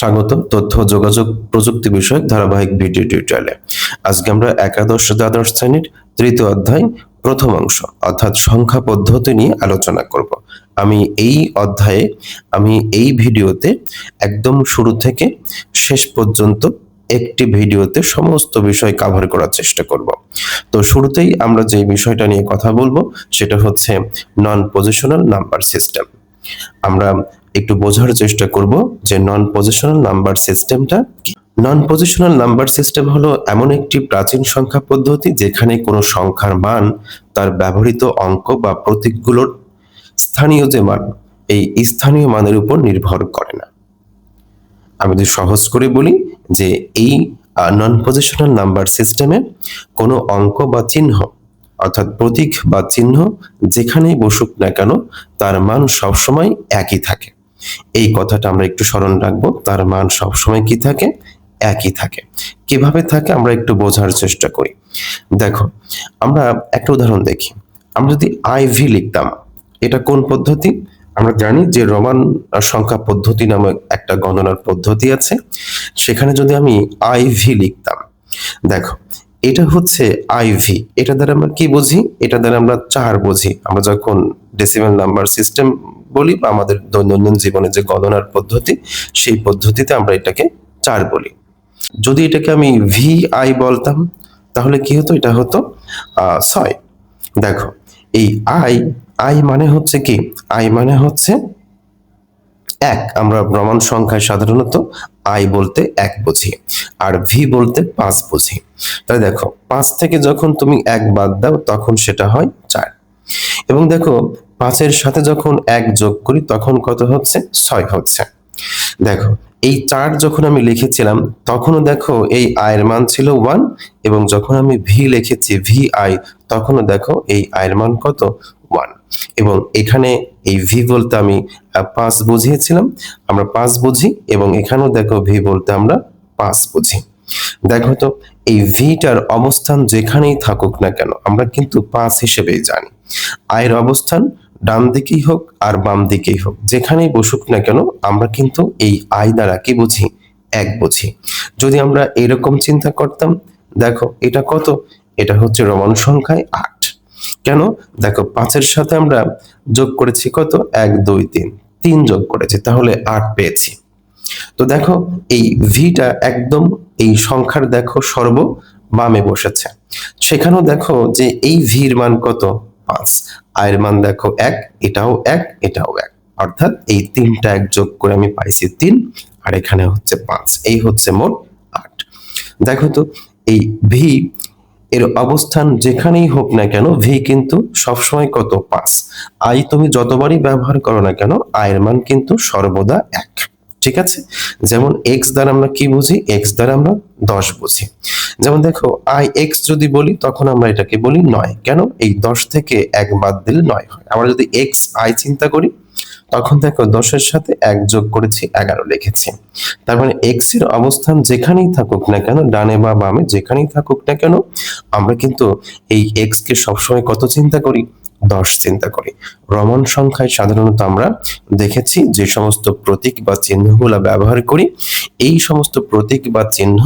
স্বাগত তথ্য ও যোগাযোগ প্রযুক্তি বিষয়ক ধারাবাহিক ভিডিও টিউটোরিয়ালে। আজকে আমরা একাদশ দ্বাদশ শ্রেণীর তৃতীয় অধ্যায় প্রথম অংশ অর্থাৎ সংখ্যা পদ্ধতি নিয়ে আলোচনা করব। আমি এই ভিডিওতে একদম শুরু থেকে শেষ পর্যন্ত একটি ভিডিওতে সমস্ত বিষয় কভার করার চেষ্টা করব। তো শুরুতেই আমরা যে বিষয়টা নিয়ে কথা বলবো সেটা হচ্ছে নন পজিশনাল নাম্বার সিস্টেম। আমরা একটু বোঝার চেষ্টা করব যে নন পজিশনাল নাম্বার সিস্টেমটা কি। নন পজিশনাল নাম্বার সিস্টেম হলো এমন একটি প্রাচীন সংখ্যা পদ্ধতি যেখানে কোনো সংখ্যার মান তার ব্যবহৃত অঙ্ক বা প্রতীকগুলোর স্থানীয় যে মান এই স্থানীয় মানের উপর নির্ভর করে না। আমি যদি সহজ করে বলি যে এই নন পজিশনাল নাম্বার সিস্টেমে কোনো অঙ্ক বা চিহ্ন অর্থাৎ প্রতীক বা চিহ্ন যেখানেই বসুক না কেন তার মান সবসময় একই থাকে। এই কথাটা আমরা একটু স্মরণ রাখবো, তার মান সবসময় কি থাকে? একই থাকে। কিভাবে থাকে আমরা একটু বোঝার চেষ্টা করি। দেখো, আমরা একটা উদাহরণ দেখি। আমরা যদি আইভি লিখতাম, এটা কোন পদ্ধতি? আমরা জানি যে রোমান সংখ্যা পদ্ধতি নামক একটা গণনার পদ্ধতি আছে। সেখানে যদি আমি আইভি লিখতাম, দেখো এটা হচ্ছে আইভি। এটা দ্বারা আমরা কি বুঝি? এটা দ্বারা আমরা 4 বুঝি। আমরা যখন ডেসিমাল নাম্বার সিস্টেম বলি বা আমাদের দৈনন্দিন জীবনে যে গণনার পদ্ধতি, সেই পদ্ধতিতে আমরা এটাকে 4 বলি। যদি এটাকে আমি ভিআই বলতাম তাহলে কি হতো? এটা হতো 6। দেখো, এই আই মানে হচ্ছে কি? আই মানে হচ্ছে 1। আমরা রোমান সংখ্যায় সাধারণত আই বলতে 1 বুঝি আর ভি বলতে 5 বুঝি। তাই দেখো, 5 থেকে যখন তুমি 1 বাদ দাও তখন সেটা হয় 4। এবং দেখো, 5 এর সাথে যখন 1 যোগ করি তখন কত হচ্ছে? 6 হচ্ছে। দেখো, এই 4 যখন আমি লিখেছিলাম তখনও দেখো এই আয়ের মান ছিল 1, এবং যখন আমি ভি লিখেছি ভিআই তখনও দেখো এই আয়ের মান কত? 1। এবং এখানে এই ভি বলতে আমি 5 বুঝিয়েছিলাম, আমরা 5 বুঝি, এবং এখানেও দেখো ভি বলতে আমরা 5 বুঝি। দেখো তো, এই ভিটার অবস্থান যেখানেই থাকুক না কেন আমরা কিন্তু 5 হিসেবেই জানি। আয়ের অবস্থান ডান দিকেই হোক আর বাম দিকেই হোক, যেখানেই বসুক না কেন আমরা কিন্তু এই আই দ্বারা কি বুঝি? 1 বুঝি। যদি আমরা এরকম চিন্তা করতাম, দেখো এটা কত? এটা হচ্ছে রোমান সংখ্যায় 8। কেন? দেখো, 5 এর সাথে আমরা যোগ করেছি কত? 1 2 3 যোগ করেছি, তাহলে 8 পেয়েছি। তো দেখো, এই ভিটা একদম এই সংখ্যার দেখো সর্ব বামে বসেছে। সেখানেও দেখো যে এই ভির মান কত? 5। আয়ের মান দেখো 1, এটাও 1, এটাও 1, অর্থাৎ এই 3টা 1 যোগ করে আমি পাইছি 3, আর এখানে হচ্ছে 5। এই হচ্ছে মোট 8। দেখো তো, এই ভি এর অবস্থান যেখানেই হোক না কেন ভি কিন্তু সবসময় কত? 5। আই তুমি যতবারই ব্যবহার করো না কেন আয়ের মান কিন্তু সর্বদা 1। ঠিক আছে? যেমন এক্স দ্বারা আমরা কি বুঝি? এক্স দ্বারা আমরা 10 বুঝি। যেমন দেখো, আই এক্স যদি বলি তখন আমরা এটাকে বলি 9। কেন? এই 10 থেকে 1 বাদ দিলে 9 হয়। আমরা যদি এক্স আই চিন্তা করি তখন দেখো 10 এর সাথে 1 যোগ করেছি, 11 লিখেছি। তার মানে এক্স এর অবস্থান যেখানেই থাকুক না কেন, ডানে বা বামে যেখানেই থাকুক না কেন, আমরা কিন্তু এই এক্স কে সবসময় কত চিন্তা করি? 10 চিন্তা করি। রোমান সংখ্যায় সাধারণত আমরা দেখেছি যে সমস্ত প্রতীক বা চিহ্নগুলো ব্যবহার করি, এই সমস্ত প্রতীক বা চিহ্ন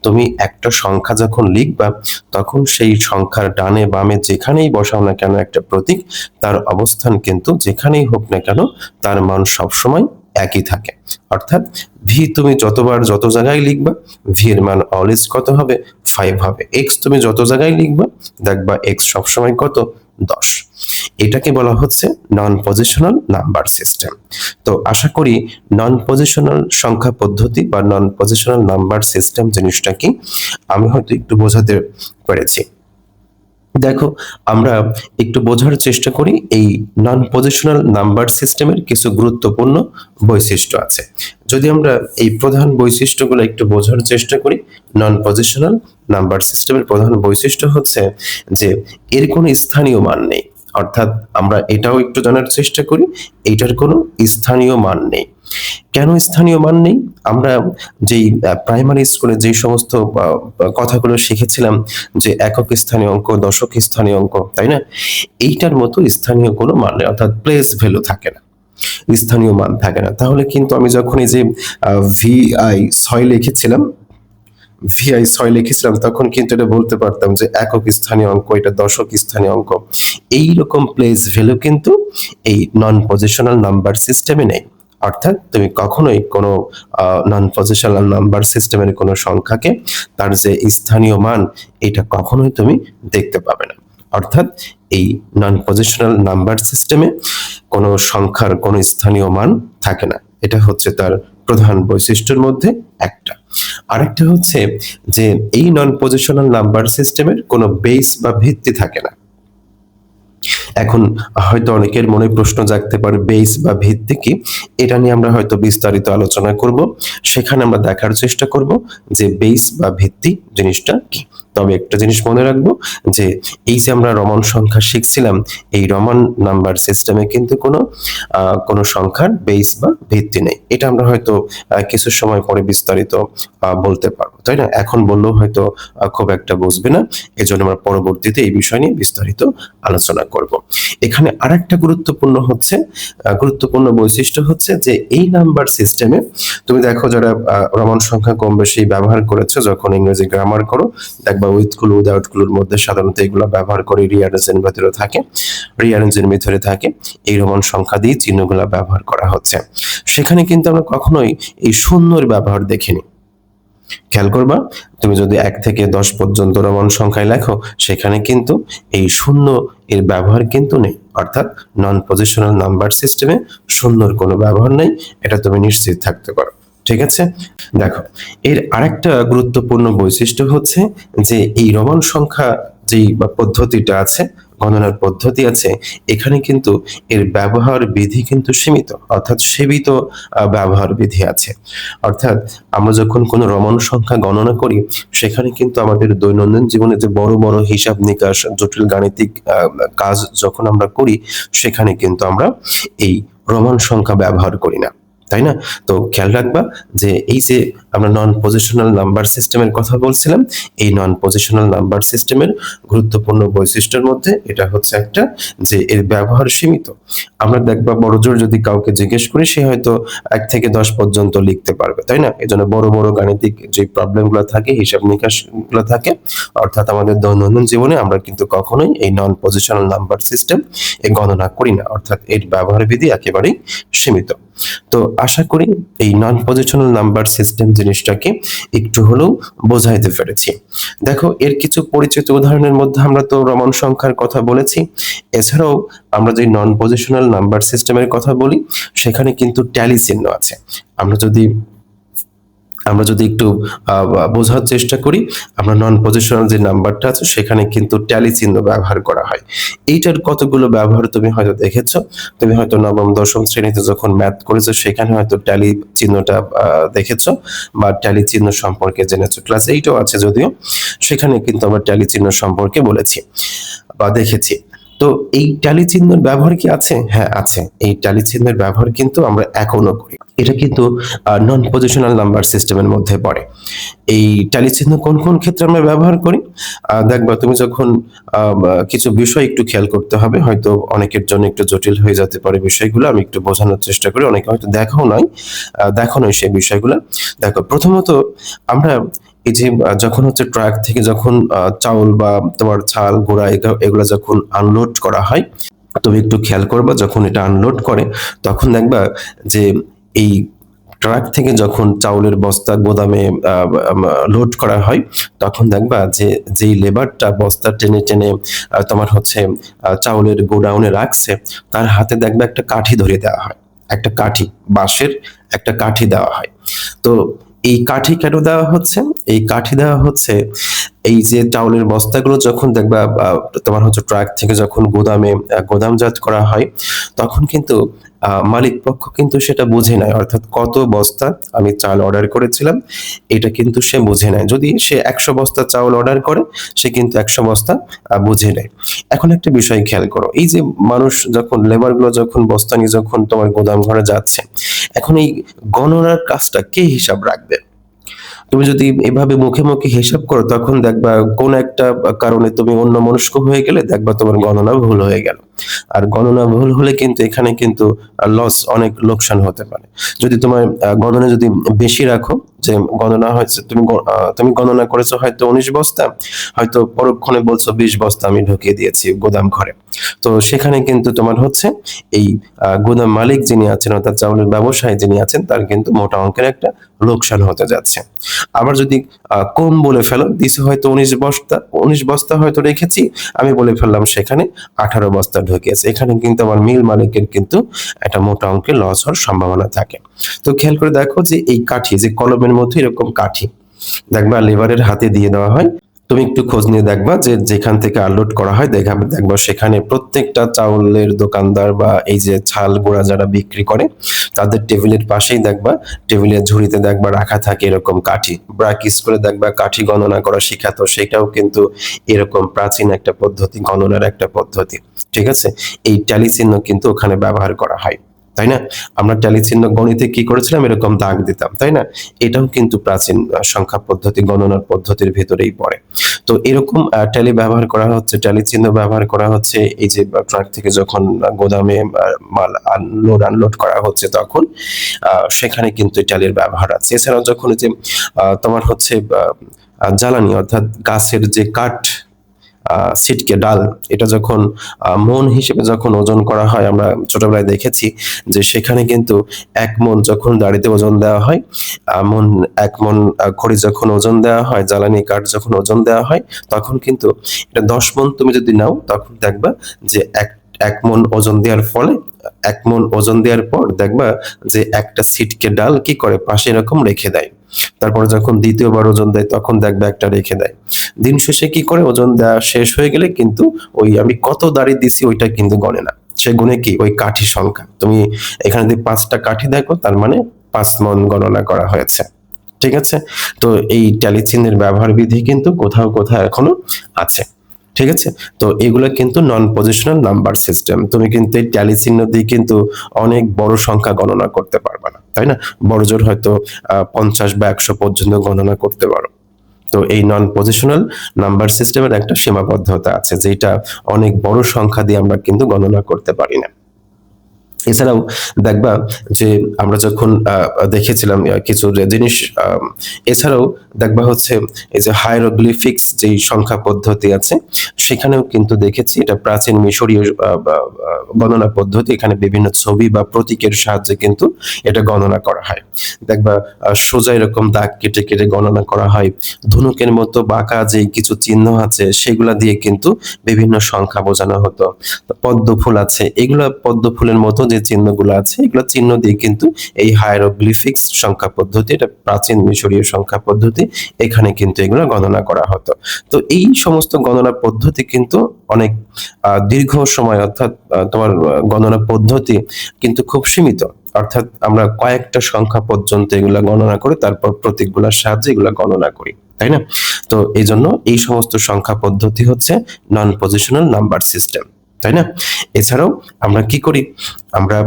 তুমি একটা সংখ্যা যখন লিখবা তখন সেই সংখ্যার ডানে বামে যেখানেই বসাও না কেন একটা প্রতীক, তার অবস্থান কিন্তু যেখানেই হোক না কেন তার মান সবসময় একই থাকে। অর্থাৎ ভি তুমি যতবার যত জায়গায় লিখবা ভি এর মান অলওয়েজ কত হবে? 5 হবে। এক্স তুমি যত জায়গায় লিখবা দেখবা এক্স সবসময় কত? 10। এটাকে বলা হচ্ছে নন পজিশনাল নাম্বার সিস্টেম। তো আশা করি নন পজিশনাল সংখ্যা পদ্ধতি বা নন পজিশনাল নাম্বার সিস্টেম জিনিসটা কি আমি হয়তো একটু বোঝাতে পেরেছি। দেখো, আমরা একটু বোঝার চেষ্টা করি এই নন পজিশনাল নাম্বার সিস্টেমের কিছু গুরুত্বপূর্ণ বৈশিষ্ট্য আছে। যদি আমরা এই প্রধান বৈশিষ্ট্যগুলো একটু বোঝার চেষ্টা করি, নন পজিশনাল নাম্বার সিস্টেমের প্রধান বৈশিষ্ট্য হচ্ছে যে এর কোনো স্থানীয় মান নেই। অর্থাৎ আমরা এটাও একটু জানার চেষ্টা করি, এইটার কোনো স্থানীয় মান নেই। কেন স্থানীয় মান নেই? আমরা যেই প্রাইমারি স্কুলে যে সমস্ত কথাগুলো শিখেছিলাম যে একক স্থানীয় অঙ্ক, দশক স্থানীয় অঙ্ক, তাই না? এইটার মতো স্থানীয় কোনো মান নেই, অর্থাৎ প্লেস ভ্যালু থাকে না। স্থানীয় মান থাকে না। তাহলে কিন্তু আমি যখন এই যে VI 6 লিখেছিলাম, তখন কিন্তু এটা বলতে পারতাম যে একক স্থানীয় অঙ্ক, এটা দশক স্থানীয় অঙ্ক। এইরকম প্লেস ভ্যালু কিন্তু এই নন পজিশনাল নাম্বার সিস্টেমে নেই। অর্থাৎ তুমি কখনোই কোনো নন পজিশনাল নাম্বার সিস্টেমের কোনো সংখ্যাকে তার যে স্থানীয় মান, এটা কখনোই তুমি দেখতে পাবে না। অর্থাৎ এই নন পজিশনাল নাম্বার সিস্টেমে কোনো সংখ্যার কোনো স্থানীয় মান থাকে না। এটা হচ্ছে তার প্রধান বৈশিষ্ট্যের মধ্যে একটা। আরেকটা হচ্ছে যে এই নন পজিশনাল নাম্বার সিস্টেমের কোনো বেস বা ভিত্তি থাকে না। এখন হয়তো অনেকের মনে প্রশ্ন জাগতে পারে, বেস বা ভিত্তি কি? এটা নিয়ে আমরা হয়তো বিস্তারিত আলোচনা করব। সেখানে আমরা দেখার চেষ্টা করব যে বেস বা ভিত্তি জিনিসটা কি। তবে একটা জিনিস মনে রাখবো যে এই যে আমরা রোমান সংখ্যা শিখছিলাম, এই রোমান নাম্বার সিস্টেমে কিন্তু কোনো সংখ্যার বেস বা ভিত্তি নেই। এটা আমরা হয়তো কিছু সময় পরে বিস্তারিত বলতে পারবো, তাই না? এখন বললেও হয়তো খুব একটা বুঝবে না। এজন্য আমরা পরবর্তীতে এই বিষয় নিয়ে বিস্তারিত আলোচনা করব। এখানে আরেকটা গুরুত্বপূর্ণ বৈশিষ্ট্য হচ্ছে যে এই নাম্বার সিস্টেমে তুমি দেখো, যারা রোমান সংখ্যা কম বেশি ব্যবহার করেছে, যখন ইংরেজি গ্রামার করো দেখবা উইথ ক্লু উইদাউট ক্লুর মধ্যে সাধারণত এগুলো ব্যবহার করে রিয়ারেঞ্জের ভিতরে থাকে এই রোমান সংখ্যা দিয়ে চিহ্নগুলো ব্যবহার করা হচ্ছে। সেখানে কিন্তু আমরা কখনোই এই শূন্যর ব্যবহার দেখিনি। খেয়াল করবা, তুমি যদি 1 থেকে 10 পর্যন্ত রোমান সংখ্যায় লেখো, সেখানে কিন্তু এই শূন্য এর ব্যবহার কিন্তু নেই। অর্থাৎ নন পজিশনাল নাম্বার সিস্টেমে শূন্যর কোনো ব্যবহার নেই, এটা তুমি নিশ্চিত থাকতে পারো। ঠিক আছে? দেখো, এর আরেকটা গুরুত্বপূর্ণ বৈশিষ্ট্য হচ্ছে যে এই রোমান সংখ্যা যেই বা পদ্ধতিটা আছে, গণনার পদ্ধতি আছে, এখানে কিন্তু এর ব্যবহার বিধি কিন্তু সীমিত, অর্থাৎ সীমিত ব্যবহার বিধি আছে। অর্থাৎ আমরা যখন কোনো রোমান সংখ্যা গণনা করি, সেখানে কিন্তু আমাদের দৈনন্দিন জীবনে যে বড় বড় হিসাব নিকাশ, জটিল গাণিতিক কাজ যখন আমরা করি, সেখানে কিন্তু আমরা এই রোমান সংখ্যা ব্যবহার করি না, তাই না? তো খেয়াল রাখবা যে এই যে আমরা নন পজিশনাল নাম্বার সিস্টেমের কথা বলছিলাম, এই নন পজিশনাল নাম্বার সিস্টেমের গুরুত্বপূর্ণ বৈশিষ্ট্যের মধ্যে এটা হচ্ছে একটা, যে এর ব্যবহার সীমিত। আমরা দেখবা বড়জোর যদি কাউকে জিজ্ঞেস করি, সে হয়তো 1 থেকে 10 পর্যন্ত লিখতে পারবে, তাই না? এজন্য বড় বড় গাণিতিক যে প্রবলেমগুলো থাকে, হিসাব নিকাশগুলো থাকে, অর্থাৎ আমাদের দৈনন্দিন জীবনে আমরা কিন্তু কখনোই এই নন পজিশনাল নাম্বার সিস্টেম এ গণনা করি না, অর্থাৎ এর ব্যবহার বিধি একেবারেই সীমিত। তো আশা করি এই নন পজিশনাল নাম্বার সিস্টেম জিনিসটাকে একটু হলেও বোঝাইতে পেরেছি। দেখো, এর কিছু পরিচিত উদাহরণের মধ্যে আমরা তো রোমান সংখ্যার কথা বলেছি। এছাড়াও আমরা যে নন পজিশনাল নাম্বার সিস্টেমের কথা বলি, সেখানে কিন্তু ট্যালি চিহ্ন আছে। আমরা যদি একটু বোঝার চেষ্টা করি, আমরা নন পজিশনাল যে নাম্বারটা আছে, সেখানে কিন্তু ট্যালি চিহ্ন ব্যবহার করা হয়। এইটার কতগুলো ব্যবহার তুমি হয়তো দেখেছো। তুমি হয়তো নবম দশম শ্রেণীতে যখন ম্যাথ করেছো, সেখানে হয়তো ট্যালি চিহ্নটা দেখেছো বা ট্যালি চিহ্ন সম্পর্কে জেনেছো। ক্লাস 8ও আছে যদিও, সেখানে কিন্তু আমরা ট্যালি চিহ্ন সম্পর্কে বলেছি বা দেখেছি। তো এই ট্যালি চিহ্নের ব্যবহার কি আছে? হ্যাঁ, আছে। এই ট্যালি চিহ্নের ব্যবহার কিন্তু আমরা এখনো করি। এটা কিন্তু নন পজিশনাল নাম্বার সিস্টেমের মধ্যে পড়ে। এই ট্যালি চিহ্ন কোন কোন ক্ষেত্রে আমরা ব্যবহার করি? দেখবা, তুমি যখন কিছু বিষয় একটু খেয়াল করতে হবে, হয়তো অনেকের জন্য একটু জটিল হয়ে যেতে পারে বিষয়গুলো, আমি একটু বোঝানোর চেষ্টা করি। অনেকে হয়তো দেখো নয় সেই বিষয়গুলো। দেখো, প্রথমত আমরা এই যে যখন হচ্ছে ট্রাক থেকে যখন চাউল বা তোমার চাল গুঁড়া এগুলো যখন আনলোড করা হয়, তুমি একটু খেয়াল করবা, যখন এটা আনলোড করে তখন দেখবা যে এই ট্রাক থেকে যখন চাউলের বস্তা গোদামে লোড করা হয়, তখন দেখবা যে যেই লেবারটা বস্তা টেনে টেনে তোমার হচ্ছে চাউলের গোডাউনে রাখছে, তার হাতে দেখবা একটা কাঠি ধরিয়ে দেওয়া হয়। একটা কাঠি, বাঁশের একটা কাঠি দেওয়া হয়। তো এই কাঠি কেন দেওয়া হচ্ছে? এই কাঠি দেওয়া হচ্ছে এই যে চাউলের বস্তাগুলো যখন দেখবা তোমার হচ্ছে ট্রাক থেকে যখন গোদামজাত করা হয়, তখন কিন্তু মালিক পক্ষ কিন্তু সেটা বুঝে নেয়, অর্থাৎ কত বস্তা আমি চাল অর্ডার করেছিলাম এটা কিন্তু সে বুঝে নেয়। যদি সে 100 বস্তা চাউল অর্ডার করে, সে কিন্তু 100 বস্তা বুঝে নেয়। এখন একটা বিষয় খেয়াল করো, এই যে মানুষ যখন লেবারগুলো যখন বস্তা নিয়ে যখন তোমার গোদাম ঘরে যাচ্ছে, এখন এই গণনার কাজটা কে হিসাব রাখবে? তুমি যদি এভাবে মুখে মুখে হিসাব করো, তখন দেখবা কোন একটা কারণে তুমি অন্যমনস্ক হয়ে গেলে, দেখবা তোমার গণনা ভুল হয়ে গেল। আর গণনা ভুল হলে কিন্তু এখানে কিন্তু লস, অনেক লোকসান হতে পারে। যদি তোমার গণনা যদি বেশি রাখো, যে গণনা হয়েছে তুমি গণনা করেছো হয়তো 19 বস্তা, হয়তো পরক্ষণে বলছো 20 বস্তা আমি ঢুকিয়ে দিয়েছি গোদাম ঘরে, তো সেখানে কিন্তু তোমার হচ্ছে এই গোদাম মালিক যিনি আছেন অর্থাৎ চাউলের ব্যবসায়ী যিনি আছেন তার কিন্তু মোটা অঙ্কের একটা লোকসান হতে যাচ্ছে। আবার যদি কম বলে ফেলো, দিছে হয়তো 19 বস্তা হয়তো রেখেছি, আমি বলে ফেললাম সেখানে 18 বস্তা ঢুকিয়েছে, এখানে কিন্তু আমার মিল মালিকের কিন্তু একটা মোটা অঙ্কের লস হওয়ার সম্ভাবনা থাকে। তো খেয়াল করে দেখো যে এই কাঠি, যে কলমের মধ্যে এরকম কাঠি দেখবা লেবারের হাতে দিয়ে দেওয়া হয়, তুমি একটু খোঁজ নিয়ে দেখবা যে যেখান থেকে আনলোড করা হয় দেখবা সেখানে প্রত্যেকটা চাউলের দোকানদার বা এই যে ছাল গুঁড়া যারা বিক্রি করে তাদের টেবিলের পাশেই দেখবা, টেবিলের ঝুড়িতে দেখবা রাখা থাকে এরকম কাঠি। ব্রাক স্কুলে দেখবা কাঠি গণনা করা শিখাতো, সেটাও কিন্তু এরকম প্রাচীন একটা পদ্ধতি, গণনার একটা পদ্ধতি। ঠিক আছে, এই ট্যালি চিহ্ন কিন্তু ওখানে ব্যবহার করা হয়, তাই না? আমরা ট্যালি চিহ্ন গণিতে কি করেছিলাম, এরকম দাগ দিতাম, তাই না? এটাও কিন্তু প্রাচীন সংখ্যা পদ্ধতি, গণনার পদ্ধতির ভেতরেই পড়ে। তো এরকম ট্যালি ব্যবহার করা হচ্ছে, ট্যালি চিহ্ন ব্যবহার করা হচ্ছে এই যে ট্রাক থেকে যখন গোদামে মাল আনলোড আনলোড করা হচ্ছে তখন সেখানে কিন্তু ট্যালির ব্যবহার আছে। এছাড়াও যখন যে তোমার হচ্ছে জ্বালানি অর্থাৎ গাছের যে কাঠ, সিটকে ডাল, এটা যখন মন হিসেবে যখন ওজন করা হয়, আমরা ছোটবেলায় দেখেছি যে সেখানে কিন্তু 1 মণ যখন দাঁড়িতে ওজন দেওয়া হয়, মন 1 মণ খড়ি যখন ওজন দেওয়া হয়, জ্বালানি কাঠ যখন ওজন দেওয়া হয়, তখন কিন্তু এটা 10 মণ তুমি যদি নাও তখন দেখবা যে এক মণ ওজন দেওয়ার ফলে, 1 মণ ওজন দেওয়ার পর দেখবা যে একটা সিটকে ডাল কি করে পাশে এরকম রেখে দেয়। তারপরে যখন দ্বিতীয়বার ওজন দেয় তখন দেখবে একটা রেখে দেয়। দিন শেষে কি করে, ওজন দেওয়া শেষ হয়ে গেলে কিন্তু ওই আমি কত দাড়ি দিছি ওইটা কিন্তু গণে না, সে গুণে কি ওই কাঠি সংখ্যা। তুমি এখানে যদি 5টা কাঠি দেখো তার মানে 5 মণ গণনা করা হয়েছে। ঠিক আছে, তো এই ট্যালি চিহ্নের ব্যবহার বিধি কিন্তু কোথাও কোথাও এখনো আছে। ঠিক আছে, তো এগুলো কিন্তু নন পজিশনাল নাম্বার সিস্টেম। তুমি কিন্তু এই ট্যালি চিহ্ন দিয়ে কিন্তু অনেক বড় সংখ্যা গণনা করতে পারবে না, তাই না? বড়জোর হয়তো 50 বা 100 পর্যন্ত গণনা করতে পারো। তো এই নন পজিশনাল নাম্বার সিস্টেমের একটা সীমাবদ্ধতা আছে, যেটা অনেক বড় সংখ্যা দিয়ে আমরা কিন্তু গণনা করতে পারি না। এছাড়াও দেখবা যে আমরা যখন দেখেছিলাম কিছু যে জিনিস, এছাড়াও দেখবা হচ্ছে এই যে হায়ারোগ্লিফিক্স যেই সংখ্যা পদ্ধতি আছে সেখানেও কিন্তু দেখেছি এটা প্রাচীন মিশরীয় গণনা পদ্ধতি। এখানে বিভিন্ন ছবি বা প্রতীকের সাহায্যে কিন্তু এটা গণনা করা হয়। দেখবা সোজা এরকম দাগ কেটে কেটে গণনা করা হয়, ধনুকের মতো বাঁকা যে কিছু চিহ্ন আছে সেগুলা দিয়ে কিন্তু বিভিন্ন সংখ্যা বোঝানো হতো। পদ্ম ফুল আছে, এগুলা পদ্ম ফুলের মতো যে চিহ্নগুলো আছে এগুলো চিহ্ন দিয়ে কিন্তু এই হায়ারোগ্লিফিক্স সংখ্যা পদ্ধতি, এটা প্রাচীন মিশরীয় সংখ্যা পদ্ধতি, এখানে কিন্তু এগুলো গণনা করা হতো। তো এই সমস্ত গণনা পদ্ধতি কিন্তু অনেক দীর্ঘ সময়, অর্থাৎ তোমার গণনা পদ্ধতি কিন্তু খুব সীমিত, অর্থাৎ আমরা কয়েকটা সংখ্যা পর্যন্ত এগুলা গণনা করে তারপর প্রতীকগুলোর সাহায্যে এগুলা গণনা করি, তাই না? তো এই জন্য এই সমস্ত সংখ্যা পদ্ধতি হচ্ছে নন পজিশনাল নাম্বার সিস্টেম, তাই না? এছাড়াও আমরা কি করি, আমরা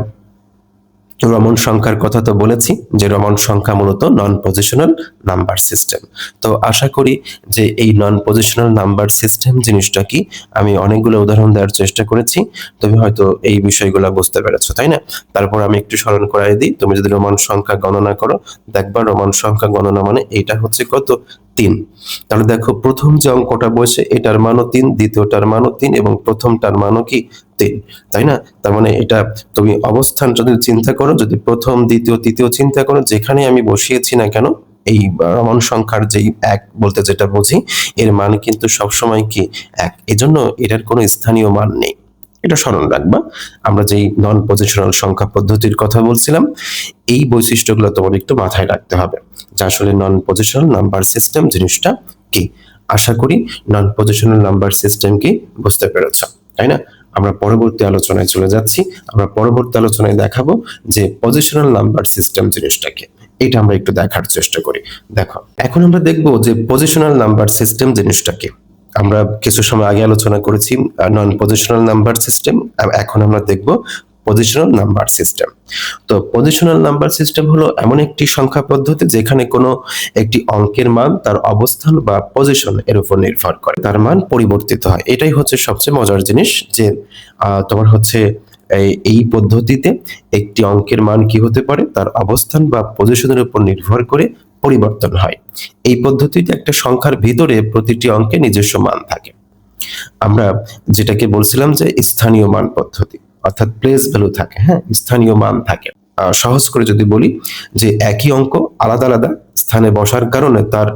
রমন সংখ্যার কথা তো বলেছি যে রমন সংখ্যা মূলত নন পজিশনাল নাম্বার সিস্টেম। তো আশা করি যে এই নন পজিশনাল নাম্বার সিস্টেম জিনিসটা কি আমি অনেকগুলো উদাহরণ দেওয়ার চেষ্টা করেছি, তুমি হয়তো এই বিষয়গুলো বুঝতে পেরেছো, তাই না? তারপর আমি একটু স্মরণ করাই দিই, তুমি যদি রোমান সংখ্যা গণনা করো দেখবা রোমান সংখ্যা গণনা মানে এটা হচ্ছে কত, 3। তাহলে দেখো প্রথম যে অঙ্কটা বসে এটার মানও 3, দ্বিতীয়টার মানও 3 এবং প্রথমটার মানও কি 3, তাই না? তার মানে এটা তুমি অবস্থান যদি চিন্তা করো, যদি প্রথম দ্বিতীয় তৃতীয় চিন্তা করো, যেখানে আমি বসিয়েছি না কেন এই রমন সংখ্যার যেই 1 বলতে যেটা বুঝি এর মান কিন্তু সবসময় কি 1, এজন্য এটার কোনো স্থানীয় মান নেই। এটা স্মরণ রাখবা। আমরা যেই নন পজিশনাল সংখ্যা পদ্ধতির কথা বলছিলাম এই বৈশিষ্ট্যগুলো তোমার একটু মাথায় রাখতে হবে যে আসলে নন পজিশনাল নাম্বার সিস্টেম জিনিসটা কি। আশা করি নন পজিশনাল নাম্বার সিস্টেম কি বুঝতে পেরেছ, তাই না? আমরা পরবর্তী আলোচনায় চলে যাচ্ছি। আমরা পরবর্তী আলোচনায় দেখাবো যে পজিশনাল নাম্বার সিস্টেম জিনিসটা কি, এটা আমরা একটু দেখার চেষ্টা করি। দেখো এখন আমরা দেখবো যে পজিশনাল নাম্বার সিস্টেম জিনিসটা কি। আমরা কিছু সময় আগে আলোচনা করেছি নন পজিশনাল নাম্বার সিস্টেম, এখন আমরা দেখব পজিশনাল নাম্বার সিস্টেম। তো পজিশনাল নাম্বার সিস্টেম হলো এমন একটি সংখ্যা পদ্ধতি যেখানে কোনো একটি অঙ্কের মান তার অবস্থান বা পজিশন এর উপর নির্ভর করে, তার মান পরিবর্তিত হয়। এটাই হচ্ছে সবচেয়ে মজার জিনিস যে তোমার হচ্ছে এই পদ্ধতিতে একটি অঙ্কের মান কি হতে পারে, তার অবস্থান বা পজিশনের উপর নির্ভর করে পরিবর্তন হয়। এই পদ্ধতিতে একটা সংখ্যার ভিতরে প্রতিটি অঙ্কে নিজস্ব মান থাকে। আমরা যেটাকে বলছিলাম যে স্থানীয় মান পদ্ধতি, অর্থাৎ প্লেস ভ্যালু থাকে, হ্যাঁ, স্থানীয় মান থাকে। সহজ করে যদি বলি যে একই অঙ্ক আলাদা আলাদা স্থানে বসার কারণে তার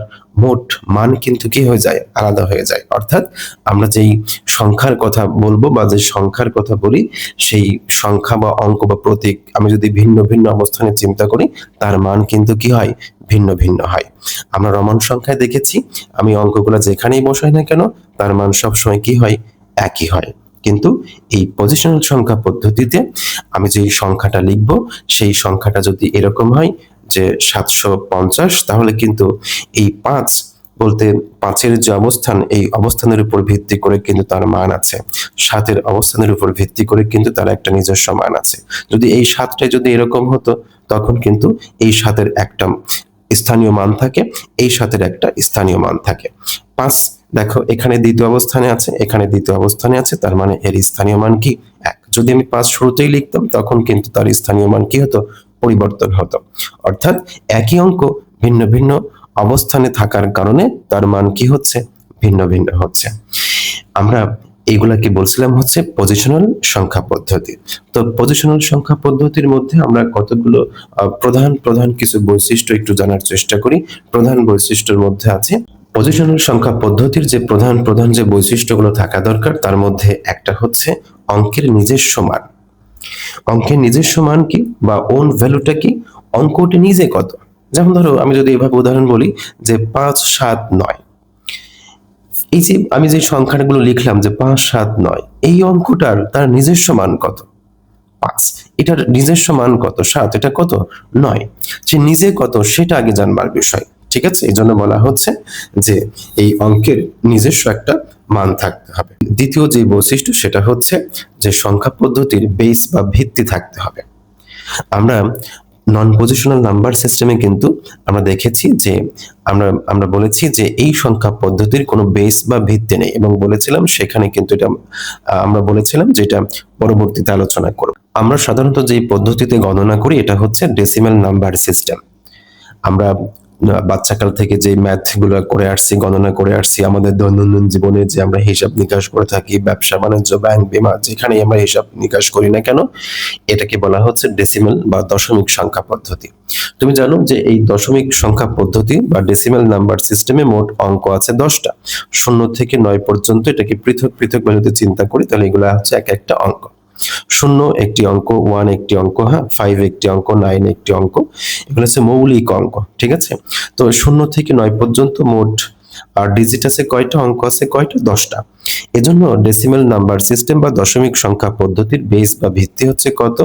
মোট মান কিন্তু কি হয়ে যায়, আলাদা হয়ে যায়। অর্থাৎ আমরা যেই সংখ্যার কথা বলবো বা যে সংখ্যার কথা বলি, সেই সংখ্যা বা অঙ্ক বা প্রতীক আমি যদি ভিন্ন ভিন্ন অবস্থানে চিন্তা করি, তার মান কিন্তু কি হয়, ভিন্ন ভিন্ন হয়। আমরা রোমান সংখ্যায় দেখেছি আমি অঙ্কগুলো যেখানেই বসাই না কেন তার মান সবসময় কি হয়, একই হয়। কিন্তু এই পজিশনাল সংখ্যা পদ্ধতিতে আমি যে সংখ্যাটা লিখব সেই সংখ্যাটা যদি এরকম হয় যে 750, তাহলে কিন্তু এই 5 বলতে 5-এর যে অবস্থান, এই অবস্থানের উপর ভিত্তি করে কিন্তু তার মান আছে। 7-এর অবস্থানের উপর ভিত্তি করে কিন্তু তার একটা নিজস্ব মান আছে। যদি এই 7টাই যদি এরকম হতো তখন কিন্তু এই 7-এর একটা স্থানীয় মান থাকে, এই 7-এর একটা স্থানীয় মান থাকে। 5 দেখো এখানে দ্বিতীয় অবস্থানে আছে, এখানে দ্বিতীয় অবস্থানে আছে, তার মানে এর স্থানীয় মান কি, 1। যদি আমি 5 শুরুতেই লিখতাম তখন কিন্তু তার স্থানীয় মান কি হতো, পরিবর্তন হতো। অর্থাৎ একই অঙ্ক ভিন্ন ভিন্ন অবস্থানে থাকার কারণে তার মান কি হচ্ছে, ভিন্ন ভিন্ন হচ্ছে। আমরা এইগুলাকে বলছিলাম হচ্ছে পজিশনাল সংখ্যা পদ্ধতি। তো পজিশনাল সংখ্যা পদ্ধতির মধ্যে আমরা কতগুলো প্রধান প্রধান কিছু বৈশিষ্ট্য একটু জানার চেষ্টা করি। প্রধান বৈশিষ্ট্যের মধ্যে আছে পজিশনাল সংখ্যা পদ্ধতির যে প্রধান প্রধান যে বৈশিষ্ট্যগুলো থাকা দরকার, তার মধ্যে একটা হচ্ছে অঙ্কের নিজস্ব মান। অঙ্কের নিজস্ব মান কি বা ওন ভ্যালুটা কি, অঙ্কটি নিজে কত। যেমন ধরো আমি যদি এভাবে উদাহরণ বলি যে 5, 7, 9, এই যে আমি যে সংখ্যাগুলো লিখলাম যে 5, 7, 9, এই অঙ্কটার তার নিজস্ব মান কত, 5। এটার নিজস্ব মান কত, 7। এটা কত, 9। সে নিজে কত সেটা আগে জানবার বিষয়। ঠিক আছে, এই জন্য বলা হচ্ছে যে এই অঙ্কের নিজস্ব একটা মান থাকতে হবে। দ্বিতীয় যে বৈশিষ্ট্য সেটা হচ্ছে যে সংখ্যা পদ্ধতির বেস বা ভিত্তি থাকতে হবে। আমরা নন পজিশনাল নাম্বার সিস্টেমে কিন্তু আমরা দেখেছি যে আমরা বলেছি যে এই সংখ্যা পদ্ধতির কোনো বেস বা ভিত্তি নেই, এবং বলেছিলাম সেখানে কিন্তু এটা আমরা বলেছিলাম যে এটা পরবর্তীতে আলোচনা করব। আমরা সাধারণত যে পদ্ধতিতে গণনা করি এটা হচ্ছে ডেসিমাল নাম্বার সিস্টেম। আমরা বাচ্চাকাল থেকে যে ম্যাথ গুলো করে আসছি, গণনা করে আসছি, আমাদের দৈনন্দিন জীবনে যে আমরা হিসাব নিকাশ করে থাকি, ব্যবসা বাণিজ্য, ব্যাংক, বীমা, যেখানেই আমরা হিসাব নিকাশ করি না কেন, এটাকে বলা হচ্ছে ডেসিমাল বা দশমিক সংখ্যা পদ্ধতি। তুমি জানো যে এই দশমিক সংখ্যা পদ্ধতি বা ডেসিমাল নাম্বার সিস্টেমে মোট অঙ্ক আছে 10টা। 0 থেকে 9 পর্যন্ত এটাকে পৃথক পৃথক ভ্যালুতে চিন্তা করি, তাহলে এগুলো হচ্ছে এক একটা অঙ্ক। 0 একটি অঙ্ক, 1 একটি অঙ্ক, হ্যাঁ, 5 একটি অঙ্ক, 9 একটি অঙ্ক। এগুলো হচ্ছে মৌলিক অঙ্ক। ঠিক আছে, তো 0 থেকে 9 পর্যন্ত মোট আর ডিজিট আছে কয়টা, অঙ্ক আছে কয়টা, 10টা। এজন্য ডেসিমাল নাম্বার সিস্টেম বা দশমিক সংখ্যা পদ্ধতির বেস বা ভিত্তি হচ্ছে কত,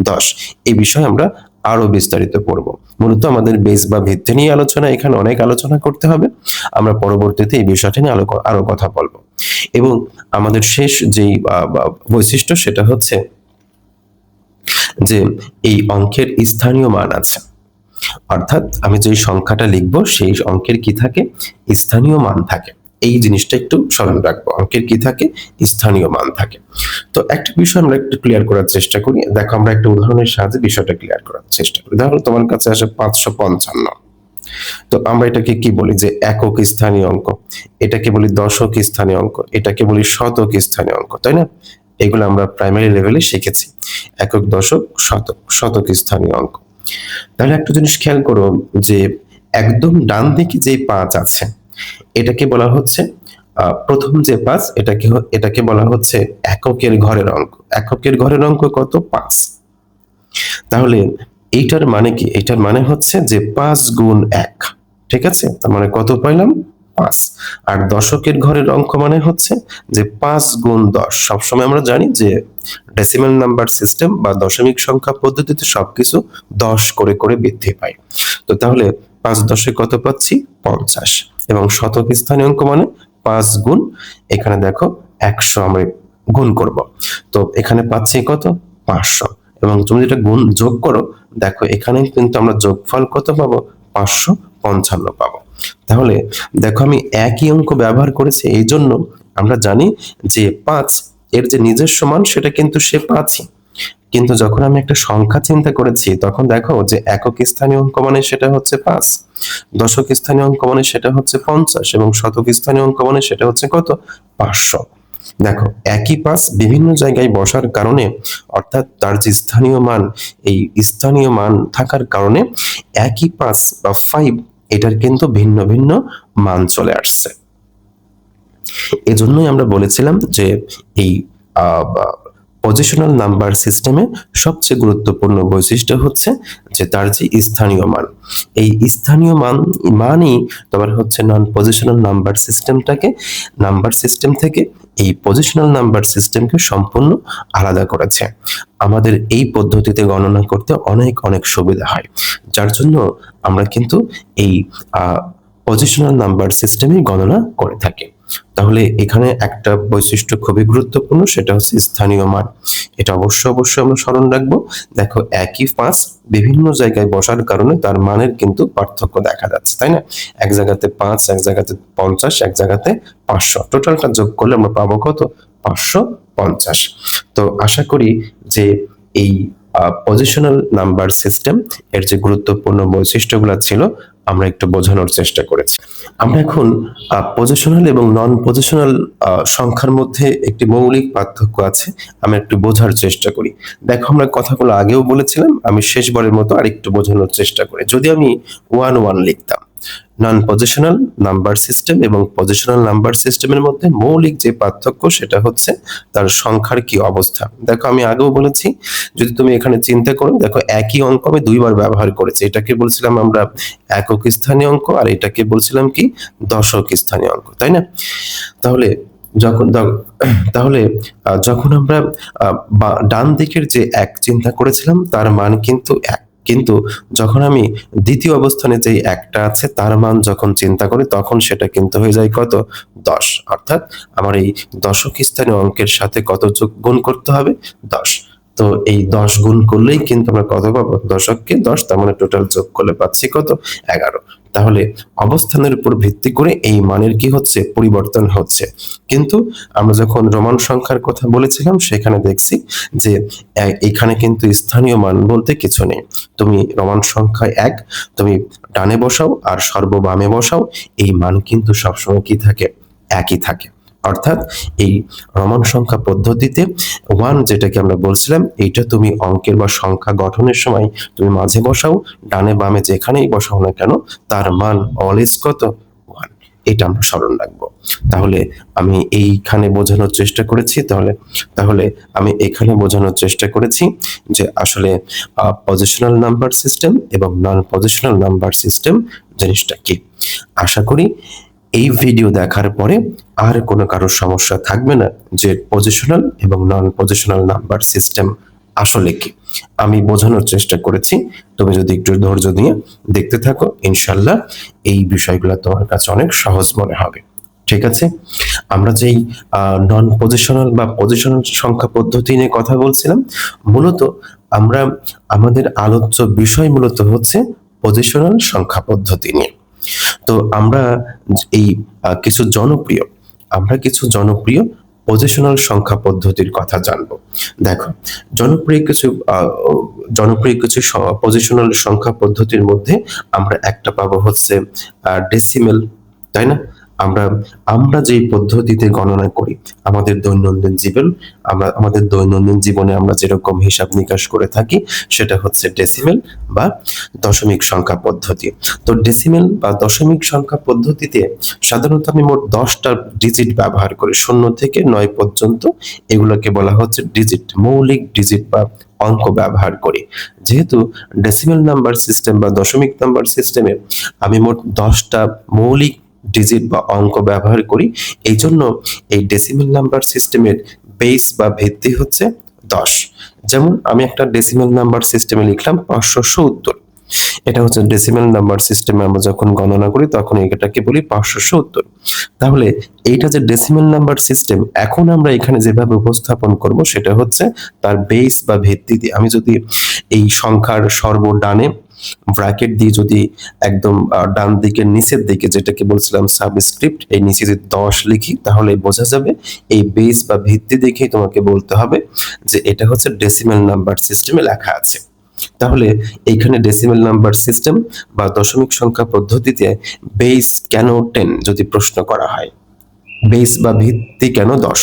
10। এই বিষয়ে আমরা আরো বিস্তারিত পড়ব। মূলত আমাদের বেস বা ভিত্তি নিয়ে আলোচনা, এখানে অনেক আলোচনা করতে হবে। আমরা পরবর্তীতে এই বিষয়টা নিয়ে আরো কথা বলবো। এবং আমাদের শেষ যেই বৈশিষ্ট্য সেটা হচ্ছে যে এই অঙ্কের স্থানীয় মান আছে। অর্থাৎ আমি যে সংখ্যাটা লিখবো সেই অঙ্কের কি থাকে, স্থানীয় মান থাকে। এই জিনিসটা একটু স্মরণ রাখবো, অঙ্কের কি থাকে, স্থানীয় মান থাকে। তো একটা বিষয় আমরা একটু ক্লিয়ার করার চেষ্টা করি। দেখো আমরা একটা উদাহরণের সাহায্যে বিষয়টা ক্লিয়ার করার চেষ্টা করি। ধরো তোমার কাছে আসে 555, তো আমরা এটাকে কি বলি যে একক স্থানীয় অঙ্ক, এটাকে বলি দশক স্থানীয় অঙ্ক, এটাকে বলি শতক স্থানীয় অঙ্ক, তাই না? এগুলো আমরা প্রাইমারি লেভেলে শিখেছি, একক, দশক, শতক, শতক স্থানীয় অঙ্ক। তাহলে একটা জিনিস খেয়াল করো যে একদম ডান দিকে যে 5 আছে এটাকে বলা হচ্ছে প্রথম যে 5, এটাকে বলা হচ্ছে এককের ঘরের অঙ্ক। এককের ঘরের অঙ্ক কত, 5। তাহলে এইটার মানে কি, এটার মানে হচ্ছে যে 5 গুণ 1। ঠিক আছে, তার মানে কত পাইলাম, 5। আর দশকের ঘরের অঙ্ক মানে হচ্ছে যে 5 গুণ 10। সবসময় আমরা জানি যে ডেসিমাল নাম্বার সিস্টেম বা দশমিক সংখ্যা পদ্ধতিতে সবকিছু 10 করে করে বৃদ্ধি পায়। তো তাহলে 5 10 কত পাচ্ছি, 50। এবং শতক স্থানীয় অঙ্ক মানে 5 গুণ, এখানে দেখো 100 আমরা গুণ করব, তো এখানে পাচ্ছি কত, 500। এবং তুমি যেটা গুণ যোগ করো, দেখো এখানে কিন্তু আমরা যোগফল কত পাবো, 555 পাবো। তাহলে দেখো আমি একই অঙ্ক ব্যবহার করেছি, এই জন্য আমরা জানি যে 5 এর যে নিজস্ব মান সেটা কিন্তু সে 5ই। কিন্তু যখন আমি একটা সংখ্যা চিন্তা করেছি, তখন দেখো যে একক স্থানীয় অঙ্ক মানে সেটা হচ্ছে 5, দশক স্থানীয় অঙ্ক মানে সেটা হচ্ছে 50 এবং শতক স্থানীয় অঙ্ক মানে সেটা হচ্ছে কত, 500। দেখো একই 5 বিভিন্ন জায়গায় বসার কারণে, অর্থাৎ তার যে স্থানীয় মান, এই স্থানীয় মান থাকার কারণে একই 5 বা 5 এটার কিন্তু ভিন্ন ভিন্ন মান চলে আসছে। এজন্যই আমরা বলেছিলাম যে এই পজিশনাল নাম্বার সিস্টেমে সবচেয়ে গুরুত্বপূর্ণ বৈশিষ্ট্য হচ্ছে যে তার যে স্থানীয় মান, এই স্থানীয় মানই তোমার হচ্ছে নন পজিশনাল নাম্বার সিস্টেম থেকে এই পজিশনাল নাম্বার সিস্টেমকে সম্পূর্ণ আলাদা করেছে। আমাদের এই পদ্ধতিতে গণনা করতে অনেক অনেক সুবিধা হয়, যার জন্য আমরা কিন্তু এই পজিশনাল নাম্বার সিস্টেমে গণনা করে থাকি। তাহলে এখানে একটা বৈশিষ্ট্য খুবই গুরুত্বপূর্ণ, সেটা হচ্ছে স্থানীয় মান। এটা অবশ্যই আমরা স্মরণ রাখবো। দেখো একই 5 বিভিন্ন জায়গায় বসার কারণে তার মানের কিন্তু পার্থক্য দেখা যাচ্ছে, তাই না? এক জায়গাতে 5, এক জায়গাতে 50, এক জায়গাতে 500, টোটালটা যোগ করলে আমরা পাবো কত, 550। তো আশা করি যে এই পজিশনাল নাম্বার সিস্টেম এর যে গুরুত্বপূর্ণ বৈশিষ্ট্যগুলো ছিল আমরা একটু বোঝানোর চেষ্টা করেছি। আমরা এখন পজিশনাল এবং নন পজিশনাল সংখ্যার মধ্যে একটি মৌলিক পার্থক্য আছে, আমরা একটু বোঝার চেষ্টা করি। দেখো আমরা কথাগুলো আগেও বলেছিলাম, আমি শেষবারের মতো আরেকটু বোঝানোর চেষ্টা করি। যদি আমি 1 লিখতাম, নন পজিশনাল নাম্বার সিস্টেম এবং পজিশনাল নাম্বার সিস্টেমের মধ্যে মৌলিক যে পার্থক্য সেটা হচ্ছে তার সংখ্যার কি অবস্থা। দেখো আমি আগেও বলেছি, যদি তুমি এখানে চিন্তা করো, দেখো একই অঙ্ক আমি দুইবার ব্যবহার করেছি। এটাকে বলছিলাম আমরা একক স্থানীয় অঙ্ক, আর এটাকে বলছিলাম কি, দশক স্থানীয় অঙ্ক, তাই না? তাহলে যখন তাহলে যখন আমরা ডান দিকের যে এক চিন্তা করেছিলাম তার মান কিন্তু এক, কিন্তু যখন আমি দ্বিতীয় অবস্থানে যে একটা আছে তার মান যখন চিন্তা করি তখন সেটা কিন্তু হয়ে যায় কত, 10। অর্থাৎ আমার এই দশক স্থানীয় অঙ্কের সাথে কত গুণ করতে হবে, 10। তো এই 10 গুণ করলেই কিন্তু আমরা কত পাবো, দশককে 10, তার মানে টোটাল যোগ করলে পাচ্ছি কত, 11। তাহলে অবস্থানের উপর ভিত্তি করে এই মানের কি হচ্ছে, পরিবর্তন হচ্ছে। কিন্তু আমরা যখন রোমান সংখ্যার কথা বলেছিলাম সেখানে দেখছি যে এখানে কিন্তু স্থানীয় মান বলতে কিছু নেই। তুমি রোমান সংখ্যা 1 তুমি ডানে বসাও আর সর্ববামে বসাও, এই মান কিন্তু সবসময় কি থাকে, একই থাকে। অর্থাৎ এই রোমান সংখ্যা পদ্ধতিতে 1 যেটাকে আমরা বলছিলাম, এইটা তুমি অঙ্কের বা সংখ্যা গঠনের সময় তুমি মাঝে বসাও, ডানে বামে যেখানেই বসাও না কেন তার মান অলওয়েজ কত, 1। এটা আমরা স্মরণ রাখবো। তাহলে আমি এইখানে বোঝানোর চেষ্টা করেছি, তাহলে আমি এখানে বোঝানোর চেষ্টা করেছি যে আসলে পজিশনাল নাম্বার সিস্টেম এবং নন পজিশনাল নাম্বার সিস্টেম জিনিসটা কি। আশা করি এই ভিডিও দেখার পরে আর কোনো কারোর সমস্যা থাকবে না যে পজিশনাল এবং নন পজিশনাল নাম্বার সিস্টেম আসলে কি। আমি বোঝানোর চেষ্টা করেছি, তুমি যদি একটু ধৈর্য দিয়ে দেখতে থাকো, ইনশাল্লাহ এই বিষয়গুলো তোমার কাছে অনেক সহজ মনে হবে। ঠিক আছে, আমরা যেই নন পজিশনাল বা পজিশনাল সংখ্যা পদ্ধতি নিয়ে কথা বলছিলাম, মূলত আমরা আমাদের আলোচ্য বিষয় মূলত হচ্ছে পজিশনাল সংখ্যা পদ্ধতি নিয়ে। তো আমরা এই কিছু জনপ্রিয় পজিশনাল সংখ্যা পদ্ধতির কথা জানবো। দেখো জনপ্রিয় কিছু পজিশনাল সংখ্যা পদ্ধতির মধ্যে আমরা একটা পাবো হচ্ছে ডেসিমেল, তাই না? আমরা যে পদ্ধতিতে গণনা করি আমাদের দৈনন্দিন জীবনে আমরা যেরকম হিসাব নিকাশ করে থাকি সেটা হচ্ছে ডেসিমেল বা দশমিক সংখ্যা পদ্ধতি। তো ডেসিমেল বা দশমিক সংখ্যা পদ্ধতিতে সাধারণত আমি মোট 10টা ডিজিট ব্যবহার করি, 0 থেকে 9 পর্যন্ত। এগুলোকে বলা হচ্ছে ডিজিট, মৌলিক ডিজিট বা অঙ্ক ব্যবহার করি। যেহেতু ডেসিমেল নাম্বার সিস্টেম বা দশমিক নাম্বার সিস্টেমে আমি মোট 10টা মৌলিক ডিজিট বা অঙ্ক ব্যবহার করি, এই জন্য এই ডেসিমেল নাম্বার সিস্টেমের বেস বা ভিত্তি হচ্ছে 10। যেমন আমি একটা ডেসিমেল নাম্বার সিস্টেমে লিখলাম 570, এটা হচ্ছে ডেসিমেল নাম্বার সিস্টেমে আমরা যখন গণনা করি তখন এটাকে বলি 570। তাহলে এইটা যে ডেসিমেল নাম্বার সিস্টেম, এখন আমরা এখানে যেভাবে উপস্থাপন করব সেটা হচ্ছে তার বেস বা ভিত্তি দিয়ে। আমি যদি এই সংখ্যার সর্বডানে ব্র্যাকেট দিয়ে যদি একদম ডান দিকের নিচের দিকে, যেটাকে বলছিলাম সাবস্ক্রিপ্ট, এই নিচে যদি 10 লিখি তাহলে বোঝা যাবে এই বেস বা ভিত্তি দেখেই তোমাকে বলতে হবে যে এটা হচ্ছে ডেসিমেল নাম্বার সিস্টেমে লেখা আছে। তাহলে এইখানে ডেসিমেল নাম্বার সিস্টেম বা দশমিক সংখ্যা পদ্ধতিতে বেস কেন 10 যদি প্রশ্ন করা হয়, বেস বা ভিত্তি কেন 10,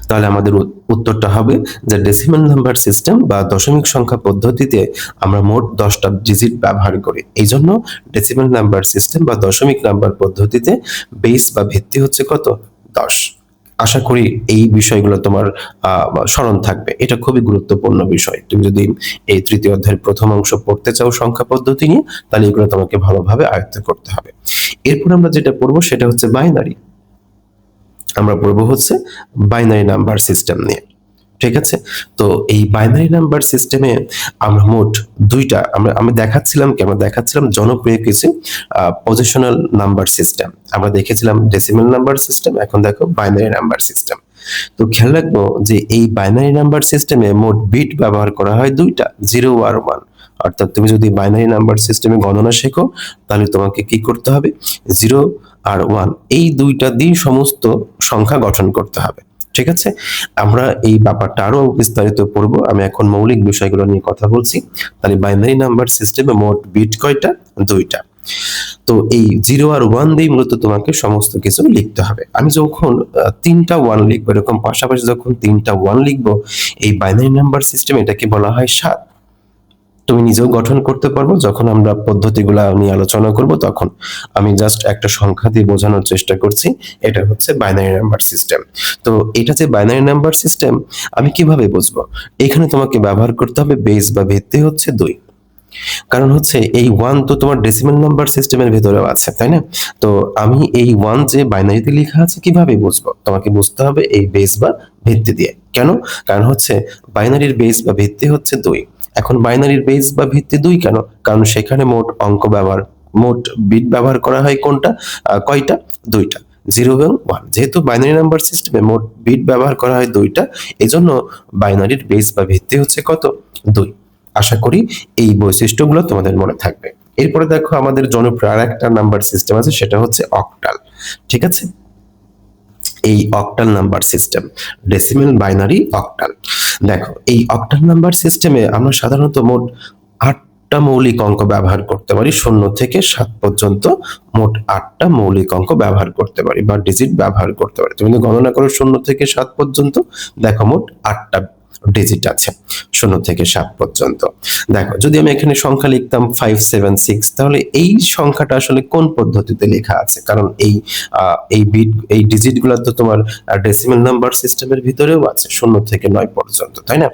তাহলে আমাদের উত্তরটা হবে যে ডেসিমেল নাম্বার সিস্টেম বা দশমিক সংখ্যা পদ্ধতিতে আমরা মোট 10টা ডিজিট ব্যবহার করি। এই জন্য ডেসিমেল নাম্বার সিস্টেম বা দশমিক নাম্বার পদ্ধতিতে বেস বা ভিত্তি হচ্ছে কত? 10। আশা করি এই বিষয়গুলো তোমার স্মরণ থাকবে। এটা খুবই গুরুত্বপূর্ণ বিষয়। তুমি যদি এই তৃতীয় অধ্যায়ের প্রথম অংশ পড়তে চাও সংখ্যা পদ্ধতি নিয়ে, তাহলে এগুলো তোমাকে ভালোভাবে আয়ত্ত করতে হবে। এরপর আমরা যেটা পড়বো সেটা হচ্ছে বাইনারি। আমরা পড়বো হচ্ছে বাইনারি নাম্বার সিস্টেম নিয়ে। ঠিক আছে? তো এই বাইনারি নাম্বার সিস্টেমে আমরা মোট দুইটা আমি দেখাচ্ছিলাম জনপ্রিয় কিছু পজিশনাল নাম্বার সিস্টেম। আমরা দেখেছিলাম ডেসিমেল নাম্বার সিস্টেম, এখন দেখো বাইনারি নাম্বার সিস্টেম। তো খেয়াল রাখবো যে এই বাইনারি নাম্বার সিস্টেমে মোট বিট ব্যবহার করা হয় দুইটা, 0 আর 1। অর্থাৎ তুমি যদি বাইনারি নাম্বার সিস্টেমে গণনা শেখো তাহলে তোমাকে কি করতে হবে? 0 আর 1 এই দুইটা দিয়ে সমস্ত সংখ্যা গঠন করতে হবে। ঠিক আছে? আমরা এই ব্যাপারটা আরো বিস্তারিত পড়বো। আমি এখন মৌলিক বিষয়গুলো নিয়ে কথা বলছি। তাহলে বাইনারি নাম্বার সিস্টেমে মোট বিট কয়টা? দুইটা। তো এই 0 আর 1 দিয়ে মূলত তোমাকে সমস্ত কিছু লিখতে হবে। আমি যখন 3টা 1 লিখবো, এরকম পাশাপাশি যখন 3টা 1 লিখবো, এই বাইনারি নাম্বার সিস্টেম এটাকে বলা হয় 7। তুমি নিজেও গঠন করতে পারবো, যখন আমরা পদ্ধতিগুলো নিয়ে আলোচনা করব তখন। আমি জাস্ট একটা সংখ্যা দিয়ে বোঝানোর চেষ্টা করছি। এটা হচ্ছে বাইনারি নাম্বার সিস্টেম। তো এটা যে বাইনারি নাম্বার সিস্টেম আমি কিভাবে বুঝবো? এখানে তোমাকে ব্যবহার করতে হবে বেস বা ভিত্তি হচ্ছে 2। কারণ হচ্ছে এই 1 তো তোমার ডেসিমেল নাম্বার সিস্টেমের ভেতরেও আছে, তাই না? তো আমি এই 1 যে বাইনারিতে লেখা আছে কিভাবে বুঝবো? তোমাকে বুঝতে হবে এই বেস বা ভিত্তি দিয়ে। কেন? কারণ হচ্ছে বাইনারির বেস বা ভিত্তি হচ্ছে 2। এখন বাইনারির বেস বা ভিত্তি 2 কেন? কারণ সেখানে মোট বিট ব্যবহার করা হয় কোনটা? কয়টা? 2টা, 0 এবং 1। যেহেতু বাইনারি নাম্বার সিস্টেমে মোট বিট ব্যবহার করা হয় 2টা, এজন্য বাইনারির বেস বা ভিত্তি হচ্ছে কত? 2। আশা করি এই বৈশিষ্ট্যগুলো তোমাদের মনে থাকবে। এরপরে দেখো আমাদের জনপ্রিয় আরেকটা নাম্বার সিস্টেম আছে, সেটা হচ্ছে অক্টাল। ঠিক আছে? এই octal number system, decimal binary octal. দেখো এই অক্টাল নাম্বার সিস্টেমে আমরা সাধারণত মোট 8টা মৌলিক অঙ্ক ব্যবহার করতে পারি, 0 থেকে 7 পর্যন্ত মোট 8টা মৌলিক অঙ্ক ব্যবহার করতে পারি বা ডিজিট ব্যবহার করতে পারি। তুমি গণনা করো 0 থেকে 7 পর্যন্ত, দেখো মোট 8টা ডিজিট আছে 0 থেকে 7 পর্যন্ত। দেখো যদি আমি এখানে সংখ্যা লিখতাম 576, তাহলে এই সংখ্যাটা আসলে কোন পদ্ধতিতে লেখা আছে? কারণ এই ডিজিটগুলো তো তোমার ডেসিমেল নাম্বার সিস্টেমের ভিতরেও আছে 0 থেকে 9 পর্যন্ত, তাই না?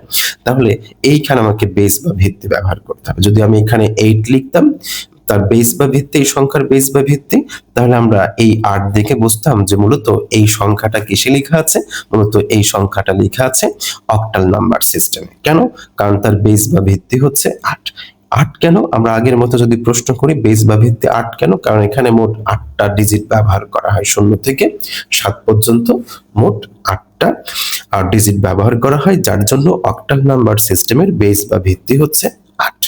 তাহলে এইখানে আমাকে বেস বা ভিত্তি ব্যবহার করতে হবে। যদি আমি এখানে 8 লিখতাম, তার বেস বা ভিত্তি, এই সংখ্যার বেস বা ভিত্তি, তাহলে আমরা এই 8 দেখে বুঝতাম যে মূলত এই সংখ্যাটা কিসে লেখা আছে? মূলত এই সংখ্যাটা লেখা আছে অক্টাল নাম্বার সিস্টেমে। কেন? কারণ তার বেস বা ভিত্তি হচ্ছে 8। 8 কেন? আমরা আগের মতো যদি প্রশ্ন করি বেস বা ভিত্তি 8 কেন? কারণ এখানে মোট 8টা ডিজিট ব্যবহার করা হয়, 0 থেকে 7 পর্যন্ত মোট 8টা ডিজিট ব্যবহার করা হয়, যার জন্য অক্টাল নাম্বার সিস্টেমের বেস বা ভিত্তি হচ্ছে 8।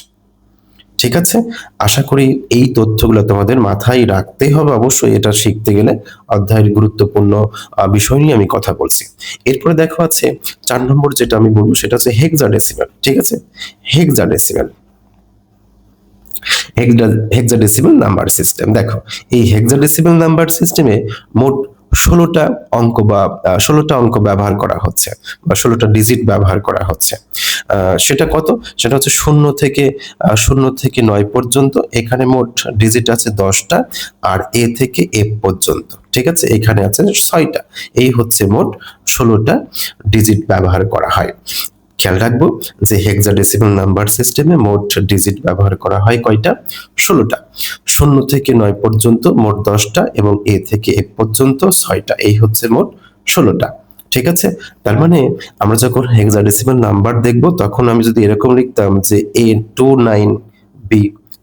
ঠিক আছে? আশা করি এই তথ্যগুলো তোমাদের মাথায় রাখতেই হবে অবশ্যই, এটা শিখতে গেলে। অধ্যায়ের গুরুত্বপূর্ণ বিষয় নিয়ে আমি কথা বলছি। এরপরে দেখো আছে 4 নম্বর যেটা আমি বলবো সেটা হচ্ছে হেক্সাডেসিমাল। ঠিক আছে? Hexadecimal, hexadecimal number system. দেখো এই হেক্সাডেসিমাল নাম্বার সিস্টেমে মোট 16টা অঙ্ক বা 16টা অঙ্ক ব্যবহার করা হচ্ছে বা 16টা ডিজিট ব্যবহার করা হচ্ছে। সেটা কত? সেটা হচ্ছে 0 থেকে 9 পর্যন্ত। এখানে মোট ডিজিট আছে 10টা, আর এ থেকে এফ পর্যন্ত। ঠিক আছে? এখানে আছে 6টা। এই হচ্ছে মোট 16টা ডিজিট ব্যবহার করা হয়। খেয়াল রাখবো যে হেক্সাডেসিমাল নাম্বার সিস্টেমে মোট ডিজিট ব্যবহার করা হয় কয়টা? 16টা। 0 থেকে 9 পর্যন্ত মোট 10টা এবং এ থেকে এফ পর্যন্ত 6টা। এই হচ্ছে মোট 16টা। ঠিক আছে? তার মানে আমরা যখন হেক্সাডেসিমাল নাম্বার দেখব তখন আমি যদি এরকম লিখতাম যে A29B,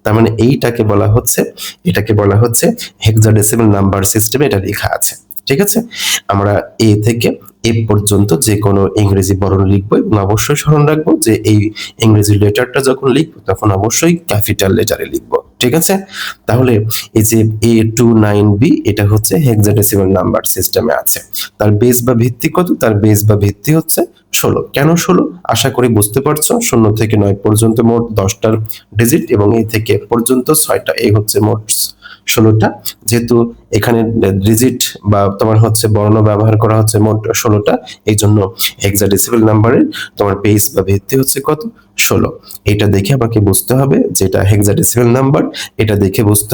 তার মানে এটাকে বলা হচ্ছে হেক্সাডেসিমাল নাম্বার সিস্টেমে এটা লেখা আছে। ঠিক আছে? আমরা এ থেকে এফ পর্যন্ত যে কোনো ইংরেজি বর্ণ লিখবো এবং অবশ্যই স্মরণ রাখবো যে এই ইংরেজি লেটারটা যখন লিখবো তখন অবশ্যই ক্যাপিটাল লেটারে লিখবো। ঠিক আছে? তাহলে এই যে A29B এটা হচ্ছে হেক্সাডেসিমাল নাম্বার সিস্টেমে আছে। তার বেস বা ভিত্তি কত? তার বেস বা ভিত্তি হচ্ছে 16। কেন 16? আশা করি বুঝতে পারছো। 0 থেকে 9 পর্যন্ত মোট 10টার ডিজিট এবং এই থেকে পর্যন্ত 6টা, এই হচ্ছে মোট 16টা। যেহেতু এখানে ডিজিট বা তোমার হচ্ছে বর্ণ ব্যবহার করা হচ্ছে মোট 16টা, এই জন্য হেক্সাডেসিমাল নাম্বারের তোমার বেস বা ভিত্তি হচ্ছে কত? 16। এটা দেখে আমাকে বুঝতে হবে যেটা হেক্সাডেসিমাল নাম্বার, এটা দেখে বুঝতে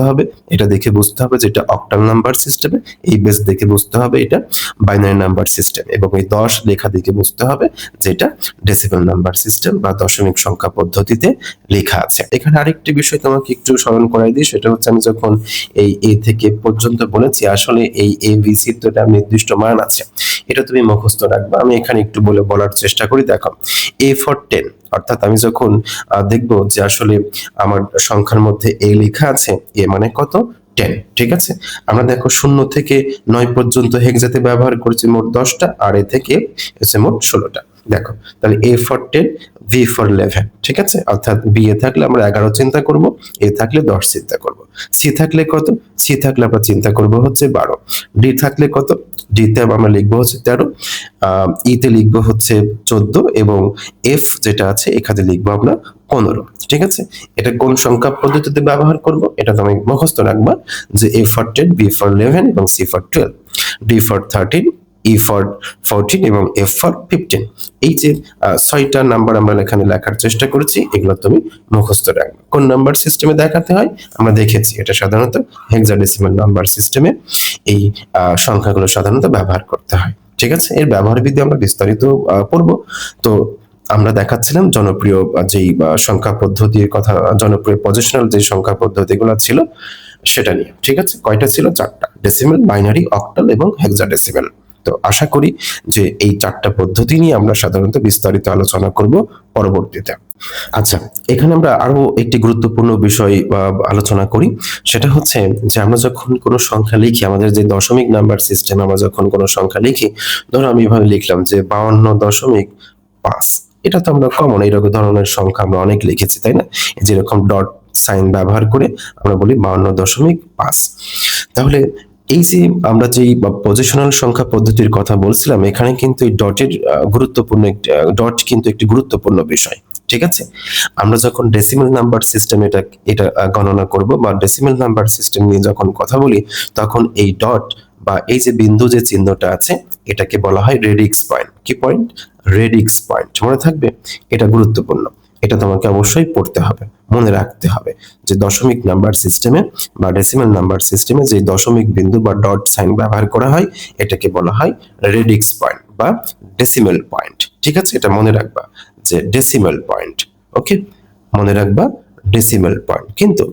হবে, যেটা অক্টাল নাম্বার সিস্টেমে, এই বেস দেখে বুঝতে হবে এটা বাইনারি নাম্বার সিস্টেম, এবং এই 10 লেখা দেখে বুঝতে হবে যেটা ডেসিমাল নাম্বার সিস্টেম বা দশমিক সংখ্যা পদ্ধতিতে লেখা আছে। এখানে আরেকটি বিষয় তোমাকে একটু স্মরণ করাই দিই, সেটা হচ্ছে আমি যখন এই এ থেকে পর্যন্ত বলেছি, আসলে এই এ বি সি তো একটা নির্দিষ্ট মান আছে, এটা তুমি মুখস্থ রাখবা। আমি এখানে একটু বলার চেষ্টা করি। দেখো, এ ফর 10, অর্থাৎ আমি যখন দেখব যে আসলে আমার সংখ্যার মধ্যে এ লেখা আছে, এ মানে কত? 10। ঠিক আছে? আমরা দেখো 0 থেকে 9 পর্যন্ত হেক্সাতে ব্যবহার করছি মোট 10টা, আর এ থেকে হচ্ছে মোট 16টা। দেখো, তাহলে এ ফর 10, ভি ফর 11। ঠিক আছে? অর্থাৎ বি এ থাকলে আমরা 11 চিন্তা করব, এ থাকলে 10 চিন্তা করব। সি থাকলে কত? সি থাকলে আমরা চিন্তা করব হচ্ছে 12। ডি থাকলে কত? ডি তে আমরা লিখবো হচ্ছে 13, ই তে লিখবো হচ্ছে 14, এবং এফ যেটা আছে এখানে লিখবো আমরা 15। ঠিক আছে? এটা কোন সংখ্যা পদ্ধতিতে ব্যবহার করব এটা তুমি মুখস্থ রাখবা, যে এ ফর 10, বি ফর 11 এবং C for 12, D for 13, E for 14 এবং এফ ফর 15। এই যে 6টা নাম্বার আমরা এখানে লেখার চেষ্টা করেছি, এগুলো তুমি মুখস্থ রাখবে। কোন নাম্বার সিস্টেমে দেখাতে হয় আমরা দেখেছি, এটা সাধারণত হেক্সাডেসিমাল নাম্বার সিস্টেমে এই সংখ্যাগুলো সাধারণত ব্যবহার করতে হয়। ঠিক আছে? এর ব্যবহার বিধি আমরা বিস্তারিত পড়ব। তো আমরা দেখাচ্ছিলাম জনপ্রিয় যেই সংখ্যা পদ্ধতির কথা, জনপ্রিয় পজিশনাল যে সংখ্যা পদ্ধতিগুলো ছিল সেটা নিয়ে। ঠিক আছে? কয়টা ছিল? 4টা, ডেসিমাল, বাইনারি, অক্টাল এবং হেক্সাডেসিমাল। তো আশা করি যে এই 4টা পদ্ধতি নিয়ে আমরা সাধারণত বিস্তারিত আলোচনা করব পরবর্তীতে। আচ্ছা, এখানে আমরা আরো একটি গুরুত্বপূর্ণ বিষয় আলোচনা করি, সেটা হচ্ছে যে আমরা যখন কোনো সংখ্যা লিখি, আমাদের যে দশমিক নাম্বার সিস্টেম, আমরা যখন কোনো সংখ্যা লিখি, ধরো আমি এভাবে লিখলাম যে 52.5, এটা তো আমরা কমন, এইরকম ধরনের সংখ্যা আমরা অনেক লিখেছি, তাই না? যেরকম ডট সাইন ব্যবহার করে আমরা বলি 52.5। তাহলে এই যে আমরা যেই পজিশনাল সংখ্যা পদ্ধতির কথা বলছিলাম, এখানে কিন্তু এই ডটের ডট কিন্তু একটি গুরুত্বপূর্ণ বিষয়। ঠিক আছে? আমরা যখন ডেসিমাল নাম্বার সিস্টেম এটা গণনা করব বা ডেসিমাল নাম্বার সিস্টেম নিয়ে যখন কথা বলি, তখন এই ডট বা এই যে বিন্দু যে চিহ্নটা আছে এটাকে বলা হয় রেডিক্স পয়েন্ট। কি পয়েন্ট? Radix point. মনে থাকবে, এটা গুরুত্বপূর্ণ, এটা তোমাকে অবশ্যই পড়তে হবে, মনে রাখতে হবে যে দশমিক নাম্বার সিস্টেমে বা ডেসিমাল নাম্বার সিস্টেমে যে দশমিক বিন্দু বা ডট সাইন ব্যবহার করা হয় এটাকে বলা হয় রেডিক্স পয়েন্ট বা ডেসিমাল পয়েন্ট। ঠিক আছে? এটা মনে রাখবা যে ডেসিমাল পয়েন্ট। ওকে, মনে রাখবা ডেসিমাল পয়েন্ট। কিন্তু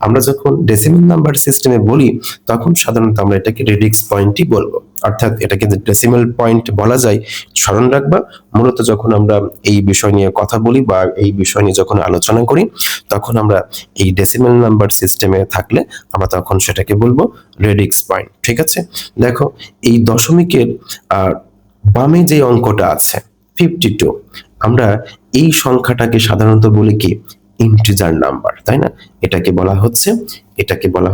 আমরা যখন ডেসিমাল নাম্বার সিস্টেমে বলি তখন সাধারণত আমরা এটাকে রেডিক্স পয়েন্টই বলবো, অর্থাৎ এটাকে ডেসিমাল পয়েন্ট বলা যায়। স্মরণ রাখবা, মূলত যখন আমরা এই বিষয় নিয়ে কথা বলি বা এই বিষয় নিয়ে যখন আলোচনা করি তখন আমরা এই ডেসিমাল নাম্বার সিস্টেমে থাকলে আমরা তখন সেটাকে বলবো রেডিক্স পয়েন্ট। ঠিক আছে? দেখো, এই দশমিকের বামে যে অঙ্কটা আছে 52, আমরা এই সংখ্যাটাকে সাধারণত বলি কি? ইন্টিজার নাম্বার, তাই না? এটাকে বলা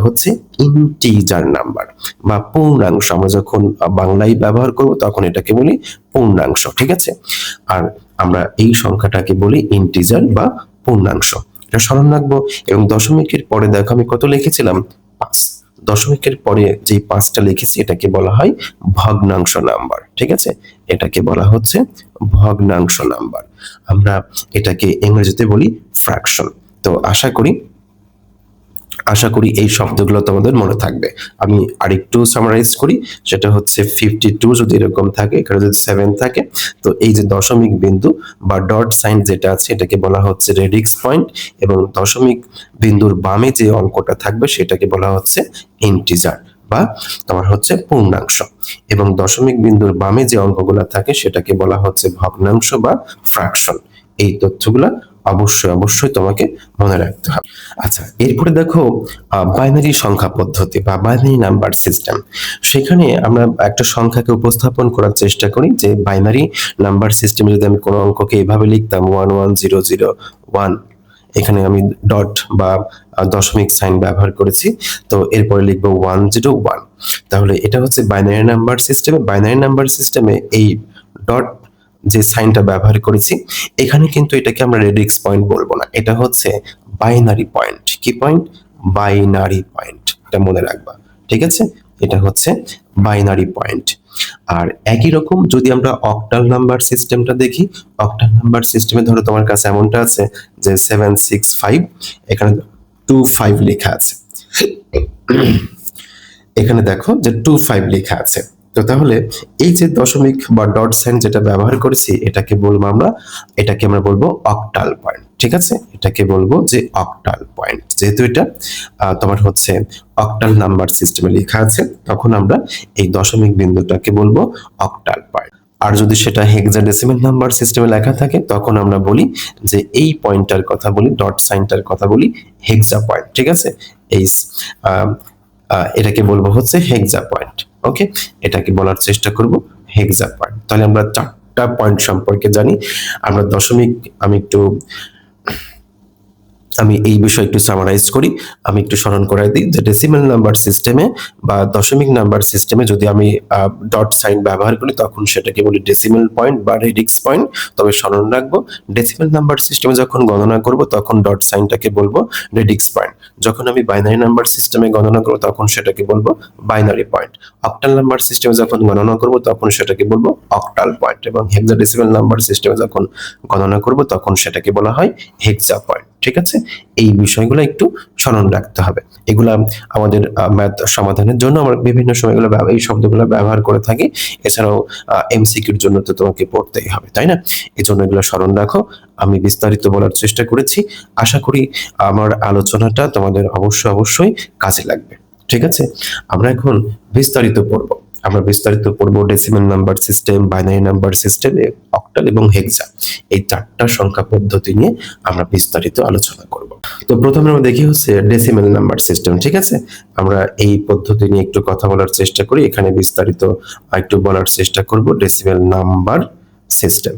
হচ্ছে ইন্টিজার নাম্বার বা পূর্ণাংশ। আমরা যখন বাংলায় ব্যবহার করব তখন এটাকে বলি পূর্ণাংশ। ঠিক আছে? আর আমরা এই সংখ্যাটাকে বলি ইন্টিজার বা পূর্ণাংশ, এটা স্মরণ রাখবো। এবং দশমিকের পরে দেখো আমি কত লিখেছিলাম? 5। দশমিকের পরে যে 5টা লিখেছি এটাকে বলা হয় ভগ্নাংশ নাম্বার। ঠিক আছে? এটাকে বলা হচ্ছে ভগ্নাংশ নাম্বার। আমরা এটাকে ইংরেজিতে বলি ফ্র্যাকশন। তো আশা করি এই শব্দগুলো তোমাদের মনে থাকবে। আমি আরেকটু সামারাইজ করি, সেটা হচ্ছে 52 যদি এরকম থাকে, এখানে যদি 7 থাকে, তো এই যে দশমিক বিন্দু বা ডট সাইন যেটা আছে এটাকে বলা হচ্ছে রেডিক্স পয়েন্ট, এবং দশমিক বিন্দুর বামে যে অঙ্কটা থাকবে সেটাকে বলা হচ্ছে ইন্টিজার বা তোমার হচ্ছে পূর্ণাংশ, এবং দশমিক বিন্দুর বামে যে অঙ্কগুলো থাকে সেটাকে বলা হচ্ছে ভগ্নাংশ বা ফ্র্যাকশন। এই তথ্যগুলা অবশ্যই তোমাকে মনে রাখতে হবে। আচ্ছা, এরপরে দেখো বাইনারি সংখ্যা পদ্ধতি বা বাইনারি নাম্বার সিস্টেম। সেখানে আমরা একটা সংখ্যাকে উপস্থাপন করার চেষ্টা করি যে বাইনারি নাম্বার সিস্টেমে যদি আমি কোনো অঙ্ককে এভাবে লিখতাম 11001, এখানে আমি ডট বা দশমিক সাইন ব্যবহার করেছি, তো এরপরে লিখবো 101। তাহলে এটা হচ্ছে বাইনারি নাম্বার সিস্টেমে। বাইনারি নাম্বার সিস্টেমে এই ডট যে সাইনটা ব্যবহার করেছি, এখানে কিন্তু এটাকে আমরা রেডিক্স পয়েন্ট বলবো না, এটা হচ্ছে বাইনারি পয়েন্ট। কি পয়েন্ট? বাইনারি পয়েন্ট, এটা মনে রাখবা, ঠিক আছে? এটা হচ্ছে বাইনারি পয়েন্ট। আর একই রকম যদি আমরা অক্টাল নাম্বার সিস্টেমটা দেখি, অক্টাল নাম্বার সিস্টেমে ধরো তোমার কাছে এমনটা আছে যে 765, এখানে 25 লেখা আছে, এখানে দেখো যে 25 লেখা আছে। তো তাহলে এই যে দশমিক বা ডট সাইন যেটা ব্যবহার করেছি, এটাকে আমরা বলবো অক্টাল পয়েন্ট, ঠিক আছে? এটাকে বলবো যে অক্টাল পয়েন্ট। যেহেতু এটা তোমার হচ্ছে অক্টাল নাম্বার সিস্টেমে লেখা আছে, তখন আমরা এই দশমিক বিন্দুটাকে বলবো অক্টাল পয়েন্ট। আর যদি সেটা হেক্সাডেসিমাল নাম্বার সিস্টেমে লেখা থাকে, তখন আমরা বলি যে এই পয়েন্টটার কথা বলি, ডট সাইনটার কথা বলি হেক্সা পয়েন্ট, ঠিক আছে? এই এটাকে বলবো হচ্ছে হেক্সা পয়েন্ট। ওকে, এটাকে বলার চেষ্টা করব হেক্সা পয়েন্ট। তাহলে আমরা 4টা পয়েন্ট সম্পর্কে জানি। আমরা দশমিক, আমি এই বিষয়ে একটু সামারাইজ করি, আমি একটু স্মরণ করাই দিই যে ডেসিমাল নাম্বার সিস্টেমে বা দশমিক নাম্বার সিস্টেমে যদি আমি ডট সাইন ব্যবহার করি, তখন সেটাকে বলি ডেসিমাল পয়েন্ট বা রেডিক্স পয়েন্ট। তবে স্মরণ রাখবো, ডেসিমাল নাম্বার সিস্টেমে যখন গণনা করব তখন ডট সাইনটাকে বলবো রেডিক্স পয়েন্ট। যখন আমি বাইনারি নাম্বার সিস্টেমে গণনা করব তখন সেটাকে বলবো বাইনারি পয়েন্ট। অক্টাল নাম্বার সিস্টেমে যখন গণনা করব তখন সেটাকে বলবো অক্টাল পয়েন্ট, এবং হেক্সাডেসিমাল নাম্বার সিস্টেমে যখন গণনা করব তখন সেটাকে বলা হয় হেক্সা পয়েন্ট, ঠিক আছে? এই বিষয়গুলো একটু স্মরণ রাখতে হবে। এগুলা আমাদের ম্যাথ সমাধানের জন্য আমরা বিভিন্ন সময় এই শব্দগুলো ব্যবহার করে থাকি। এছাড়াও এমসিকিউর জন্য তো তোমাকে পড়তেই হবে, তাই না? এই জন্য এগুলো স্মরণ রাখো। আমি বিস্তারিত বলার চেষ্টা করেছি, আশা করি আমার আলোচনাটা তোমাদের অবশ্যই কাজে লাগবে, ঠিক আছে? আমরা এখন বিস্তারিত পড়বো। আমরা বিস্তারিত পড়বো decimal number system, binary number system, octal এবং হেক্সা, এই 4টা সংখ্যা পদ্ধতি নিয়ে আমরা বিস্তারিত আলোচনা করব। তো প্রথমে আমরা দেখি হচ্ছে ডেসিমাল নাম্বার সিস্টেম, ঠিক আছে? আমরা এই পদ্ধতি নিয়ে একটু কথা বলার চেষ্টা করি, এখানে বিস্তারিত একটু বলার চেষ্টা করব ডেসিমাল নাম্বার সিস্টেম।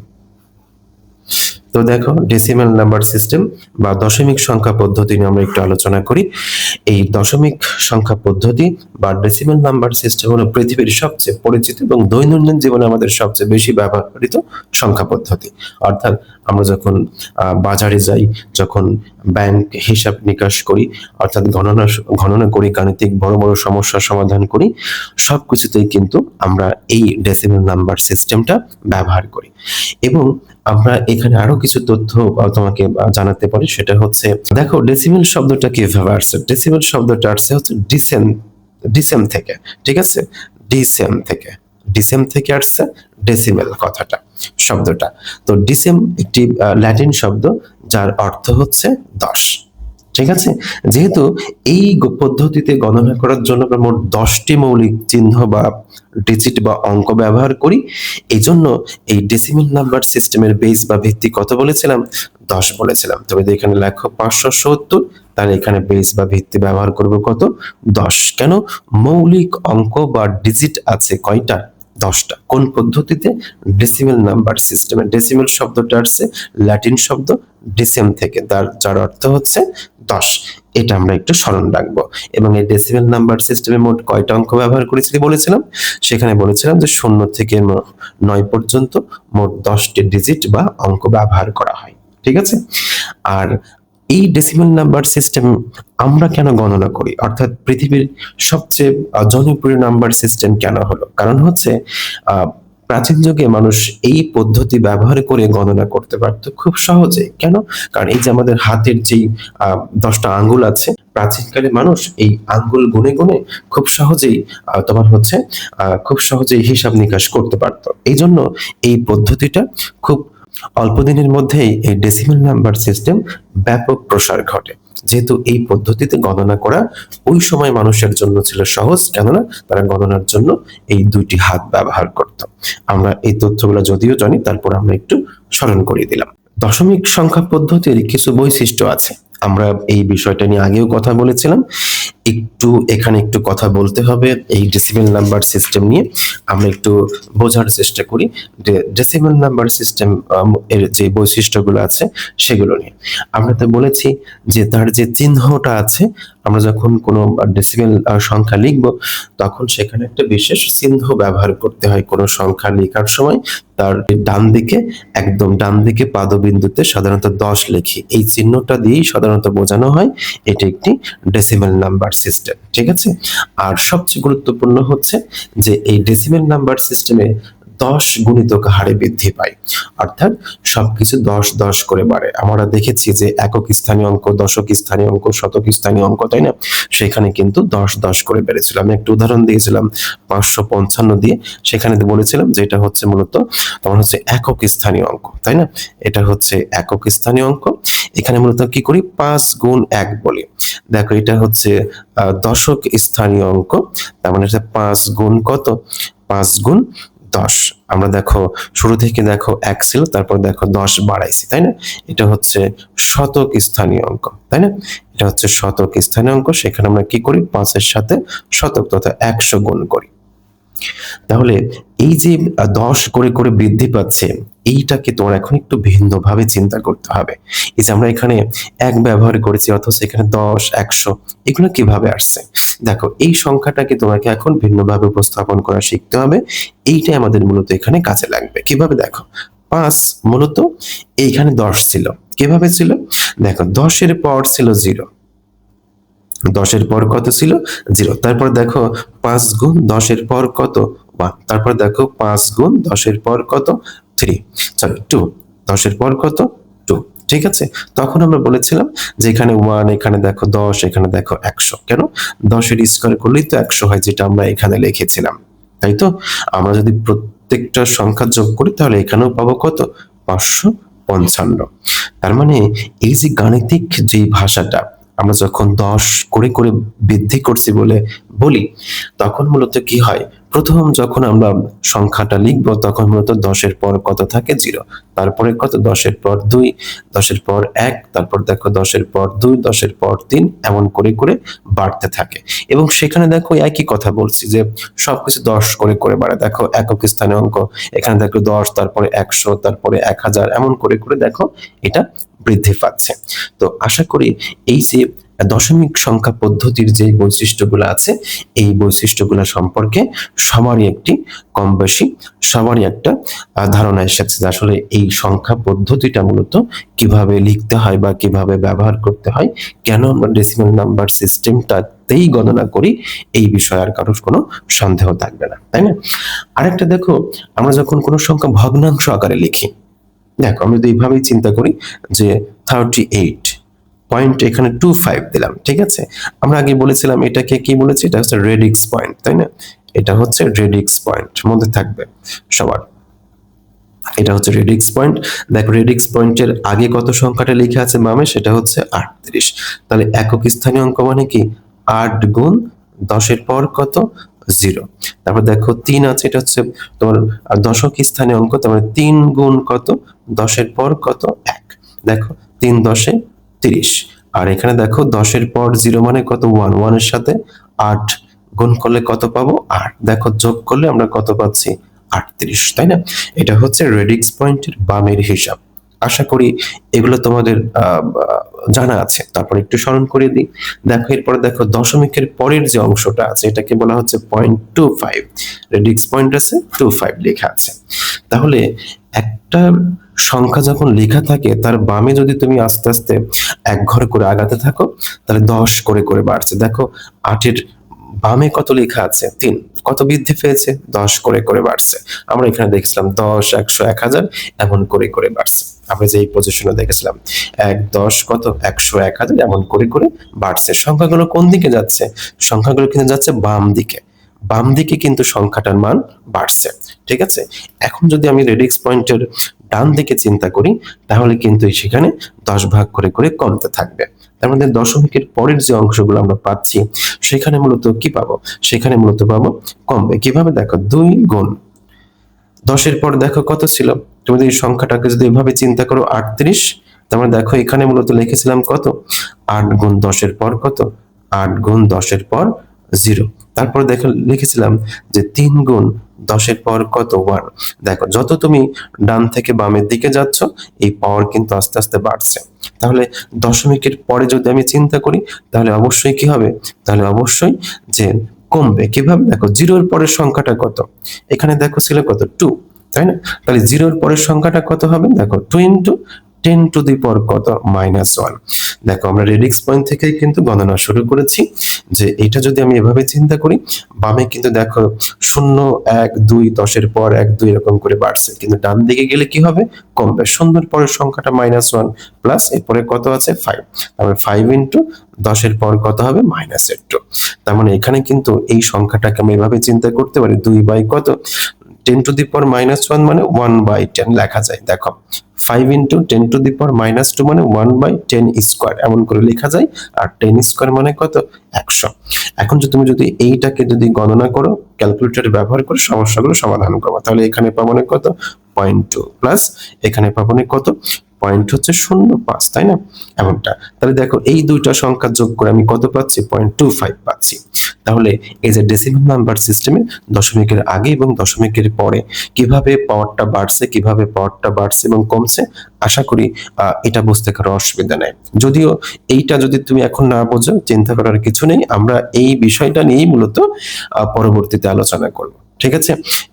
তো দেখো, ডেসিমাল নাম্বার সিস্টেম বা দশমিক সংখ্যা পদ্ধতি নিয়ে আমরা একটু আলোচনা করি। এই দশমিক সংখ্যা পদ্ধতি বা ডেসিমাল নাম্বার সিস্টেম হলো পৃথিবীর সবচেয়ে পরিচিত এবং দৈনন্দিন জীবনে আমাদের সবচেয়ে বেশি ব্যবহৃত সংখ্যা পদ্ধতি। অর্থাৎ আমরা যখন বাজারে যাই, যখন ব্যাংক হিসাব নিকাশ করি, অর্থাৎ গণনা করি, গাণিতিক বড় সমস্যার সমাধান করি, সবকিছুতেই কিন্তু আমরা এই ডেসিমাল নাম্বার সিস্টেমটা ব্যবহার করি। এবং আমরা এখানে আরো কিছু তথ্য তোমাকে জানাতে পারি, সেটা হচ্ছে দেখো ডেসিমাল শব্দটা কিভাবে আসছে। ডেসিমাল শব্দটা আসছে হচ্ছে ডিসেম থেকে, ঠিক আছে? ডিসেম থেকে আসছে ডেসিমেল কথাটা, শব্দটা। তো ডিসেম একটি ল্যাটিন শব্দ যার অর্থ হচ্ছে 10, ঠিক আছে? যেহেতু এই পদ্ধতিতে গণনা করার জন্য আমরা মোট 10টি মৌলিক চিহ্ন বা ডিজিট বা অঙ্ক ব্যবহার করি, এই জন্য এই ডেসিমাল নাম্বার সিস্টেমের বেস বা ভিত্তি কত বলেছিলাম? 10 বলেছিলাম। তবে এখানে লেখো 570, তাহলে এখানে বেস বা ভিত্তি ব্যবহার করব কত? 10। কেন? মৌলিক অঙ্ক বা ডিজিট আছে কয়টা? 10টা। কোন পদ্ধতিতে? ডেসিমাল নাম্বার সিস্টেমে। ডেসিমাল শব্দটা আসছে ল্যাটিন শব্দ ডিসেম থেকে, যার অর্থ হচ্ছে 10। এটা আমরা একটু স্মরণ রাখবো। এবং এই ডেসিমাল নাম্বার সিস্টেমে মোট কয়টা অঙ্ক ব্যবহার করেছি বলেছিলাম? সেখানে বলেছিলাম যে 0 থেকে 9 পর্যন্ত মোট 10টি ডিজিট বা অঙ্ক ব্যবহার করা হয়, ঠিক আছে? আর এই ডেসিমাল নাম্বার সিস্টেম আমরা কেন গণনা করি, অর্থাৎ পৃথিবীর সবচেয়ে জনপ্রিয় নাম্বার সিস্টেম কেন হলো? কারণ হচ্ছে প্রাচীন যুগে মানুষ এই পদ্ধতি ব্যবহার করে গণনা করতে পারতো খুব সহজে। কেন? কারণ এই যে আমাদের হাতের যেই 10টা আঙ্গুল আছে, প্রাচীনকালে মানুষ এই আঙ্গুল গুনে গুনে খুব সহজেই খুব সহজেই হিসাব নিকাশ করতে পারতো। এই জন্য এই পদ্ধতিটা খুব অল্প দিনের মধ্যেই এই ডেসিমাল নাম্বার সিস্টেম ব্যাপক প্রসার ঘটে। যেহেতু এই পদ্ধতিতে গণনা করা ওই সময় মানুষের জন্য ছিল সহজ, কেননা তারা গণনার জন্য এই দুইটি হাত ব্যবহার করত। আমরা এই তথ্যগুলো যদিও জানি, তারপর আমরা একটু স্মরণ করিয়ে দিলাম। দশমিক সংখ্যা পদ্ধতির কিছু বৈশিষ্ট্য আছে, আমরা এই বিষয়টা নিয়ে আগেও কথা বলেছিলাম। এখানে একটু কথা বলতে হবে এই ডেসিমেল নাম্বার সিস্টেম নিয়ে। আমরা একটু বোঝার চেষ্টা করি যে ডেসিমেল নাম্বার সিস্টেম এর যে বৈশিষ্ট্যগুলো আছে সেগুলো নিয়ে। আমরা তো বলেছি যে তার যে চিহ্নটা আছে, আমরা যখন কোনো ডেসিমেল সংখ্যা লিখব তখন সেখানে একটা বিশেষ চিহ্ন ব্যবহার করতে হয়। কোনো সংখ্যা লেখার সময় তার ডান দিকে, একদম ডান দিকে পাদবিন্দুতে সাধারণত 10 লিখি, এই চিহ্নটা দিয়েই সাধারণত বোঝানো হয় এটি একটি ডেসিমেল নাম্বার সিস্টেম। ঠিক আছে। আর সবচেয়ে গুরুত্বপূর্ণ হচ্ছে যে এই ডেসিমেল নাম্বার সিস্টেমে 10 গুণিতক হারে বৃদ্ধি পায়, অর্থাৎ সবকিছু 10 10 করে বাড়ে। আমরা দেখেছি যে একক স্থানীয় অঙ্ক, দশক স্থানীয় অঙ্ক, শতক স্থানীয় অঙ্ক, তাই না? সেখানে কিন্তু 10 10 করে বেড়েছিল। আমি একটা উদাহরণ দিয়েছিলাম 555 দিয়ে, সেখানে বলেছিলাম যে এটা হচ্ছে মূলত তোমার হচ্ছে একক স্থানীয় অঙ্ক, তাই না? এটা হচ্ছে একক স্থানীয় অঙ্ক। এখানে মূলত কি করি, 5 গুণ 1 বলি। দেখো এটা হচ্ছে দশক স্থানীয় অঙ্ক, তার মানে 5 গুণ কত, 5 গুণ 10। আমরা দেখো শুরু থেকে দেখো 1 ছিল, তারপর দেখো 10 বাড়াইছি, তাই না? এটা হচ্ছে শতক স্থানীয় অঙ্ক, তাই না? এটা হচ্ছে শতক স্থানীয় অঙ্ক। সেখানে আমরা কি করি, 5 এর সাথে শতক তথা 100 গুণ করি। তাহলে এই যে 10 করে করে বৃদ্ধি পাচ্ছে, এইটাকে তোমার এখন একটু ভিন্নভাবে চিন্তা করতে হবে। এই যে আমরা এখানে 1 ব্যবহার করেছি, অথচ এখানে 10, 100, এগুলো কিভাবে আসছে? দেখো এই সংখ্যাটাকে তোমাকে এখন ভিন্নভাবে উপস্থাপন করা শিখতে হবে। এইটাই আমাদের মূলত এখানে কাজে লাগবে। কিভাবে? দেখো 5 মূলত এইখানে 10 ছিল, কিভাবে ছিল? দেখো 10 এর পর ছিল 0, 10 এর পর কত ছিল, 0। তারপর দেখো 5 গুণ 10 এর পর কত, 1। তারপর দেখো 5 গুণ 10 এর পর কত, 3, সরি 2। 10 এর পর কত, 2। ঠিক আছে। তখন আমরা বলেছিলাম যে এখানে 1, এখানে দেখো 10, এখানে দেখো 100। কেন? 10 এর স্কয়ার করলেই তো 100 হয়, যেটা আমরা এখানে লিখেছিলাম, তাই তো? আমরা যদি প্রত্যেকটা সংখ্যা যোগ করি তাহলে এখানেও পাবো কত, 555। তার মানে এই যে গাণিতিক যে ভাষাটা, আমরা যখন 10 করে করে বৃদ্ধি করছি বলে বলি, তখন মূলত কি হয়, প্রথম যখন আমরা সংখ্যাটা লিখব তখন মূলত 10 এর পর কত থাকে, 0। তারপরে কত, 10 এর পর 2, 10 এর পর 1, তারপর দেখো 10 এর পর 2, 10 এর পর 3, এমন করে করে বাড়তে থাকে। এবং সেখানে দেখো একই কথা বলছি যে সবকিছু 10 করে করে বাড়ে। দেখো একক স্থানীয় অঙ্ক, এখানে দেখো 10, তারপরে 100, তারপরে 1000, এমন করে করে দেখো এটা বৃদ্ধি পাচ্ছে। তো আশা করি এই যে দশমিক সংখ্যা পদ্ধতির যে বৈশিষ্ট্যগুলো আছে, এই বৈশিষ্ট্যগুলো সম্পর্কে সবারই একটি কম বেশি সবারই একটা ধারণা এসেছে যে আসলে এই সংখ্যা পদ্ধতিটা মূলত কিভাবে লিখতে হয় বা কিভাবে ব্যবহার করতে হয়, কেন আমরা ডেসিমাল নাম্বার সিস্টেমটাতেই গণনা করি, এই বিষয়ে আর কারোর কোনো সন্দেহ থাকবে না, তাই না? আরেকটা দেখো, আমরা যখন কোনো সংখ্যা ভগ্নাংশ আকারে লিখি, দেখো আমি যদি এইভাবেই চিন্তা করি যে 38 পয়েন্ট, এখানে 25 দিলাম, ঠিক আছে। আমরা আগে বলেছিলাম এটাকে কি বলেছি, এটা হচ্ছে রেডিক্স পয়েন্ট, তাই না? এটা হচ্ছে রেডিক্স পয়েন্ট, মধ্যে থাকবে সবার, এটা হচ্ছে রেডিক্স পয়েন্ট। দেখো রেডিক্স পয়েন্টের আগে কত সংখ্যাটা লেখা আছে বামে, সেটা হচ্ছে 38। তাহলে একক স্থানীয় অঙ্ক মানে কি, 8 গুণ 10 এর পর কত, 0। তারপর দেখো 3 আছে, এটা হচ্ছে তোমার দশক স্থানীয় অঙ্ক, তার মানে 3 গুণ কত, 10 এর পর কত, 1। দেখো 3 10 এ 30। আর এখানে দেখো 10 এর পর 0 মানে কত, 1, 1 এর সাথে 8 গুণ করলে কত পাবো, 8। দেখো যোগ করলে আমরা কত পাচ্ছি, 38, তাই না? এটা হচ্ছে রেডিক্স পয়েন্টের বামের হিসাব। আশা করি এগুলো তোমাদের জানা আছে। তারপর একটু স্মরণ করে দিই। দেখো এরপরে দেখো দশমিকের পরের যে অংশটা আছে এটাকে বলা হচ্ছে 0.25, রেডিক্স পয়েন্ট আছে 25 লেখা আছে। তাহলে একটা সংখ্যা যখন লেখা থাকে তার বামে যদি তুমি আস্তে আস্তে এক ঘর করে আগাতে থাকো, তাহলে 10 করে করে বাড়ছে। দেখো 8 এর বামে কত লেখা আছে, 3, কত বৃদ্ধি পেয়েছে, 10 করে করে বাড়ছে। আমরা এখানে দেখছিলাম 10, 100, 1000, এমন করে করে বাড়ছে। আমরা যে এই পজিশনে দেখেছিলাম 1, 10 কত, 100, 1000, এমন করে করে বাড়ছে। সংখ্যাগুলো কোন দিকে যাচ্ছে, সংখ্যাগুলো কিন্তু যাচ্ছে বাম দিকে, বাম দিকে কিন্তু সংখ্যাটার মান বাড়ছে, ঠিক আছে। এখন যদি আমি রেডিক্স পয়েন্টের ডান দিকে চিন্তা করি, তাহলে কিন্তু সেখানে 10 ভাগ করে করে কমতে থাকবে। তার মধ্যে দশমিকের পরের যে অংশগুলো আমরা পাচ্ছি সেখানে মূলত কি পাবো, সেখানে মূলত পাবো কমবে। কিভাবে দেখো, 2 গুণ 10-এর পর দেখো কত ছিল, তুমি যদি এই সংখ্যাটাকে যদি এভাবে চিন্তা করো 38, তার মানে দেখো এখানে মূলত লিখেছিলাম কত, 8 গুণ 10-এর পর কত, 8 গুণ 10-এর পর 0। তারপর দেখো লিখেছিলাম যে 3 গুণ 10-এর পর কত, 1। দেখো যত তুমি ডান থেকে বামের দিকে যাচ্ছ এই পাওয়ার কিন্তু আস্তে আস্তে বাড়ছে। তাহলে দশমিকের পরে যদি আমি চিন্তা করি তাহলে অবশ্যই কি হবে, তাহলে অবশ্যই যে কমবে। কিভাবে দেখো, 0-এর পরের সংখ্যাটা কত, এখানে দেখো ছিল কত, 2, তাই না? তাহলে 0-এর পরের সংখ্যাটা কত হবে, দেখো 2 ইন্টু 10 টু দি পাওয়ার কত, -1। দেখো আমরা রেডিক্স পয়েন্ট থেকেই কিন্তু গণনা শুরু করেছি যে এটা যদি আমি এভাবে চিন্তা করি, বামে কিন্তু দেখো 0 1 2 10-এর পর 1 2 এরকম করে বাড়ছে, কিন্তু ডান দিকে গেলে কি হবে, কমবে। 0-এর পরের সংখ্যাটা -1 প্লাস এরপরে কত আছে 5, তাহলে 5 ইন্টু 10-এর পর কত হবে, -2। তার মানে এখানে কিন্তু এই সংখ্যাটাকে আমি এভাবে চিন্তা করতে পারি, 2 বাই কত, 10 টু দি পাওয়ার -1 মানে 1/10 লেখা যায়। দেখো 5 ইন্টু 10 টু দি পাওয়ার -2 মানে 1/10 স্কোয়ার এমন করে লেখা যায়। আর 10 স্কোয়ার মানে কত, 100। এখন যদি তুমি এইটাকে যদি গণনা করো ক্যালকুলেটর ব্যবহার করে সমস্যাগুলো সমাধান করো, তাহলে এখানে পাবো না কত, 0.2 প্লাস এখানে পাবো না কত, পয়েন্ট হচ্ছে 0.5, তাই না, এমনটা। তাহলে দেখো এই দুইটা সংখ্যা যোগ করে আমি কত পাচ্ছি, 0.25 পাচ্ছি। তাহলে এই যে ডেসিমাল নাম্বার সিস্টেমে দশমিকের আগে এবং দশমিকের পরে কিভাবে পাওয়ারটা বাড়ছে, কিভাবে পাওয়ারটা বাড়ছে এবং কমছে, আশা করি এটা বুঝতে কারো অসুবিধা নেই। যদিও এইটা যদি তুমি এখন না বোঝো, চিন্তা করার কিছু নেই, আমরা এই বিষয়টা নিয়েই মূলত পরবর্তীতে আলোচনা করব। ঠিক আছে,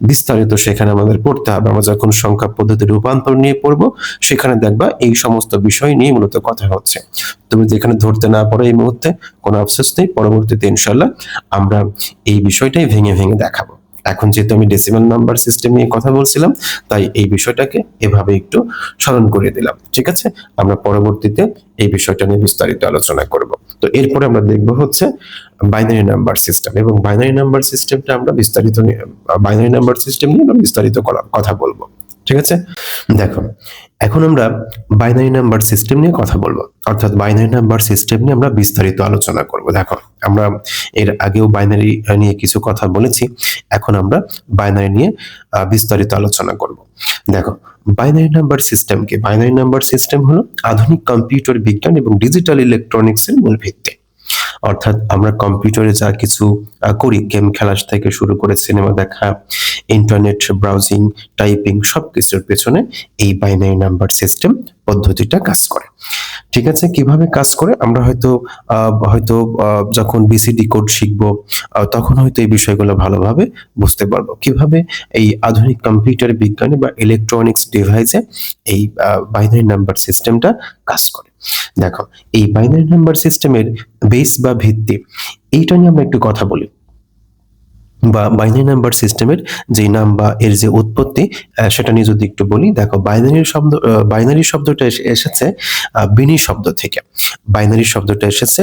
বিস্তারিত সেখানে আমাদের পড়তে হবে। আমরা যখন সংখ্যা পদ্ধতির রূপান্তর নিয়ে পড়বো সেখানে দেখবা এই সমস্ত বিষয় নিয়ে মূলত কথা হচ্ছে। তুমি যেখানে ধরতে না পারো এই মুহূর্তে কোনো আফসোস নেই, পরবর্তীতে ইনশাল্লাহ আমরা এই বিষয়টাই ভেঙে ভেঙে দেখাবো। এখন যেহেতু আমি ডেসিমাল নাম্বার সিস্টেম নিয়ে কথা বলছিলাম, তাই এই বিষয়টাকে এভাবে একটু স্মরণ করিয়ে দিলাম। ঠিক আছে, আমরা পরবর্তীতে এই বিষয়টা নিয়ে বিস্তারিত আলোচনা করব। তো এরপরে আমরা দেখব হচ্ছে বাইনারি নাম্বার সিস্টেম, এবং বাইনারি নাম্বার সিস্টেমটা আমরা বিস্তারিত বাইনারি নাম্বার সিস্টেম নিয়ে আমরা বিস্তারিত কথা বলবো। ঠিক আছে, দেখো এখন আমরা বাইনারি নাম্বার সিস্টেম নিয়ে কথা বলবো, অর্থাৎ বাইনারি নাম্বার সিস্টেম নিয়ে আমরা বিস্তারিত আলোচনা করব। দেখো আমরা এর আগেও বাইনারি নিয়ে কিছু কথা বলেছি, এখন আমরা বাইনারি নিয়ে বিস্তারিত আলোচনা করব। দেখো বাইনারি নাম্বার সিস্টেম কি, বাইনারি নাম্বার সিস্টেম হলো আধুনিক কম্পিউটার বিজ্ঞান এবং ডিজিটাল ইলেকট্রনিক্সের মূল ভিত্তি। অর্থাৎ আমরা কম্পিউটারে যা কিছু করি, গেম খেলা থেকে শুরু করে সিনেমা দেখা, ইন্টারনেট ব্রাউজিং, টাইপিং, সবকিছুর পেছনে এই বাইনারি নাম্বার সিস্টেম পদ্ধতিটা কাজ করে। ঠিক আছে, কিভাবে কাজ করে আমরা হয়তো হয়তো যখন বিসিডি কোড শিখবো তখন হয়তো এই বিষয়গুলো ভালোভাবে বুঝতে পারবো, কিভাবে এই আধুনিক কম্পিউটার বিজ্ঞানে বা ইলেকট্রনিক্স ডিভাইসে এই বাইনারি নাম্বার সিস্টেমটা কাজ করে। দেখো এই বাইনারি নাম্বার সিস্টেমের বেস বা ভিত্তি, এইটা নিয়ে আমরা একটু কথা বলি, বা বাইনারি নাম্বার সিস্টেমের যে নাম বা এর যে উৎপত্তি সেটা নিয়ে যদি একটু বলি। দেখো বাইনারি শব্দটা এসেছে বিনি শব্দ থেকে। বাইনারি শব্দটা এসেছে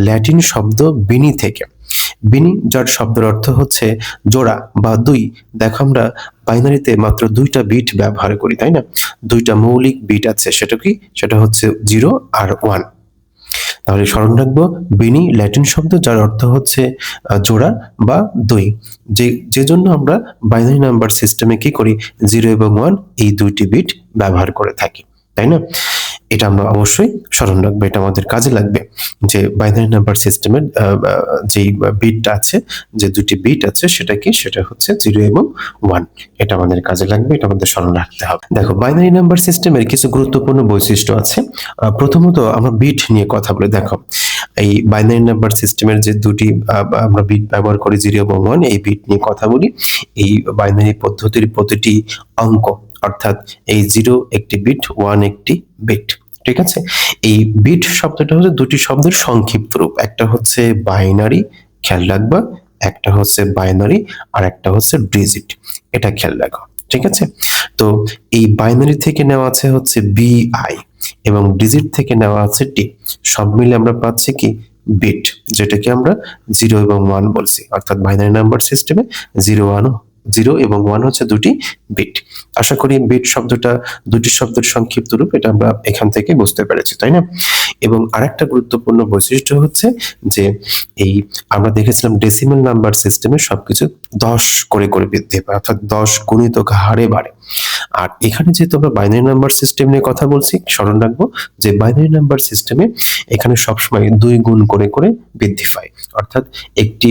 ল্যাটিন শব্দ বিনি থেকে। বিনি যার শব্দের অর্থ হচ্ছে জোড়া বা দুই। দেখো আমরা বাইনারিতে মাত্র 2টা বিট ব্যবহার করি, তাই না, 2টা মৌলিক বিট আছে, সেটা কি, সেটা হচ্ছে 0 আর 1। তাহলে স্মরণ রাখবো বিনি ল্যাটিন শব্দ যার অর্থ হচ্ছে জোড়া বা দুই, যে জন্য আমরা বাইনারি নাম্বার সিস্টেমে কি করি, 0 এবং 1 এই 2টি বিট ব্যবহার করে থাকি, তাই না। এটা আমরা অবশ্যই স্মরণ রাখবো, এটা আমাদের কাজে লাগবে যে বাইনারি নাম্বার সিস্টেমের যে বিটটা আছে, যে 2টি বিট আছে সেটা কি, সেটা হচ্ছে 0 এবং 1। এটা আমাদের কাজে লাগবে, এটা আমাদের স্মরণ রাখতে হবে। দেখো বাইনারি নাম্বার সিস্টেমের কিছু গুরুত্বপূর্ণ বৈশিষ্ট্য আছে। প্রথমত আমরা বিট নিয়ে কথা বলে, দেখো এই বাইনারি নাম্বার সিস্টেমের যে 2টি আমরা বিট ব্যবহার করি 0 এবং 1, এই বিট নিয়ে কথা বলি। এই বাইনারি পদ্ধতির প্রতিটি অঙ্ক, অর্থাৎ এই 0 একটি বিট, 1 একটি বিট। ঠিক আছে, এই বিট শব্দটা হচ্ছে 2টি শব্দের সংক্ষিপ্ত রূপ, একটা হচ্ছে বাইনারি, খেয়াল রাখবা, একটা হচ্ছে বাইনারি আর একটা হচ্ছে ডিজিট, এটা খেয়াল রাখো। ঠিক আছে, তো এই বাইনারি থেকে নেওয়া আছে হচ্ছে বিআই এবং ডিজিট থেকে নেওয়া আছে টি, সব মিলে আমরা পাচ্ছি কি বিট, যেটাকে আমরা 0 এবং 1 বলছি। অর্থাৎ বাইনারি নাম্বার সিস্টেমে 0 1 জিরো এবং ওয়ান হচ্ছে দুটি বিট। আশা করি বিট শব্দটা দুটি শব্দের সংক্ষিপ্ত রূপ, এটা আমরা এখান থেকে বুঝতে পেরেছি, তাই না? এবং আরেকটা গুরুত্বপূর্ণ বৈশিষ্ট্য হচ্ছে যে এই আমরা দেখেছিলাম ডেসিমেল নাম্বার সিস্টেমে সবকিছু 10 করে করে বৃদ্ধি পায়, অর্থাৎ 10 গুণিতক হারে বাড়ে। আর এখানে যেহেতু আমরা বাইনারি নাম্বার সিস্টেম নিয়ে কথা বলছি, স্মরণ রাখবো যে বাইনারি নাম্বার সিস্টেমে এখানে সবসময় 2 গুণ করে করে বৃদ্ধি পায়। অর্থাৎ এটি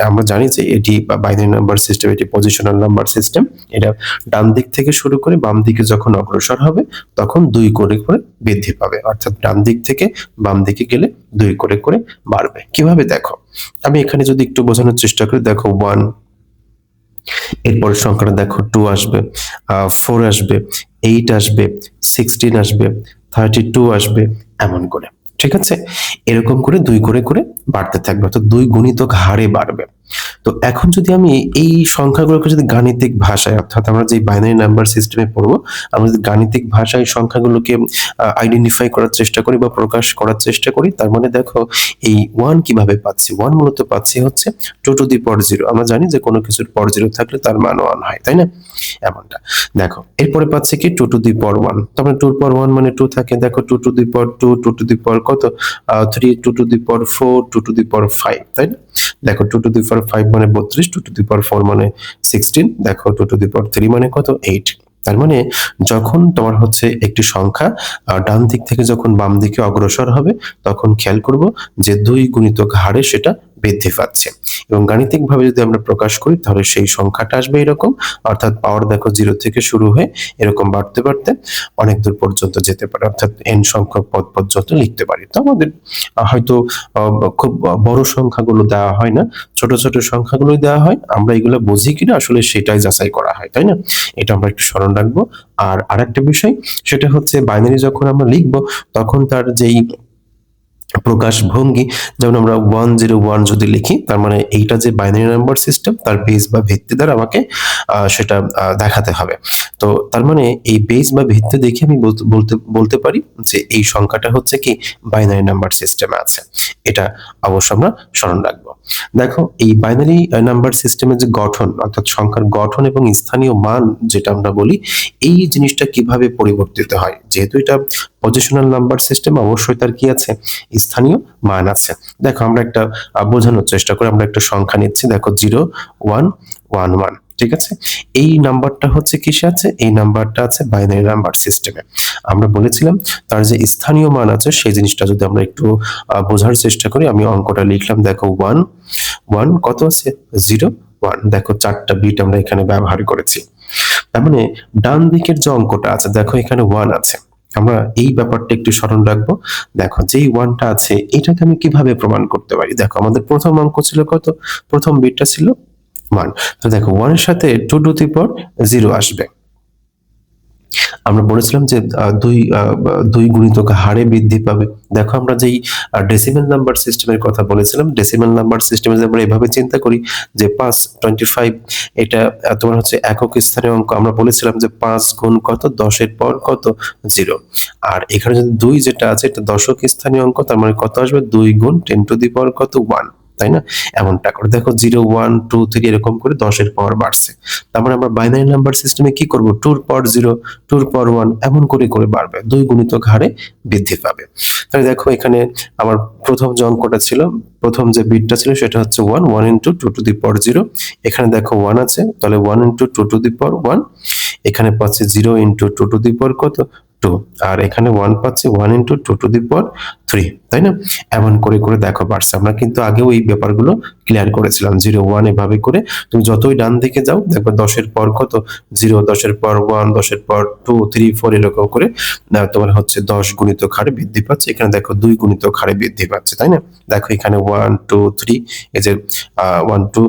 আমরা জানি যে এটি বাইনারি নাম্বার সিস্টেম, এটি পজিশনাল নাম্বার সিস্টেম। এটা ডান দিক থেকে শুরু করে বাম দিকে যখন অগ্রসর হবে তখন 2 করে করে বৃদ্ধি পাবে, অর্থাৎ ডান দিক থেকে বাম দিকে গেলে 2 করে করে বাড়বে। কিভাবে দেখো, আমি এখানে যদি একটু বোঝানোর চেষ্টা করি, দেখো 1, এরপর সংখ্যাটা দেখো 2 আসবে, 4 আসবে, 8 আসবে, 16 আসবে, 32 আসবে, এমন করে। ঠিক আছে, এরকম করে 2 করে করে বাড়তে থাকবে, অর্থাৎ 2 গুণিতক হারে বাড়বে। তো এখন যদি আমি এই সংখ্যাগুলোকে যদি গাণিতিক ভাষায়, অর্থাৎ আমরা যে বাইনারি নাম্বার সিস্টেমে পড়বো, আমরা যদি গাণিতিক ভাষায় সংখ্যাগুলোকে আইডেন্টিফাই করার চেষ্টা করি বা প্রকাশ করার চেষ্টা করি, তার মানে দেখো এই 1 কিভাবে পাচ্ছি, 1 মূলত পাচ্ছি হচ্ছে 2 টু দি পাওয়ার 0। আমরা জানি যে কোনো কিছুর পর 0 থাকলে তার মান 1 হয়, তাই না? এমনটা দেখো, এরপরে পাচ্ছি কি 2 টু দি পাওয়ার 1, তার মানে 2 এর পাওয়ার 1 মানে 2 থাকে। দেখো 2 to the power 2, 2 to the পাওয়ার কত 3, 2 to the power 4, 2 to the পাওয়ার 5, তাই না? দেখো 2 টু দি পাওয়ার 5 মানে 32, 2 টু দি পাওয়ার 4 মানে 16, দেখো 2 টু দি পাওয়ার 3 মানে কত 8। তার মানে যখন তোমার হচ্ছে একটি সংখ্যা ডান দিক থেকে যখন বাম দিকে অগ্রসর হবে তখন খেয়াল করব যে 2 গুণিতক হারে সেটা বৃদ্ধি পাচ্ছে। এবং গাণিতিকভাবে যদি আমরা প্রকাশ করি তাহলে সেই সংখ্যাটা আসবে এরকম, অর্থাৎ পাওয়ার দেখো 0 থেকে শুরু হয়ে এরকম বাড়তে বাড়তে অনেক দূর পর্যন্ত যেতে পারে, অর্থাৎ n সংখ্যক পদ পর্যন্ত লিখতে পারি। তো আমাদের হয়তো খুব বড় সংখ্যাগুলো দেওয়া হয় না, ছোট ছোট সংখ্যাগুলোই দেওয়া হয়। আমরা এগুলো বুঝি কিনা আসলে সেটাই যাচাই করা হয়, তাই না? এটা আমরা একটু স্মরণ রাখবো। আর আরেকটা বিষয় সেটা হচ্ছে বাইনারি যখন আমরা লিখবো তখন তার যেই প্রকাশ ভঙ্গি, যেমন আমরা 101 যদি লিখি তার মানে এইটা যে বাইনারি নাম্বার সিস্টেম তার বেস বা ভিত্তি দ্বারা আমাকে সেটা দেখাতে হবে। তো তার মানে এই বেস বা ভিত্তি দেখে আমি বলতে পারি যে এই সংখ্যাটা হচ্ছে কি বাইনারি নাম্বার সিস্টেমে আছে। এটা অবশ্য আমরা স্মরণ রাখবো। দেখো এই বাইনারি নাম্বার সিস্টেমের যে গঠন, অর্থাৎ সংখ্যার গঠন এবং স্থানীয় মান যেটা আমরা বলি, এই জিনিসটা কিভাবে পরিবর্তিত হয়, যেহেতু এটা পজিশনাল নাম্বার সিস্টেম অবশ্যই তার কি আছে, স্থানীয় মান আছে। দেখো আমরা একটা বোঝানোর চেষ্টা করি, আমরা একটা সংখ্যা নিচ্ছি, দেখো 0 1 1 1, ঠিক আছে? এই নাম্বারটা হচ্ছে কিসে আছে, এই নাম্বারটা আছে বাইনারি নাম্বার সিস্টেমে। আমরা বলেছিলাম তার যে স্থানীয় মান আছে সেই জিনিসটা যদি আমরা একটু বোঝার চেষ্টা করি, আমি অঙ্কটা লিখলাম, দেখো 1 1 কত আছে 0 1, দেখো 4টা বিট আমরা এখানে ব্যবহার করেছি। তার মানে ডান দিকের যে অঙ্কটা আছে দেখো এখানে 1 আছে, আমরা এই ব্যাপারটা একটু স্মরণ রাখবো। দেখো যেই 1টা আছে এটাকে আমি কিভাবে প্রমাণ করতে পারি, দেখো আমাদের প্রথম অঙ্ক ছিল কত, প্রথম বিটটা ছিল 1, তো দেখো 1 এর সাথে 2 টু দি পাওয়ার 0 আসবে। আমরা বলেছিলাম যে দুই গুণিতক হারে বৃদ্ধি পাবে। দেখো আমরা যেই ডেসিমেল নাম্বার সিস্টেমের কথা বলেছিলাম, ডেসিমেল নাম্বার সিস্টেমে যদি আমরা এভাবে চিন্তা করি যে 5 এটা তোমার হচ্ছে একক স্থানীয় অঙ্ক, আমরা বলেছিলাম যে 5 গুণ কত 10 এর পর কত 0। আর এখানে যদি 2 যেটা আছে এটা দশক স্থানীয় অঙ্ক, তার মানে কত আসবে 2 গুণ 10 টু দি পাওয়ার কত 1, তাই না? এমনটা করে দেখো 0 1 2 3 এরকম করে 10 এর পাওয়ার বাড়ছে। তার মানে আমরা বাইনারি নাম্বার সিস্টেমে কি করব, 2 এর পাওয়ার 0 2 এর পাওয়ার 1 এমন করে করে বাড়বে, 2 গুণিতক হারে বৃদ্ধি পাবে। তাহলে দেখো এখানে আমার প্রথম যে অঙ্কটা ছিল, প্রথম যে বিটটা ছিল সেটা হচ্ছে 1 1 ইনটু 2 টু দি পাওয়ার 0। এখানে দেখো 1 আছে, তাহলে 1 ইনটু 2 টু দি পাওয়ার 1। এখানে পাচ্ছি 0 ইনটু 2 টু দি পাওয়ার কত 2, আর এখানে 1 পাচ্ছি 1 ইনটু 2 টু দি পাওয়ার 3, তাই না? এমন করে করে দেখো বাড়ছে। আমরা কিন্তু আগেও এই ব্যাপারগুলো ক্লিয়ার করেছিলাম, 0 1 এভাবে করে তুমি যতই ডান দিকে যাও দেখবে 10 এর পর কত 0, 10 এর পর 1, 10 এর পর 2 3 4 এরকম করে তোমার হচ্ছে 10 গুণিতক হারে বৃদ্ধি পাচ্ছে। এখানে দেখো 2 গুণিতক হারে বৃদ্ধি পাচ্ছে, তাই না? দেখো এখানে 1 2 3, এই যে 1 2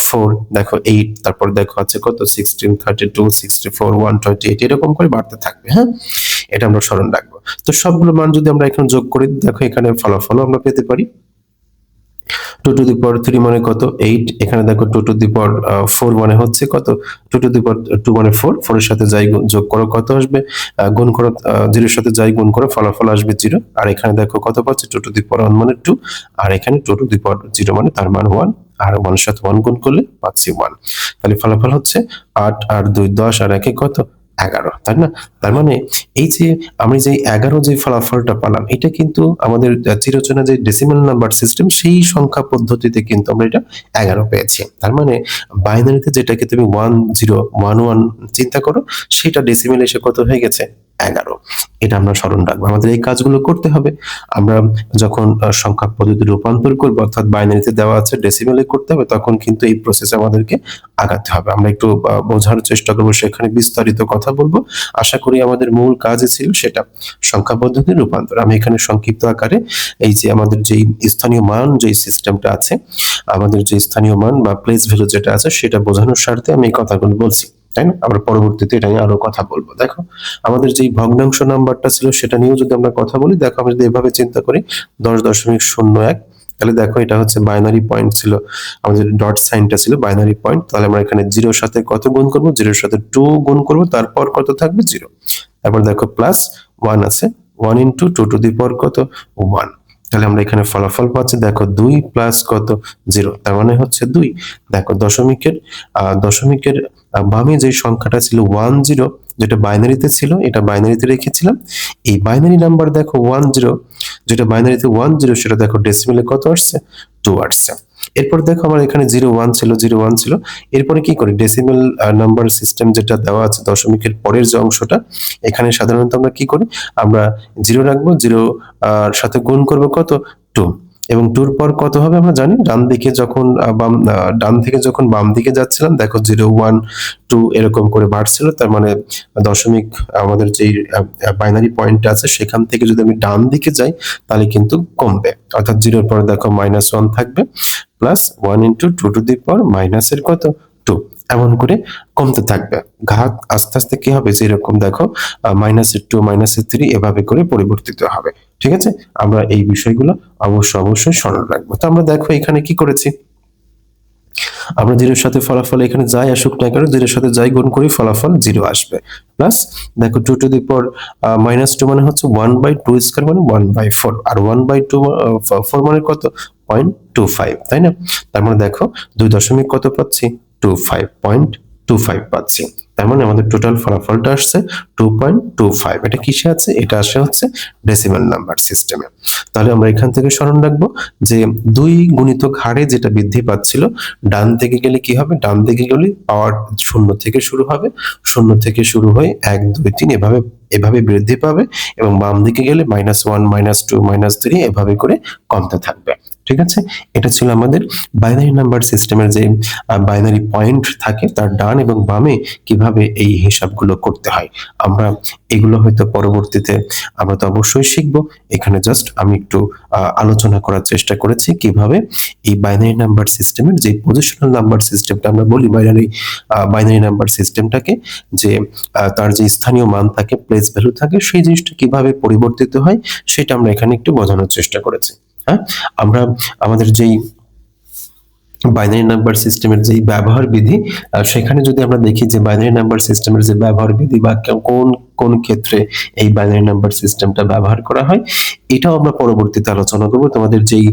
4, দেখো 8, তারপর দেখো আছে কত 16 32 64 128 এরকম করে বাড়তে থাকবে। হ্যাঁ, এটা আমরা স্মরণ রাখবো। তো সবগুলো মান যদি আমরা এখন যোগ করি, দেখো এখানে ফলাফল আমরা পেতে পারি 2 টু দি পাওয়ার 3 মানে কত 8, এখানে দেখো 2 টু দি পাওয়ার 4 মানে হচ্ছে কত 2 টু দি পাওয়ার 2 মানে 4, 4 এর সাথে যাই যোগ করো কত আসবে, গুণ করো 0 এর সাথে যাই গুণ করো ফলাফল আসবে 0। আর এখানে দেখো কত পাচ্ছি 2 টু দি পাওয়ার 1 মানে 2, আর এখানে 2 টু দি পাওয়ার 0 মানে তার মান 1 আর 1 এর সাথে 1 গুণ করলে পাচ্ছি 1। তাহলে ফলাফল হচ্ছে 8 আর 2 10 আর 1 কত 11, তাই না? তার মানে এই যে আমি যে 11 যে ফলাফলটা পেলাম এটা কিন্তু আমাদের চিরচেনা যে ডেসিমাল নাম্বার সিস্টেম সেই সংখ্যা পদ্ধতিতে কিন্তু আমরা এটা 11 পেয়েছি। তার মানে বাইনারিতে যেটাকে তুমি 1 0 1 1 চিন্তা করো সেটা ডেসিমেল এসে কত হয়ে গেছে 11। এটা আমরা স্মরণ রাখবো। আমাদের এই কাজগুলো করতে হবে। আমরা যখন সংখ্যা পদ্ধতি রূপান্তর করবো অর্থাৎ বাইনারিতে দেওয়া আছে ডেসিমেলে করতে হবে তখন কিন্তু এই প্রসেসে আমাদেরকে আগাতে হবে। আমরা একটু বোঝার চেষ্টা করবো, সেখানে বিস্তারিত কথা বলবো। আশা করি আমাদের মূল কাজই ছিল সেটা সংখ্যা পদ্ধতির রূপান্তর। আমি এখানে সংক্ষিপ্ত আকারে এই যে আমাদের যেই স্থানীয় মান যে সিস্টেমটা আছে, আমাদের যে স্থানীয় মান বা প্লেস ভ্যালু যেটা আছে সেটা বোঝানোর স্বার্থে আমি এই কথাগুলো বলছি, তাই না? আমরা পরবর্তীতে এটা নিয়ে আরো কথা বলবো। দেখো আমাদের যেই ভগ্নাংশ নাম্বারটা ছিল সেটা নিয়েও যদি আমরা কথা বলি, দেখো আমরা যদি এভাবে চিন্তা করি 10.01, তাহলে দেখো এটা হচ্ছে বাইনারি পয়েন্ট ছিল, আমাদের ডট সাইনটা ছিল বাইনারি পয়েন্ট। তাহলে আমরা এখানে জিরোর সাথে কত গুণ করব, জিরোর সাথে 2 গুণ করব, তারপর কত থাকবে 0। তারপর দেখো প্লাস 1 আছে, 1 ইন্টু 2 টু দি পাওয়ার কত 1। তাহলে আমরা এখানে ফলাফল পাচ্ছি দেখো 2 প্লাস কত 0, তার মানে হচ্ছে 2। দেখো দশমিকের বামে যে সংখ্যাটা ছিল 1 0 যেটা বাইনারিতে ছিল এটা বাইনারিতে রেখেছিলাম। এই বাইনারি নাম্বার দেখো 1 0 যেটা বাইনারিতে 1 0 সেটা দেখো ডেসিমেলে কত আসছে 2 আসছে। এরপর দেখো আমার এখানে 0 1 ছিল 0 1 ছিল। এরপরে কি করি ডেসিমেল নাম্বার সিস্টেম যেটা দেওয়া আছে দশমিকের পরের যে অংশটা এখানে সাধারণত আমরা কি করি, আমরা 0 রাখবো, 0 সাথে গুণ করব কত 2, এবং 2 পর কত হবে আমরা জানি, ডান দিকে যখন ডান থেকে যখন বাম দিকে যাচ্ছিলাম দেখো 0 1 2 এরকম করে বাড়ছিল। তার মানে দশমিক আমাদের যে বাইনারি পয়েন্ট আছে সেখান থেকে যদি আমি ডান দিকে যাই তাহলে কিন্তু কমবে, অর্থাৎ 0 এর পরে দেখো -1 থাকবে, প্লাস 1 ইন্টু 2 টু দি পাওয়ার মাইনাসের কত 2, এমন করে কমতে থাকবে। ঘাত আস্তে আস্তে কি হবে যেরকম দেখো -2 -3 এভাবে করে পরিবর্তিত হবে। ঠিক আছে, আমরা এই বিষয়গুলো অবশ্যই স্মরণ রাখবো। তো আমরা দেখো এখানে কি করেছি, আমরা 0 এর সাথে ফলাফল এখানে যাই আসুক না কেন 0 এর সাথে যাই গুণ করি ফলাফল 0 আসবে। প্লাস দেখো 2 টু দি পাওয়ার -2 মানে হচ্ছে 1/2 স্কয়ার মানে 1/4, আর 1/2 4 মানে কত 0.25, তাই না? তার মানে দেখো 2 দশমিক কত পাচ্ছি 25.25 পাচ্ছি। তার মানে আমাদের টোটাল ফলাফলটা আসছে 2.25। এটা কিসে আছে, এটা আসে হচ্ছে ডেসিমাল নাম্বার সিস্টেমে। তাহলে আমরা এখান থেকে স্মরণ রাখবো যে 2 গুণিতক হারে যেটা বৃদ্ধি পাচ্ছিল ডান দিকে গেলে কি হবে, ডান দিকে গেলে পাওয়ার 0 থেকে শুরু হবে, 0 থেকে শুরু হয়ে 1 2 3 এভাবে বৃদ্ধি পাবে, এবং বাম দিকে গেলে -1 -2 -3 এভাবে করে কমতে থাকবে। ঠিক আছে, এটা ছিল আমাদের বাইনারি নাম্বার সিস্টেমের যে বাইনারি পয়েন্ট থাকে তার ডান এবং বামে কিভাবে এই হিসাবগুলো করতে হয়। আমরা এগুলো হয়তো পরবর্তীতে আমরা তো অবশ্যই শিখবো। এখানে জাস্ট আমি একটু আলোচনা করার চেষ্টা করেছি কিভাবে এই বাইনারি নাম্বার সিস্টেমের যে পজিশনাল নাম্বার সিস্টেমটা আমরা বলি, বাইনারি নাম্বার সিস্টেমটাকে যে তার যে স্থানীয় মান থাকে প্লেস ভ্যালু থাকে সেই জিনিসটা কিভাবে পরিবর্তিত হয় সেটা আমরা এখানে একটু বোঝানোর চেষ্টা করেছি। হ্যাঁ, আমরা আমাদের যেই বাইনারি নাম্বার সিস্টেমের যে ব্যবহার বিধি সেখানে যদি আমরা দেখি যে বাইনারি নাম্বার সিস্টেমের যে ব্যবহার বিধি বা কোন কোন ক্ষেত্রে এই বাইনারি নাম্বার সিস্টেমটা ব্যবহার করা হয় এটাও আমরা পরবর্তীতে আলোচনা করব। তোমাদের যেই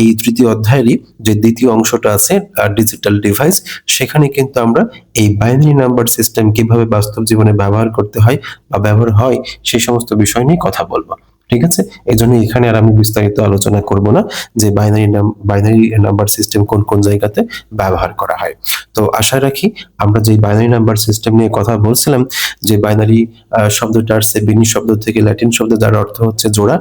এই তৃতীয় অধ্যায়েরই যে দ্বিতীয় অংশটা আছে ডিজিটাল ডিভাইস, সেখানে কিন্তু আমরা এই বাইনারি নাম্বার সিস্টেম কিভাবে বাস্তব জীবনে ব্যবহার করতে হয় বা ব্যবহার হয় সেই সমস্ত বিষয় নিয়ে কথা বলবো। ঠিক আছে, এই জন্য এখানে আর আমি বিস্তারিত আলোচনা করব না যে বাইনারি নাম্বার সিস্টেম কোন কোন জায়গাতে ব্যবহার করা হয়। তো আশা রাখি আমরা যে বাইনারি নাম্বার সিস্টেম নিয়ে কথা বলছিলাম, যে বাইনারি শব্দটা আসছে বিনি শব্দ থেকে, ল্যাটিন শব্দ যার অর্থ হচ্ছে জোড়া।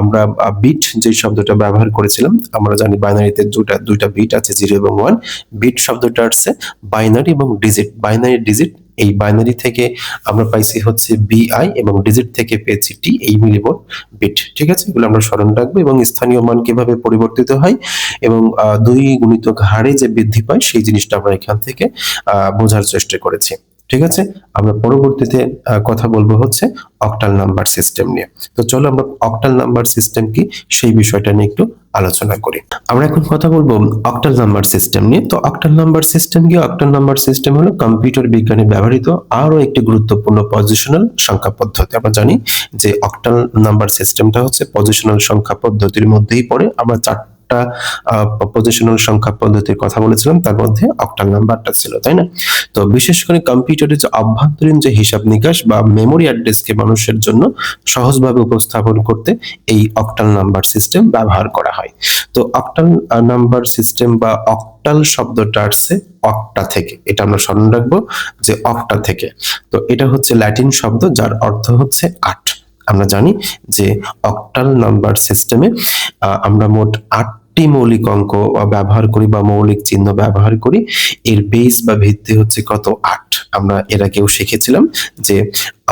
আমরা বিট যে শব্দটা ব্যবহার করেছিলাম, আমরা জানি বাইনারিতে দুইটা বিট আছে 0 এবং 1। বিট শব্দটা আসছে বাইনারি এবং ডিজিট, বাইনারি ডিজিট। এই বাইনারি থেকে আমরা পাইছি হচ্ছে বিআই এবং ডিজিট থেকে পেয়েছি টি, এই মিলিয়ে বিট। ঠিক আছে, এগুলো আমরা স্মরণ রাখবো। এবং স্থানীয় মান কিভাবে পরিবর্তিত হয় এবং 2 গুণিতক হারে যে বৃদ্ধি পায় সেই জিনিসটা আমরা এখান থেকে বোঝার চেষ্টা করেছি। ঠিক আছে, আমরা পরবর্তীতে কথা বলবো হচ্ছে অক্টাল নাম্বার সিস্টেম নিয়ে। তো চলো আমরা অক্টাল নাম্বার সিস্টেম কি সেই বিষয়টা নিয়ে একটু আলোচনা করি। আমরা এখন কথা বলবো অক্টাল নাম্বার সিস্টেম নিয়ে। তো অক্টাল নাম্বার সিস্টেম কি? অক্টাল নাম্বার সিস্টেম হলো কম্পিউটার বিজ্ঞানে ব্যবহৃত আরো একটি গুরুত্বপূর্ণ পজিশনাল সংখ্যা পদ্ধতি। আমরা জানি যে অক্টাল নাম্বার সিস্টেমটা হচ্ছে পজিশনাল সংখ্যা পদ্ধতির মধ্যেই পড়ে। আমরা 8টা পজিশনাল সংখ্যা পদ্ধতির কথা বলেছিলাম, তার মধ্যে অক্টাল নাম্বারটা ছিল, তাই না? তো বিশেষ করে কম্পিউটারের যে অভ্যন্তরীণ যে হিসাব নিকাশ বা মেমোরি অ্যাড্রেসকে মানুষের জন্য সহজভাবে উপস্থাপন করতে এই অক্টাল নাম্বার সিস্টেম ব্যবহার করা হয়। তো অক্টাল নাম্বার সিস্টেম বা অক্টাল শব্দটা আসছে অক্টা থেকে, এটা আমরা স্মরণ রাখবো যে অক্টা থেকে। তো এটা হচ্ছে ল্যাটিন শব্দ যার অর্থ হচ্ছে 8। আমরা জানি যে অক্টাল নাম্বার সিস্টেমে আমরা মোট 8টি মৌলিক অঙ্ক ব্যবহার করি বা মৌলিক চিহ্ন ব্যবহার করি। এর বেস বা ভিত্তি হচ্ছে কত? 8। আমরা এর আগেও শিখেছিলাম যে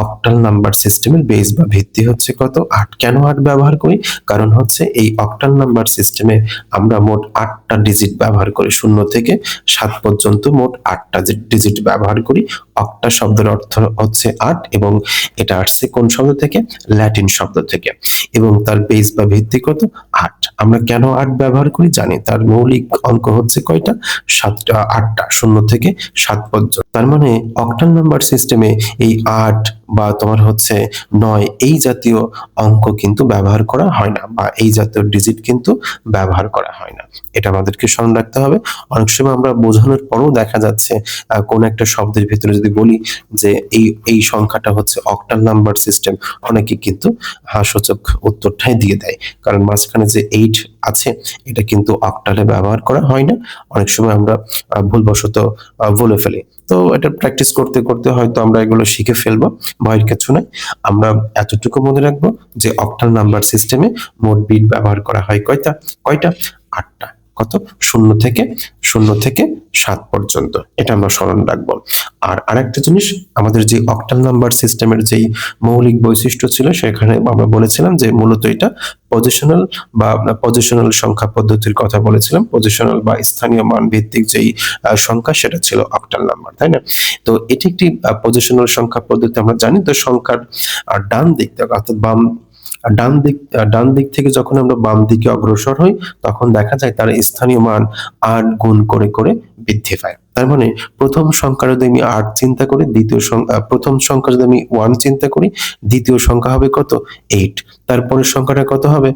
অক্টাল নাম্বার সিস্টেমের বেস বা ভিত্তি হচ্ছে কত? 8। কেন 8 ব্যবহার করি? কারণ হচ্ছে এই অক্টাল নাম্বার সিস্টেমে আমরা মোট 8টা ডিজিট ব্যবহার করি, 0 থেকে 7 পর্যন্ত মোট 8টা ডিজিট ব্যবহার করি। অক্টা শব্দের অর্থ হচ্ছে 8 এবং এটা আসছে কোন শব্দ থেকে? ল্যাটিন শব্দ থেকে। এবং তার বেস বা ভিত্তি কত? 8। আমরা কেন 8 ব্যবহার করি? জানি তার মৌলিক অঙ্ক হচ্ছে কয়টা? 7টা, 8টা, 0 থেকে 7 পর্যন্ত। তার মানে অক্টাল নাম্বার সিস্টেমে এই 8 বা তোমার হচ্ছে 9 এই জাতীয় অঙ্ক কিন্তু ব্যবহার করা হয় না, বা এই জাতীয় ডিজিট কিন্তু ব্যবহার করা হয় না। এটা আমাদেরকে স্মরণ রাখতে হবে। অনেক সময় আমরা বোঝানোর পরেও দেখা যাচ্ছে কোন একটা শব্দের ভিতরে যদি বলি যে এই সংখ্যাটা হচ্ছে অক্টাল নাম্বার সিস্টেম, অনেকে কিন্তু হাস্যচক উত্তরটাই দিয়ে দেয়। কারণ মাঝখানে যে 8 আছে এটা কিন্তু অক্টালে ব্যবহার করা হয় না। অনেক সময় আমরা ভুলবশত বলে ফেলি। তো এটা প্র্যাকটিস করতে করতে হয়তো আমরা এগুলো শিখে ফেলবো, ভয়ের কিছু নাই। আমরা এতটুকু মনে রাখবো যে অক্টাল নাম্বার সিস্টেমে মোট বিট ব্যবহার করা হয় কয়টা? কয়টা? 8টা। কত? 0 থেকে 7 পর্যন্ত। এটা আমরা স্মরণ রাখবো। আর আরেকটা জিনিস, আমাদের যে অক্টাল নাম্বার সিস্টেমের যেই মৌলিক বৈশিষ্ট্য ছিল সেখানে আমরা বলেছিলাম যে মূলত এটা পজিশনাল বা পজিশনাল সংখ্যা পদ্ধতির কথা বলেছিলাম। পজিশনাল বা স্থানীয় মান ভিত্তিক যেই সংখ্যা সেটা ছিল অক্টাল নাম্বার, তাই না? তো এটি একটি পজিশনাল সংখ্যা পদ্ধতি আমরা জানি। তো সংখ্যার ডান দিক থেকে অর্থাৎ ডান দিক থেকে যখন আমরা বাম দিকে অগ্রসর হই তখন দেখা যায় তার স্থানীয় মান 8 গুণ করে করে বৃদ্ধি পায়। তার মানে প্রথম সংখ্যা যদি আমি 8 চিন্তা করি, প্রথম সংখ্যা যদি আমি 1 চিন্তা করি, দ্বিতীয় সংখ্যা হবে কত? 8। তারপরের সংখ্যাটা কত হবে?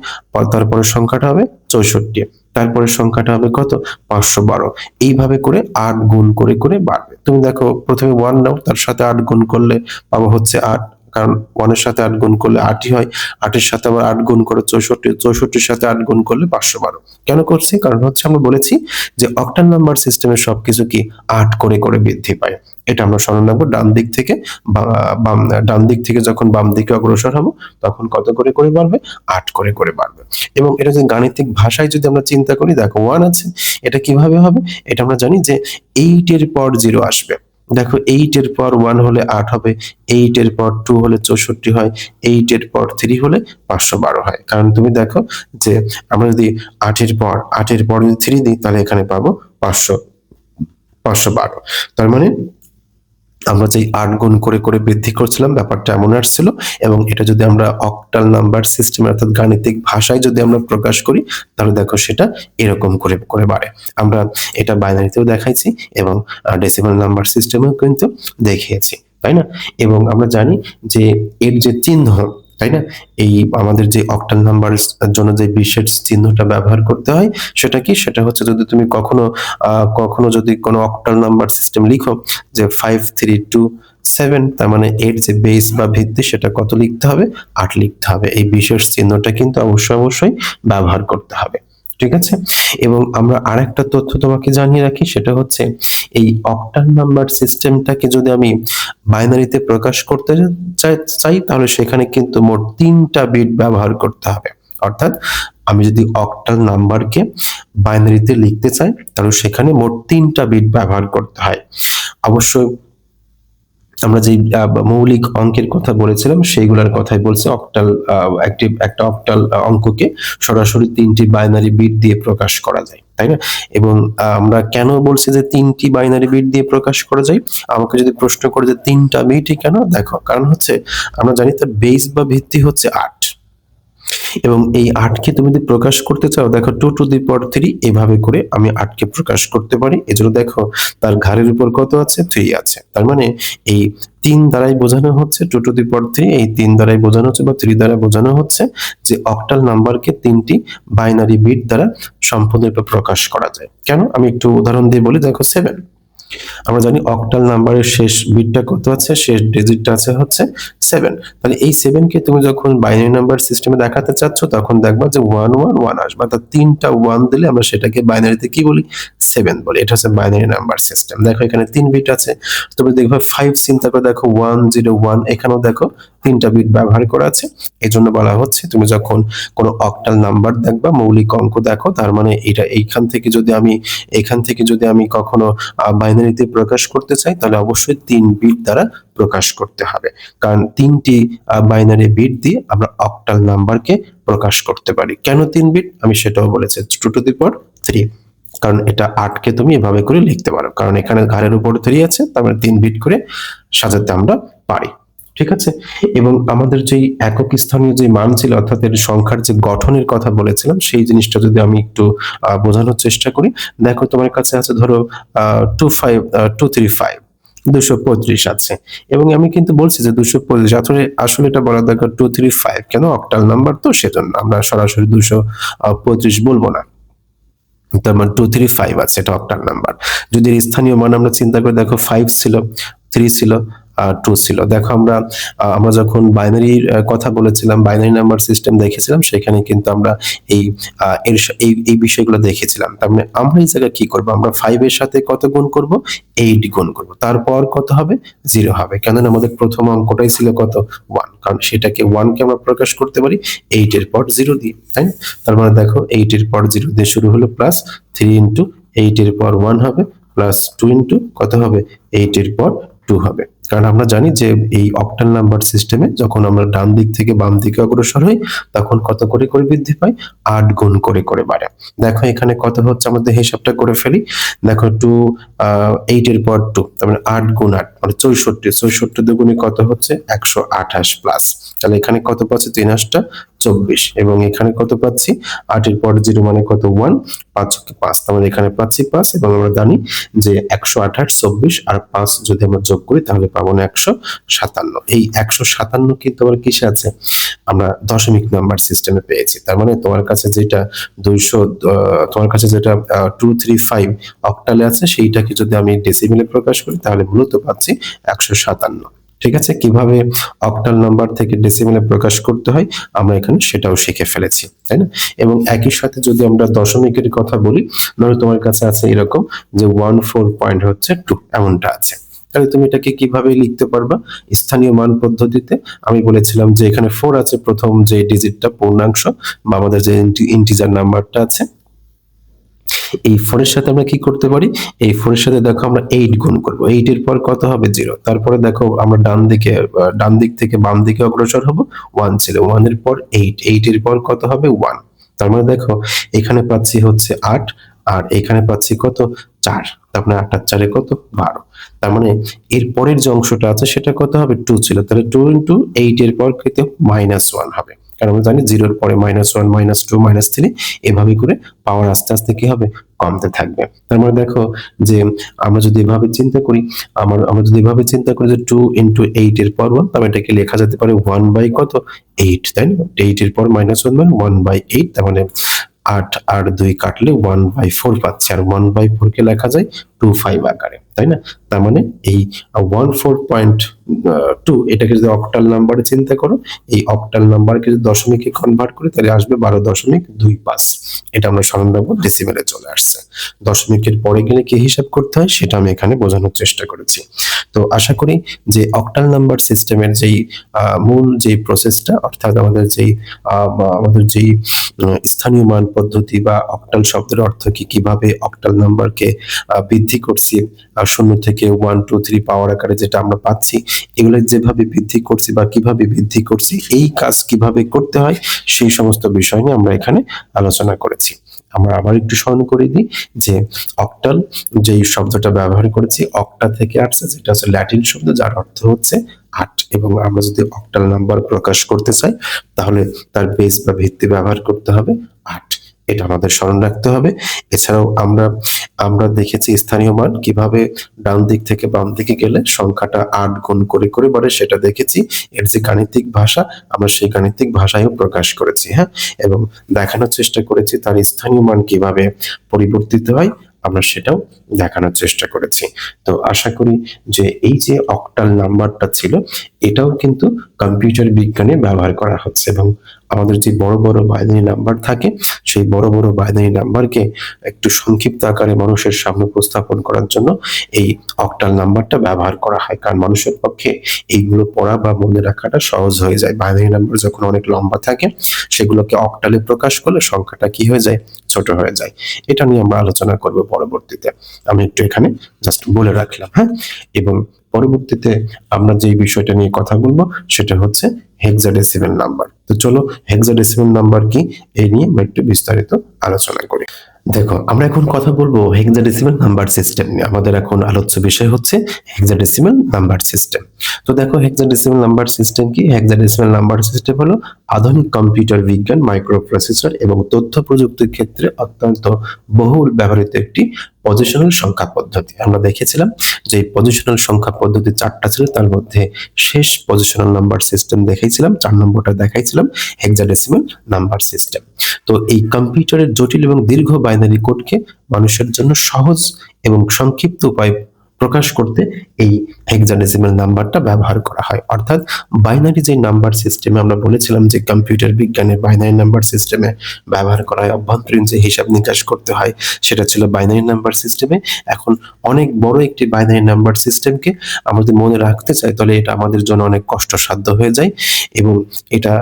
তারপরের সংখ্যাটা হবে 64। তারপরের সংখ্যাটা হবে কত? 512। এইভাবে করে 8 গুণ করে করে বাড়বে। তুমি দেখো প্রথমে 1 নাও, তার সাথে 8 গুণ করলে পাবো হচ্ছে 8, কারণ 1 এর সাথে 8 গুণ করলে 8ই হয়। 8 এর সাথে আবার 8 গুণ করে 64, 64 এর সাথে 8 গুণ করলে 512। কেন করছি? কারণ হচ্ছে আমরা বলেছি যে অক্টাল নাম্বার সিস্টেমের সবকিছু কি 8 করে করে বৃদ্ধি পায়। এটা আমরা স্মরণ রাখবো। ডান দিক থেকে যখন বাম দিকে অগ্রসর হব তখন কত করে করে বাড়বে? 8 করে করে বাড়বে। এবং এটা যদি গাণিতিক ভাষায় যদি আমরা চিন্তা করি, দেখো 1 আছে, এটা কিভাবে হবে? এটা আমরা জানি যে 8 এর পর 0 আসবে। দেখো 8 এর পর 1 হলে 8 হবে, 8 এর পর 2 হলে 64 হয়, 8 এর পর 3 হলে 512 হয়। কারণ তুমি দেখো যে আমরা যদি 8 এর পর যদি 3 দিই তাহলে এখানে পাবো 512। তার মানে আমরা যেই 8 গুণ করে করে বৃদ্ধি করছিলাম ব্যাপারটা এমন আসছিল। এবং এটা যদি আমরা অক্টাল নাম্বার সিস্টেম অর্থাৎ গাণিতিক ভাষায় যদি আমরা প্রকাশ করি তাহলে দেখো সেটা এরকম করে করে বাড়ে। আমরা এটা বাইনারিতেও দেখাইছি এবং ডেসিমাল নাম্বার সিস্টেমেও কিন্তু দেখিয়েছি, তাই না? এবং আমরা জানি যে এর যে চিহ্ন, তাই না, এই আমাদের যে অক্টাল নাম্বার জন্য যে বিশেষ চিহ্নটা ব্যবহার করতে হয় সেটা কি? সেটা হচ্ছে যদি তুমি কখনো যদি কোনো অক্টাল নাম্বার সিস্টেম লিখো যে 5327, তার মানে এর যে বেস বা ভিত্তি সেটা কত লিখতে হবে? 8 লিখতে হবে। এই বিশেষ চিহ্নটা কিন্তু অবশ্যই ব্যবহার করতে হবে। ঠিক আছে? এবং আমরা আরেকটা তথ্য তোমাকে জানিয়ে রাখি, সেটা হচ্ছে এই অক্টাল নাম্বার সিস্টেমটাকে যদি আমি বাইনারিতে প্রকাশ করতে চাই তাহলে সেখানে কিন্তু মোট 3টা বিট ব্যবহার করতে হবে। অর্থাৎ আমি যদি অক্টাল নাম্বারকে বাইনারিতে লিখতে চাই তাহলে সেখানে মোট 3টা বিট ব্যবহার করতে হয়। অবশ্যই আমরা যে মৌলিক অঙ্কের কথা বলেছিলাম সেইগুলোর কথাই বলছি। একটা অক্টাল অঙ্ককে সরাসরি 3টি বাইনারি বিট দিয়ে প্রকাশ করা যায়, তাই না? এবং আমরা কেন বলছি যে 3টি বাইনারি বিট দিয়ে প্রকাশ করা যায়? আমাকে যদি প্রশ্ন করে যে 3টা বিটই কেন, দেখো কারণ হচ্ছে আমরা জানি তার বেস বা ভিত্তি হচ্ছে 8। এবং এই 8কে তুমি যদি প্রকাশ করতে চাও, দেখো 2 টু দি পাওয়ার 3 এভাবে করে আমি 8কে প্রকাশ করতে পারি। এজন্য দেখো তার ঘাড়ের উপর কত আছে? 3 আছে। তার মানে এই 3 দ্বারাই বোঝানো হচ্ছে 2 টু দি পাওয়ার 3, এই 3 দ্বারাই বোঝানো হচ্ছে বা 3 দ্বারা বোঝানো হচ্ছে যে অক্টাল নাম্বারকে 3টি বাইনারি বিট দ্বারা সম্পূর্ণরূপে প্রকাশ করা যায়। কেন? আমি একটু উদাহরণ দিয়ে বলি। দেখো 7, আমরা জানি অক্টাল নাম্বারের শেষ বিটটা কত আছে? শেষ ডিজিটটা আছে হচ্ছে 7। তাহলে এই 7 কে তুমি যখন বাইনারি নাম্বার সিস্টেমে দেখাতে চাচ্ছ, তখন দেখবা যে 111 আসবে। অর্থাৎ 3টা 1 দিলে আমরা সেটাকে বাইনারিতে কি বলি? 7 বলি। এটা হচ্ছে বাইনারি নাম্বার সিস্টেম। দেখো এখানে 3 বিট আছে। তুমি দেখবে 5 চিন্তা করে দেখো 101, এখানেও দেখো 3টা বিট ব্যবহার করা আছে। এজন্য বলা হচ্ছে তুমি যখন কোনো অক্টাল নাম্বার দেখবা, মৌলিক অঙ্ক দেখো, তার মানে এটা এখান থেকে যদি আমি কখনো বাইনারিতে প্রকাশ করতে চাই, তাহলে অবশ্যই 3 বিট দ্বারা প্রকাশ করতে হবে। কারণ 3টি বাইনারি বিট দিয়ে আমরা অক্টাল নাম্বারকে প্রকাশ করতে পারি। কেন 3 বিট? আমি সেটাও বলেছি, 2 টু দি পাওয়ার 3। কারণ এটা 8কে তুমি এভাবে করে লিখতে পারো। কারণ এখানে ঘাড়ের উপর 3 আছে, তার মানে 3 বিট করে সাজাতে আমরা পারি। ঠিক আছে? এবং আমাদের যেই একক স্থানীয় যে মান ছিল, অর্থাৎ এর সংখ্যার যে গঠনের কথা বলেছিলাম, সেই জিনিসটা যদি আমি একটু বোঝানোর চেষ্টা করি। দেখো তোমার কাছে আছে ধরো 235, 235 আছে। এবং আমি কিন্তু বলছি যে 235, আসলে এটা বলা দরকার 235। কেন? অক্টাল নাম্বার তো, সেজন্য আমরা সরাসরি 235 বলবো না। তার মানে 235 আছে, এটা অক্টাল নাম্বার। যদি এর স্থানীয় মান আমরা চিন্তা করে দেখো 5 ছিল, 3 ছিল, 2 ছিল। দেখো আমরা যখন বাইনারির কথা বলেছিলাম, বাইনারি নাম্বার সিস্টেম দেখেছিলাম, সেখানে কিন্তু আমরা এই এই বিষয়গুলো দেখেছিলাম। তার মানে আমরা এই জায়গায় কি করব? আমরা 5 এর সাথে কত গুণ করব? 8 গুণ করব। তারপর কত হবে? 0 হবে। কেননা আমাদের প্রথম অঙ্কটাই ছিল কত? 1। কারণ সেটাকে 1 কে আমরা প্রকাশ করতে পারি 8 এর পর 0 দিয়ে, তাই না? তার মানে দেখো 8 এর পর 0 দিয়ে শুরু হলো, প্লাস 3 ইন্টু 8 এর পর 1 হবে, প্লাস 2 ইন্টু কত হবে? 8 এর পর 2 হবে। কারণ আমরা জানি যে এই অক্টাল নাম্বার সিস্টেমে যখন আমরা ডান দিক থেকে বাম দিকে অগ্রসর হই, তখন কত করে করে বৃদ্ধি পায়? 8 গুণ করে করে বাড়ে। দেখো এখানে কত হচ্ছে? আমাদের হিসাবটা করে ফেলি। দেখো 8 এর পর 2, তার মানে 8 গুণ 8 মানে 64। 64 দুগুণে কত হচ্ছে? 128 প্লাস। তাহলে এখানে কত পাচ্ছি? 3 8টা 24। এবং এখানে কত পাচ্ছি? 8 এর পর 0 মানে কত? 1, 5 কে 5, তার মানে এখানে পাচ্ছি 5। এবং আমরা জানি যে 128, 24 আর 5 যদি আমরা যোগ করি, তাহলে পাবো না 157। এই 157 কিন্তু আমার কিসে আছে? আমরা দশমিক নাম্বার সিস্টেমে পেয়েছি। তার মানে তোমার কাছে যেটা 200, তোমার কাছে যেটা 235 অক্টালে আছে, সেইটাকে যদি আমি ডেসিমেলে প্রকাশ করি, তাহলে মূলত পাচ্ছি 157। ঠিক আছে? কিভাবে অক্টাল নাম্বার থেকে ডেসিমেলে প্রকাশ করতে হয় আমরা এখানে সেটাও শিখে ফেলেছি, তাই না? এবং একই সাথে যদি আমরা দশমিকের কথা বলি, ধরো তোমার কাছে আছে এরকম যে 14.2 এমনটা আছে। তাহলে তুমি এটাকে কিভাবে লিখতে পারবা? স্থানীয় মান পদ্ধতিতে আমি বলেছিলাম যে এখানে 4 আছে, প্রথম যে ডিজিটটা পূর্ণাংশ বা আমাদের যে ইন্টিজার নাম্বারটা আছে, এই 4 এর সাথে আমরা কি করতে পারি? এই 4 এর সাথে দেখো আমরা 8 গুণ করব। 8 এর পর কত হবে? 0। তারপরে দেখো আমরা ডান দিক থেকে বাম দিকে অগ্রসর হব। 1 ছিল, 1 এর পর 8, 8 এর পর কত হবে? 1। তার মানে দেখো এখানে পাচ্ছি হচ্ছে 8, আর এখানে পাচ্ছি কত? 4। তার মানে 8 আর 4 এ কত? 12। তার মানে এর পরের যে অংশটা আছে সেটা কত হবে? 2 ছিল। তাহলে 2 ইনটু 8 এর পর কত? -1 হবে। কারণ আমরা জানি 0 এর পরে -1, -2, -3 এভাবে করে পাওয়ার আস্তে আস্তে কি হবে? কমতে থাকবে। তার মানে দেখো যে আমরা যদি এভাবে চিন্তা করি, আমরা যদি এভাবে চিন্তা করি যে 2 ইনটু 8 এর পর 1, তবে এটাকে লেখা যেতে পারে 1 বাই কত? 8, তাই না? 8 এর পর -1 মানে 1 বাই 8, তার মানে 8 আর 2 কাটলে 1/4 পাচ্ছি। আর 1/4 কে লেখা যায় 25 আকারে, তাই না? তার মানে এই 14.2 এটাকে যদি অক্টাল নাম্বারে চিন্তা করো, এই অক্টাল নাম্বারকে যদি দশমিকে কনভার্ট করি, তাহলে আসবে 12.25। এটা আমরা সরলভাবে ডেসিমেলে চলে আসছে। দশমিকের পরে গেলে কি হিসাব করতে হয় সেটা আমি এখানে বোঝানোর চেষ্টা করেছি। তো আশা করি যে অক্টাল নাম্বার সিস্টেমের যেই মূল যে প্রসেসটা, অর্থাৎ আমাদের যেই স্থানীয় মান পদ্ধতি বা অক্টাল শব্দের অর্থ কি, কিভাবে অক্টাল নাম্বারকে বৃদ্ধি করছি 0 থেকে 1 2 3 পাওয়ার আকারে যেটা আমরা পাচ্ছি, এগুলো যেভাবে বৃদ্ধি করছি বা কিভাবে বৃদ্ধি করছি, এই কাজ কিভাবে করতে হয়, সেই সমস্ত বিষয় নিয়ে আমরা এখানে আলোচনা করেছি। আমরা আবার একটু স্মরণ করে দিই যে অক্টাল যেই শব্দটা ব্যবহার করেছি, অক্টা থেকে আসছে, যেটা হচ্ছে ল্যাটিন শব্দ, যার অর্থ হচ্ছে 8 এবং আমরা যদি অক্টাল নাম্বার প্রকাশ করতে চাই তাহলে তার বেস বা ভিত্তি ব্যবহার করতে হবে 8। এটা আমাদের স্মরণ রাখতে হবে। এছাড়াও আমরা আমরা দেখেছি স্থানীয় মান কিভাবে ডান দিক থেকে বাম দিকে গেলে সংখ্যাটা 8 গুণ করে করে বাড়ে সেটা দেখেছি। এর যে গাণিতিক ভাষা আমরা সেই গাণিতিক ভাষায়ও প্রকাশ করেছি, হ্যাঁ, এবং দেখানোর চেষ্টা করেছি তার স্থানীয় মান কিভাবে পরিবর্তিত হয় আমরা সেটাও দেখানোর চেষ্টা করেছি। তো আশা করি যে এই যে অক্টাল নাম্বারটা ছিল এটাও কিন্তু কম্পিউটার বিজ্ঞানে ব্যবহার করা হচ্ছে এবং আমাদের যে বড় বড় বাইনারি নাম্বার থাকে সেই বড় বড় বাইনারি নাম্বারকে একটু সংক্ষিপ্ত আকারে মানুষের সামনে উপস্থাপন করার জন্য এই অক্টাল নাম্বারটা ব্যবহার করা হয়, কারণ মানুষের পক্ষে এইগুলো পড়া বা মনে রাখাটা সহজ হয়ে যায়। বাইনারি নাম্বার যখন অনেক লম্বা থাকে সেগুলোকে অক্টালে প্রকাশ করলে সংখ্যাটা কি হয়ে যায়, ছোট হয়ে যায়। এটা নিয়ে আমরা আলোচনা করব পরবর্তীতে, আমি একটু এখানে জাস্ট বলে রাখলাম, হ্যাঁ। এবং পরবর্তীতে আমরা যে বিষয়টা নিয়ে কথা বলবো সেটা হচ্ছে হেক্সাডেসিমাল নাম্বার। তো চলো হেক্সাডেসিমাল নাম্বার কি এই নিয়ে আমরা একটু বিস্তারিত আলোচনা করি। দেখো আমরা এখন কথা বলবো হেক্সাডেসিমাল নাম্বার সিস্টেম নিয়ে। আমাদের এখন আলোচ্য বিষয় হচ্ছে হেক্সাডেসিমাল নাম্বার সিস্টেম। তো দেখো হেক্সাডেসিমাল নাম্বার সিস্টেম কি? হেক্সাডেসিমাল নাম্বার সিস্টেম হলো আধুনিক কম্পিউটার বিজ্ঞান, মাইক্রোপ্রসেসর এবং তথ্য প্রযুক্তির ক্ষেত্রে অত্যন্ত বহুল ব্যবহৃত একটি পজিশনাল সংখ্যা পদ্ধতি। আমরা দেখেছিলাম যে পজিশনাল সংখ্যা পদ্ধতি 4টা ছিল, তার মধ্যে শেষ পজিশনাল নাম্বার সিস্টেম দেখাইছিলাম, 4 নম্বরটা দেখাইছিলাম হেক্সাডেসিমাল নাম্বার সিস্টেম। তো এই কম্পিউটারের জটিল এবং দীর্ঘ বাইনারি কোডকে মানুষের জন্য সহজ এবং সংক্ষিপ্ত উপায় প্রকাশ করতে এই হেক্সাডেসিমাল নাম্বারটা ব্যবহার করা হয়। অর্থাৎ বাইনারি যে নাম্বার সিস্টেমে আমরা বলেছিলাম যে কম্পিউটার বিজ্ঞানের বাইনারি নাম্বার সিস্টেমে ব্যবহার করা হয়, অভ্যন্তরীণ যে হিসাব নিকাশ করতে হয় সেটা ছিল বাইনারি নাম্বার সিস্টেমে। এখন অনেক বড় একটি বাইনারি নাম্বার সিস্টেমকে আমাদের মনে রাখতে চাই তাহলে এটা আমাদের জন্য অনেক কষ্টসাধ্য হয়ে যায় এবং এটা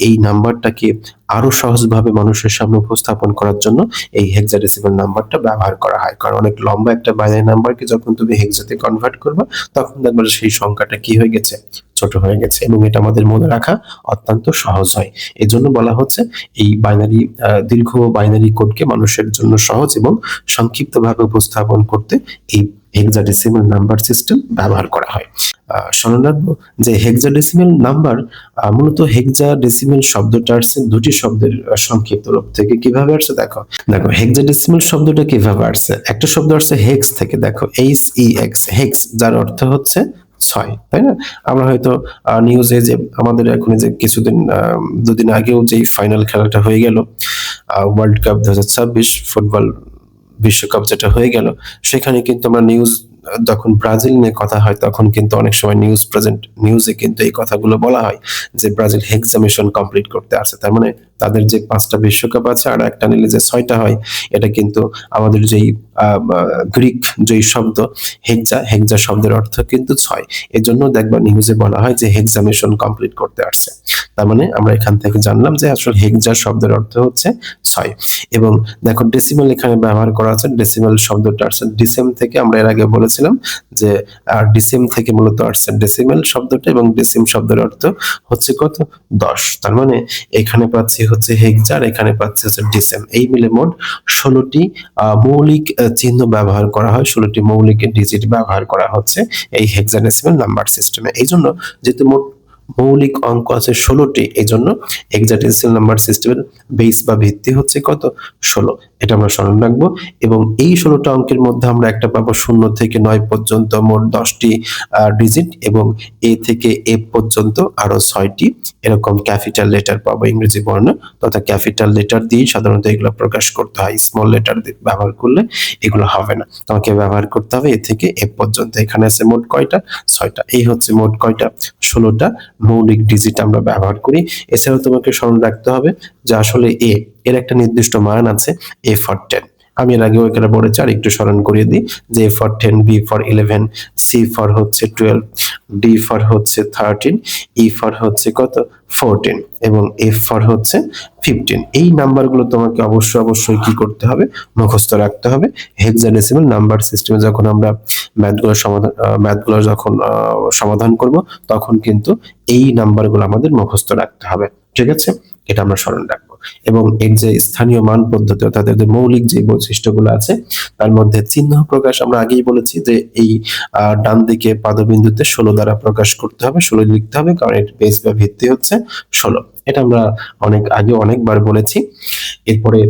এই নাম্বারটাকে আরো সহজভাবে মানুষের সামনে উপস্থাপন করার জন্য এই হেক্সাডেসিমাল নাম্বারটা ব্যবহার করা হয়। কারণ অনেক লম্বা একটা বাইনারি নাম্বারকে যখন তুমি হেক্সাতে কনভার্ট করবে তখন দেখবে সেই সংখ্যাটা কি হয়ে গেছে, ছোট হয়ে গেছে এবং এটা আমাদের মনে রাখা অত্যন্ত সহজ হয়। এজন্য বলা হচ্ছে এই বাইনারি দীর্ঘ বাইনারি কোডকে মানুষের জন্য সহজ এবং সংক্ষিপ্তভাবে উপস্থাপন করতে এই হেক্সাডেসিমাল নাম্বার সিস্টেম ব্যবহার করা হয়। স্মরণ রাখবো যে হেক্সাডেসিমাল নাম্বার মূলত হেক্সাডেসিমাল শব্দটা আসছে দুটি শব্দের সংক্ষিপ্ত রূপ থেকে। কিভাবে আসছে দেখো, হেক্সাডেসিমাল শব্দটা কিভাবে আসছে, একটা শব্দ আসছে হেক্স থেকে, দেখো HEX, হেক্স, যার অর্থ হচ্ছে 6, তাই না? আমরা হয়তো নিউজে যে আমাদের এখন যে কিছুদিন 2 দিন আগেও যে ফাইনাল খেলাটা হয়ে গেল ওয়ার্ল্ড কাপ 2026 ফুটবল বিশ্বকাপ যেটা হয়ে গেল, সেখানে কিন্তু আমরা নিউজ যখন ব্রাজিল নিয়ে কথা হয় তখন কিন্তু অনেক সময় নিউজে কিন্তু এই কথাগুলো বলা হয় যে ব্রাজিল হেক্সা মিশন কমপ্লিট করতে আসছে। তার মানে তাদের যে 5টা বিশ্বকাপ আছে আর একটা নিলে যে 6টা হয়, এটা কিন্তু আমাদের যেই গ্রিক যেই শব্দ হেক্সা শব্দের অর্থ কিন্তু 6। এজন্য দেখবা নিউজে বলা হয় যে হেক্সা মিশন কমপ্লিট করতে আসছে। তার মানে আমরা এখান থেকে জানলাম যে আসলে হেক্সা শব্দের অর্থ হচ্ছে 6। এবং দেখো ডেসিমাল এখানে ব্যবহার করা আছে, ডেসিমাল শব্দটা আসছে ডিসেম থেকে। আমরা এর আগে বলেছিলাম যে ডিসেম থেকে মূলত আসছে ডেসিমাল শব্দটা এবং ডেসিম শব্দের অর্থ হচ্ছে কত, 10। তার মানে এখানে পাচ্ছি হচ্ছে হেক্সা আর এখানে পাচ্ছি হচ্ছে ডিসেম। এই মিলে মোট 16টি মৌলিক চিহ্ন ব্যবহার করা হয়, 16টি মৌলিক ডিজিট ব্যবহার করা হচ্ছে এই হেক্সাডেসিমাল নাম্বার সিস্টেমে। এই জন্য যেহেতু মোট মৌলিক অঙ্ক আছে 16টি, এই জন্য হেক্সাডেসিমাল নাম্বার সিস্টেমের বেস বা ভিত্তি হচ্ছে কত, 16। এটা আমরা স্মরণ রাখবো। এবং এই 16টা অঙ্কের মধ্যে আমরা একটা পাবো 0 থেকে 9 পর্যন্ত মোট 10টি ডিজিট এবং A থেকে F পর্যন্ত আরো 6টি এরকম ক্যাপিটাল লেটার পাবো, ইংরেজি বর্ণ তথা ক্যাপিটাল লেটার দিয়ে সাধারণত এগুলো প্রকাশ করতে হয়। স্মল লেটার ব্যবহার করলে এগুলো হবে না, তোমাকে ব্যবহার করতে হবে A থেকে F পর্যন্ত। এখানে আছে মোট কয়টা, 6টা। এই হচ্ছে মোট কয়টা, 16টা মৌলিক ডিজিট আমরা ব্যবহার করি। এছাড়াও তোমাকে স্মরণ রাখতে হবে যে আসলে এর একটা নির্দিষ্ট মান আছে, A for 10। আমি এর আগেও এখানে বলেছি আর একটু স্মরণ করিয়ে দিই যে A for 10, B for 11, C for হচ্ছে 12, D for হচ্ছে 13, E for হচ্ছে কত, 14 এবং F for হচ্ছে 15। এই নাম্বারগুলো তোমাকে অবশ্যই কি করতে হবে, মুখস্থ রাখতে হবে। হেক্সাডেসিমাল নাম্বার সিস্টেমে যখন আমরা ম্যাথগুলো যখন সমাধান করব তখন কিন্তু এই নাম্বারগুলো আমাদের মুখস্থ রাখতে হবে, ঠিক আছে? এটা আমরা স্মরণ রাখবো। এবং এর যে স্থানীয় মান পদ্ধতি অর্থাৎ এর যে মৌলিক যে বৈশিষ্ট্যগুলো আছে তার মধ্যে চিহ্ন প্রকাশ আমরা আগেই বলেছি যে এই ডান দিকে পাদবিন্দুতে 16 দ্বারা প্রকাশ করতে হবে, 16 লিখতে হবে, কারণ এর বেস বা ভিত্তি হচ্ছে 16। এটা আমরা অনেক আগে অনেকবার বলেছি। এরপরে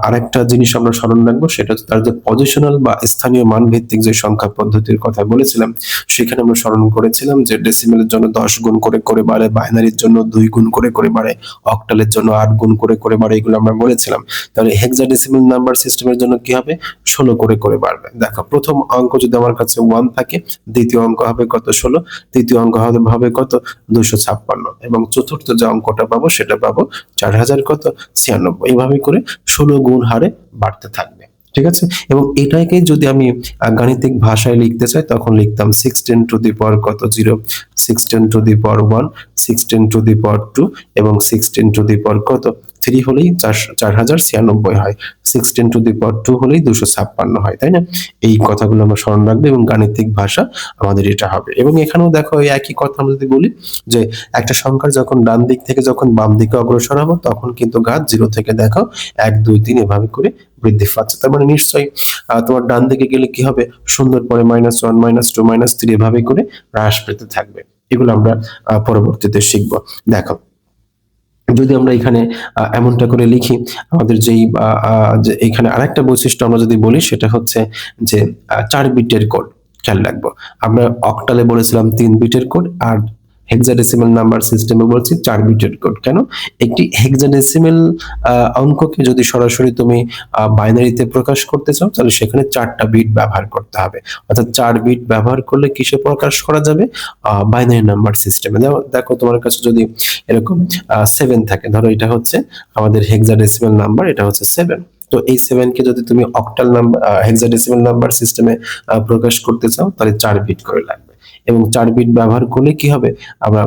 আরেকটা জিনিস আমরা স্মরণ রাখবো, সেটা হচ্ছে তার যে পজিশনাল বা স্থানীয় মান ভিত্তিক যে সংখ্যা পদ্ধতির কথা বলেছিলাম, সেখানে আমরা স্মরণ করেছিলাম যে ডেসিমেলের জন্য 10 গুণ করে করে বাড়ে, বাইনারির জন্য 2 গুণ করে করে বাড়ে, অক্টালের জন্য 8 গুণ করে করে বাড়ে, এগুলো আমরা বলেছিলাম। তাহলে হেক্সাডেসিমেল নাম্বার সিস্টেমের জন্য কি হবে? 16 করে করে বাড়বে। দেখো, প্রথম অঙ্ক যদি আমার কাছে 1 থাকে, দ্বিতীয় অঙ্ক হবে কত? 16, তৃতীয় অঙ্ক হবে কত? 256, এবং চতুর্থ যে অঙ্কটা পাবো সেটা পাবো 4000 কত? 96। এইভাবে করে 16 গুণ হারে বাড়তে থাকবে। ঠিক আছে? এবং এটাকে যদি আমি গাণিতিক ভাষায় লিখতে চাই, তখন লিখতাম 16 টু দি পাওয়ার কত? 0, 16 to the power 1, 16 to the পাওয়ার 2 এবং 16 টু দি পাওয়ার কত? 3 হলেই 4096 হয়, 16 টু দি পাওয়ার 2 হলেই 256 হয়, তাই না? এই কথাগুলো আমরা স্মরণ রাখবো এবং গাণিতিক ভাষা আমাদের এটা হবে। এবং এখানেও দেখো এই একই কথা আমরা যদি বলি যে একটা সংখ্যার যখন ডান দিক থেকে যখন বাম দিকে অগ্রসর হবো, তখন কিন্তু ঘাত 0 থেকে দেখো 1 2 3 এভাবে করে বৃদ্ধি পাচ্ছে। তার মানে নিশ্চয়ই তোমার ডান দিকে গেলে কি হবে? শূন্যের পরে -1 -2 -3 এভাবে করে হ্রাস পেতে থাকবে। এগুলো আমরা পরবর্তীতে শিখবো। দেখো, যদি আমরা এখানে এমনটা করে লিখি, আমাদের যেই যে এখানে আরেকটা বৈশিষ্ট্য আমরা যদি বলি, সেটা হচ্ছে যে 4 বিটের কোড। খেয়াল রাখবো, আমরা অক্টালে বলেছিলাম 3 বিটের কোড, আর হেক্সাডেসিমাল নাম্বার সিস্টেমে বলছি 4 বিটের কোড। কেন? একটি হেক্সাডেসিমাল অঙ্ককে যদি সরাসরি তুমি বাইনারিতে প্রকাশ করতে চাও, তাহলে সেখানে 4টা বিট ব্যবহার করতে হবে। অর্থাৎ 4 বিট ব্যবহার করলে কিসে প্রকাশ করা যাবে? বাইনারি নাম্বার সিস্টেমে। দেখো, তোমার কাছে যদি এরকম 7 থাকে, ধরো এটা হচ্ছে আমাদের হেক্সাডেসিমাল নাম্বার, এটা হচ্ছে 7। তো এই 7 কে যদি তুমি অক্টাল নাম্বার হেক্সাডেসিমাল নাম্বার সিস্টেমে প্রকাশ করতে চাও, তাহলে 4 বিট করে লাগবে। এবং 4 বিট ব্যবহার করলে কি হবে? আমরা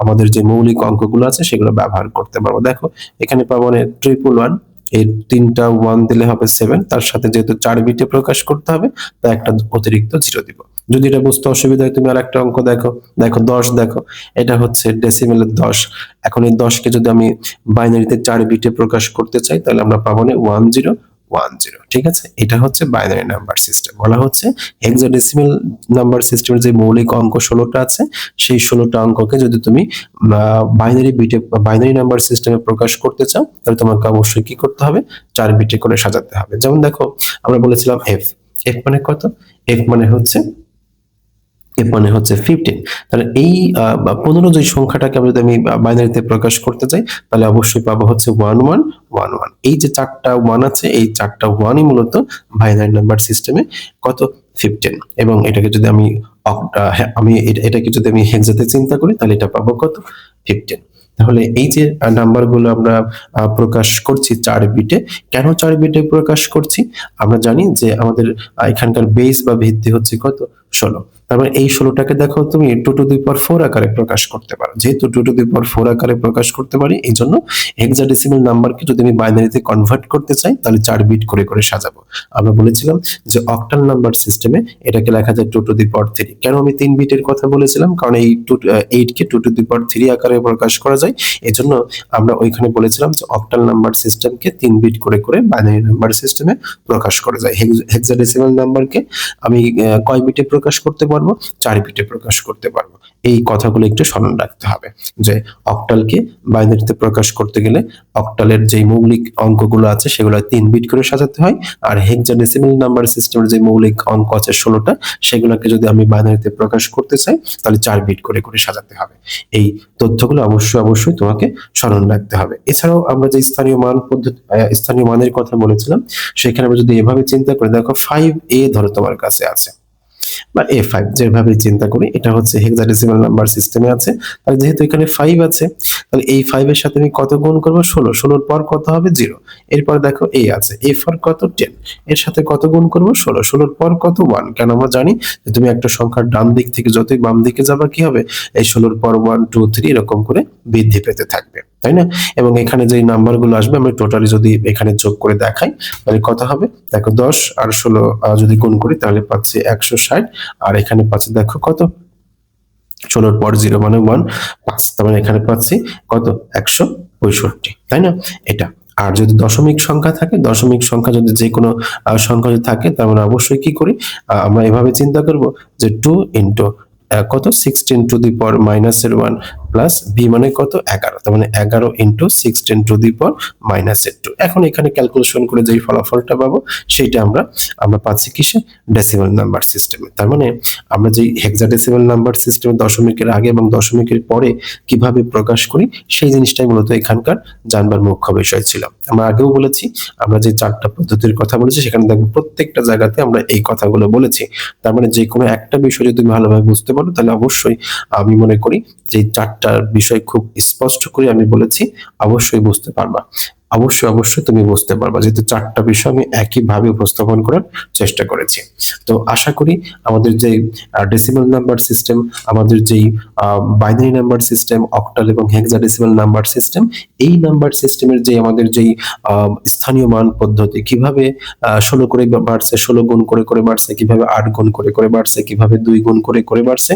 আমাদের যে মৌলিক অঙ্কগুলো আছে সেগুলো ব্যবহার করতে পারবো। দেখো, এখানে পাবো 111, এই 3টা 1 দিলে হবে 7, তার সাথে যেহেতু 4 বিটে প্রকাশ করতে হবে, তাই একটা অতিরিক্ত 0 দিব। যদি এটা বুঝতে অসুবিধা হয়, তুমি আরেকটা অঙ্ক দেখো। দেখো 10, দেখো এটা হচ্ছে ডেসিমেলের 10। এখন এই 10 কে যদি আমি বাইনারিতে 4 বিটে প্রকাশ করতে চাই, তাহলে আমরা পাবো 1010। ঠিক আছে? এটা হচ্ছে বাইনারি নাম্বার সিস্টেম। বলা হচ্ছে হেক্সাডেসিমাল নাম্বার সিস্টেমের যে মৌলিক অঙ্ক 16টা আছে, সেই 16টা অঙ্ককে যদি তুমি বাইনারি নাম্বার সিস্টেমে প্রকাশ করতে চাও, তাহলে তোমাকে অবশ্যই কি করতে হবে? 4 বিটে করে সাজাতে হবে। যেমন দেখো, আমরা বলেছিলাম এফ। এফ মানে কত? এফ মানে হচ্ছে 15। তাহলে এই 15 যে সংখ্যাটাকে যদি আমি বাইনারিতে প্রকাশ করতে চাই, তাহলে অবশ্যই পাবো হচ্ছে 1111। এই যে 4টা 1 আছে, এই 4টা 1ই মূলত বাইনারি নাম্বার সিস্টেমে কত? 15। এবং এটাকে যদি আমি এটাকে যদি আমি হেক্সাতে চিন্তা করি, তাহলে এটা পাবো কত? 15। তাহলে এই যে নাম্বারগুলো আমরা প্রকাশ করছি 4 বিটে। কেন 4 বিটে প্রকাশ করছি? আমরা জানি যে আমাদের এখানকার বেস বা ভিত্তি হচ্ছে কত? 16। তার মানে এই 16টাকে দেখো তুমি 2 টু দি পাওয়ার 4 আকারে প্রকাশ করতে পারো। যেহেতু 2 টু দি পাওয়ার 4 আকারে প্রকাশ করতে পারি, এই জন্য হেক্সাডেসিমাল নাম্বারকে যদি আমি বাইনারিতে কনভার্ট করতে চাই, তাহলে 4 বিট করে করে সাজাবো। আমরা বলেছিলাম যে অক্টাল নাম্বার সিস্টেমে এটাকে লেখা যায় 2 টু দি পাওয়ার 3। কেন আমি 3 বিটের কথা বলেছিলাম? কারণ এই 8 কে 2 টু দি পাওয়ার 3 আকারে প্রকাশ করা যায়। এজন্য আমরা ওইখানে বলেছিলাম যে অক্টাল নাম্বার সিস্টেমকে 3 বিট করে করে বাইনারি নাম্বার সিস্টেমে প্রকাশ করা যায়। হেক্সাডেসিমাল নাম্বারকে আমি কয় বিটে প্রকাশ করতে পারবো? 4 বিটে প্রকাশ করতে পারবো। এই কথাগুলো একটু স্মরণ রাখতে হবে যে অক্টালকে বাইনারিতে প্রকাশ করতে গেলে অক্টালের যে মৌলিক অঙ্কগুলো আছে সেগুলো 3 বিট করে সাজাতে হয়, আর হেক্সাডেসিমাল নাম্বার সিস্টেমের যে মৌলিক অঙ্ক আছে 16টা, সেগুলোকে যদি আমি বাইনারিতে প্রকাশ করতে চাই, তাহলে 4 বিট করে করে সাজাতে হবে। এই তথ্যগুলো অবশ্যই তোমাকে স্মরণ রাখতে হবে। এছাড়াও আমরা যে স্থানীয় মান পদ্ধতি স্থানীয় মানের কথা বলেছিলাম, সেখানে আমরা যদি এভাবে চিন্তা করি, দেখো 5a ধরো তোমার কাছে আছে, বা A5 যেভাবে চিন্তা করি, এটা হচ্ছে হেক্সাডেসিমাল নাম্বার সিস্টেমে আছে। তাহলে যেহেতু এখানে 5 আছে, তাহলে এই 5 এর সাথে আমি কত গুণ করব? 16। 16 এর পর কত হবে? 0। এরপর দেখো A আছে, A ফর কত? 10। এর সাথে কত গুণ করব? 16। 16 এর পর কত? 1। কেন? আমরা জানি যে তুমি একটা সংখ্যার ডান দিক থেকে যতই বাম দিকে যাবা, কি হবে? এই 16 এর পর 1 2 3 এরকম করে বৃদ্ধি পেতে থাকবে, তাই না? এবং এখানে যে নাম্বারগুলো আসবে, আমি টোটালি যদি এখানে যোগ করে দেখাই, তাহলে কত হবে? দেখো 10 আর 16 যদি গুণ করি, তাহলে পাচ্ছি 160। আর এখানে পাচ্ছি দেখো কত? 16 এর পর 0 মানে 1, 5। তার মানে এখানে পাচ্ছি কত? 100 65, তাই না? এটা। আর যদি দশমিক সংখ্যা থাকে, দশমিক সংখ্যা যদি যে কোনো সংখ্যা যদি থাকে, তার মানে অবশ্যই কি করি, আমরা এভাবে চিন্তা করব যে 2 ইনটু কত 16 টু দি পাওয়ার মাইনাসের 1 প্লাস b মানে কত 11, তার মানে 11 ইনটু 16 টু দি পাওয়ার মাইনাসের 2। এখন এখানে ক্যালকুলেশন করে যেই ফলাফলটা পাবো সেইটা আমরা পাচ্ছি কিসে, ডেসিমাল নাম্বার সিস্টেমে। তার মানে আমরা যেই হেক্সাডেসিমাল নাম্বার সিস্টেমে দশমিকের আগে এবং দশমিকের পরে কিভাবে প্রকাশ করি সেই জিনিসটাই মূলত এখানকার জানবার মুখ্য বিষয় ছিল। আমরা আগেও বলেছি, আমরা যে 4টা পদ্ধতির কথা বলেছি সেখানে দেখবো প্রত্যেকটা জায়গাতে আমরা এই কথাগুলো বলেছি। তার মানে যে কোনো একটা বিষয় যদি তুমি ভালোভাবে বুঝতে পারো তাহলে অবশ্যই আমি মনে করি যে 4টার বিষয় খুব স্পষ্ট করে আমি বলেছি, অবশ্যই বুঝতে পারবা। অবশ্যই তুমি বুঝতে পারবা, যেহেতু 4টা বিষয় আমি একইভাবে উপস্থাপন করার চেষ্টা করেছি। তো আশা করি আমাদের যে ডেসিমাল নাম্বার সিস্টেম, আমাদের যেই বাইনারি নাম্বার সিস্টেম, অক্টাল এবং হেক্সাডেসিমাল নাম্বার সিস্টেম, এই নাম্বার সিস্টেমের যে আমাদের যেই স্থানীয় মান পদ্ধতি, কিভাবে 16 করে বাড়ছে, 16 গুণ করে করে বাড়ছে, কিভাবে 8 গুণ করে করে বাড়ছে, কিভাবে 2 গুণ করে করে বাড়ছে,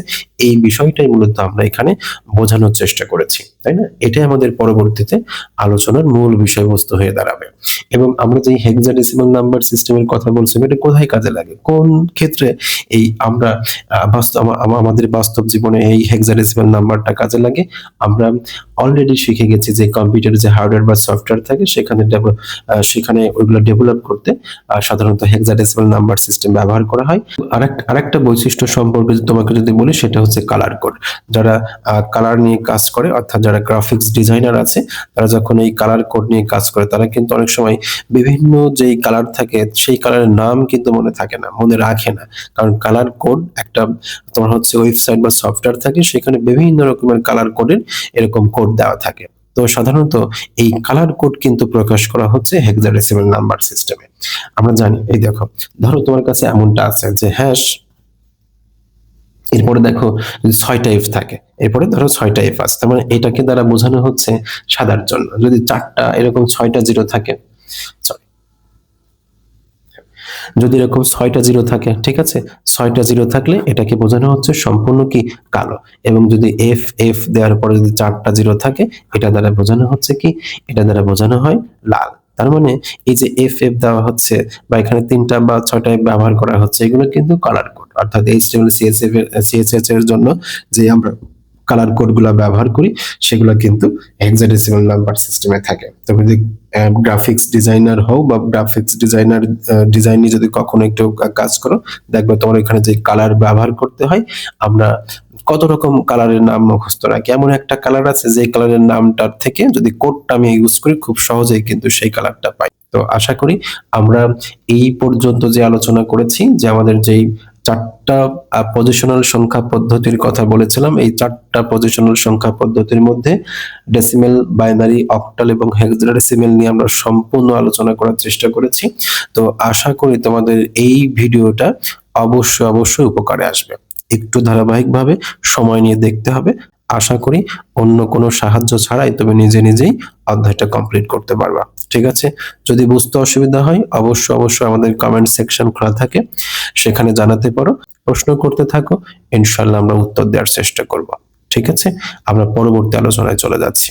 এই বিষয়টাই মূলত আমরা এখানে বোঝানোর চেষ্টা করেছি, তাই না? এটাই আমাদের পরবর্তীতে আলোচনার মূল বিষয়বস্তু হয়ে দাঁড়াবে। এবং আমরা যে হেক্সাডেসিমাল নাম্বার সিস্টেমের কথা বলছি, এটা কোথায় কাজে লাগে, কোন ক্ষেত্রে এই আমরা আমাদের বাস্তব জীবনে এই হেক্সাডেসিমাল নাম্বারটা কাজে লাগে? আমরা অলরেডি শিখে গেছি যে কম্পিউটারে যে হার্ডওয়্যার বা সফটওয়্যার থাকে সেখানে ওইগুলো ডেভেলপ করতে সাধারণত হেক্সাডেসিমাল নাম্বার সিস্টেম ব্যবহার করা হয়। আরেকটা বৈশিষ্ট্য সম্পর্কে তোমাকে যদি বলি সেটা হচ্ছে কালার কোড। যারা কালার নিয়ে কাজ করে, অর্থাৎ যারা গ্রাফিক্স ডিজাইনার আছে, তারা যখন এই কালার কোড নিয়ে কাজ করে তারা কিন্তু অনেক সময় বিভিন্ন যেই কালার থাকে সেই কালারের নাম কিন্তু মনে থাকে না, মনে রাখে না। কারণ কালার কোড একটা তোমার হচ্ছে ওয়েবসাইট বা সফটওয়্যার থাকে, সেখানে বিভিন্ন রকমের কালার কোডের এরকম কোড দেওয়া থাকে। তো সাধারণত এই কালার কোড কিন্তু প্রকাশ করা হচ্ছে হেক্সাডেসিমাল নাম্বার সিস্টেমে। আমরা জানি, এই দেখো, ধরো তোমার কাছে এমনটা আছে যে হ্যাশ, এরপরে দেখো যদি 6টা এফ থাকে, এরপরে ধরো 6টা এফ আছে, তার মানে এটাকে দ্বারা বোঝানো হচ্ছে সাদার জন্য। যদি 4টা এরকম 6টা জিরো থাকে, sorry, যদি এরকম 6টা জিরো থাকে, ঠিক আছে, 6টা জিরো থাকলে এটাকে বোঝানো হচ্ছে সম্পূর্ণ কি, কালো। এবং যদি এফ এফ দেওয়ার পরে যদি 4টা জিরো থাকে, এটা দ্বারা বোঝানো হচ্ছে কি, এটা দ্বারা বোঝানো হয় লাল। তার মানে এই যে এফ এফ দেওয়া হচ্ছে বা এখানে 3টা বা 6টা এফ ব্যবহার করা হচ্ছে, এগুলো কিন্তু কালার কোড। অর্থাৎ এইচটিএমএল সিএসএস এর জন্য যে আমরা কালার কোড গুলা ব্যবহার করি সেগুলো কিন্তু হেক্সাডেসিমাল নাম্বার সিস্টেমে থাকে। তবে যদি গ্রাফিক্স ডিজাইনার হও বা গ্রাফিক্স ডিজাইন নিয়ে যদি কখনো একটু কাজ করো, দেখবে তোমার এখানে যে কালার ব্যবহার করতে হয়, আমরা কত রকম কালারের নাম মুখস্থ রাখি। এমন একটা কালার আছে যে কালারের নামটার থেকে যদি কোডটা আমি ইউজ করি খুব সহজেই কিন্তু সেই কালারটা পাই। তো আশা করি আমরা এই পর্যন্ত যে আলোচনা করেছি, যে আমাদের যেই 4টা পজিশনাল সংখ্যা পদ্ধতির কথা বলেছিলাম, এই 4টা পজিশনাল সংখ্যা পদ্ধতির মধ্যে ডেসিমেল, বাইনারি, অক্টাল এবং হেক্সাডেসিমেল নিয়ে আমরা সম্পূর্ণ আলোচনা করার চেষ্টা করেছি। তো আশা করি তোমাদের এই ভিডিওটা অবশ্যই উপকারে আসবে। একটু ধারাবাহিকভাবে সময় নিয়ে দেখতে হবে। আশা করি অন্য কোনো সাহায্য ছাড়াই তুমি নিজে নিজেই অধ্যায়টা কমপ্লিট করতে পারবা। ঠিক আছে? যদি বুঝতে অসুবিধা হয় অবশ্যই আমাদের কমেন্ট সেকশন খোলা থাকে, সেখানে জানাতে পারো, প্রশ্ন করতে থাকো, ইনশাআল্লাহ আমরা উত্তর দেওয়ার চেষ্টা করব। ঠিক আছে? আমরা পরবর্তী আলোচনায় চলে যাচ্ছি।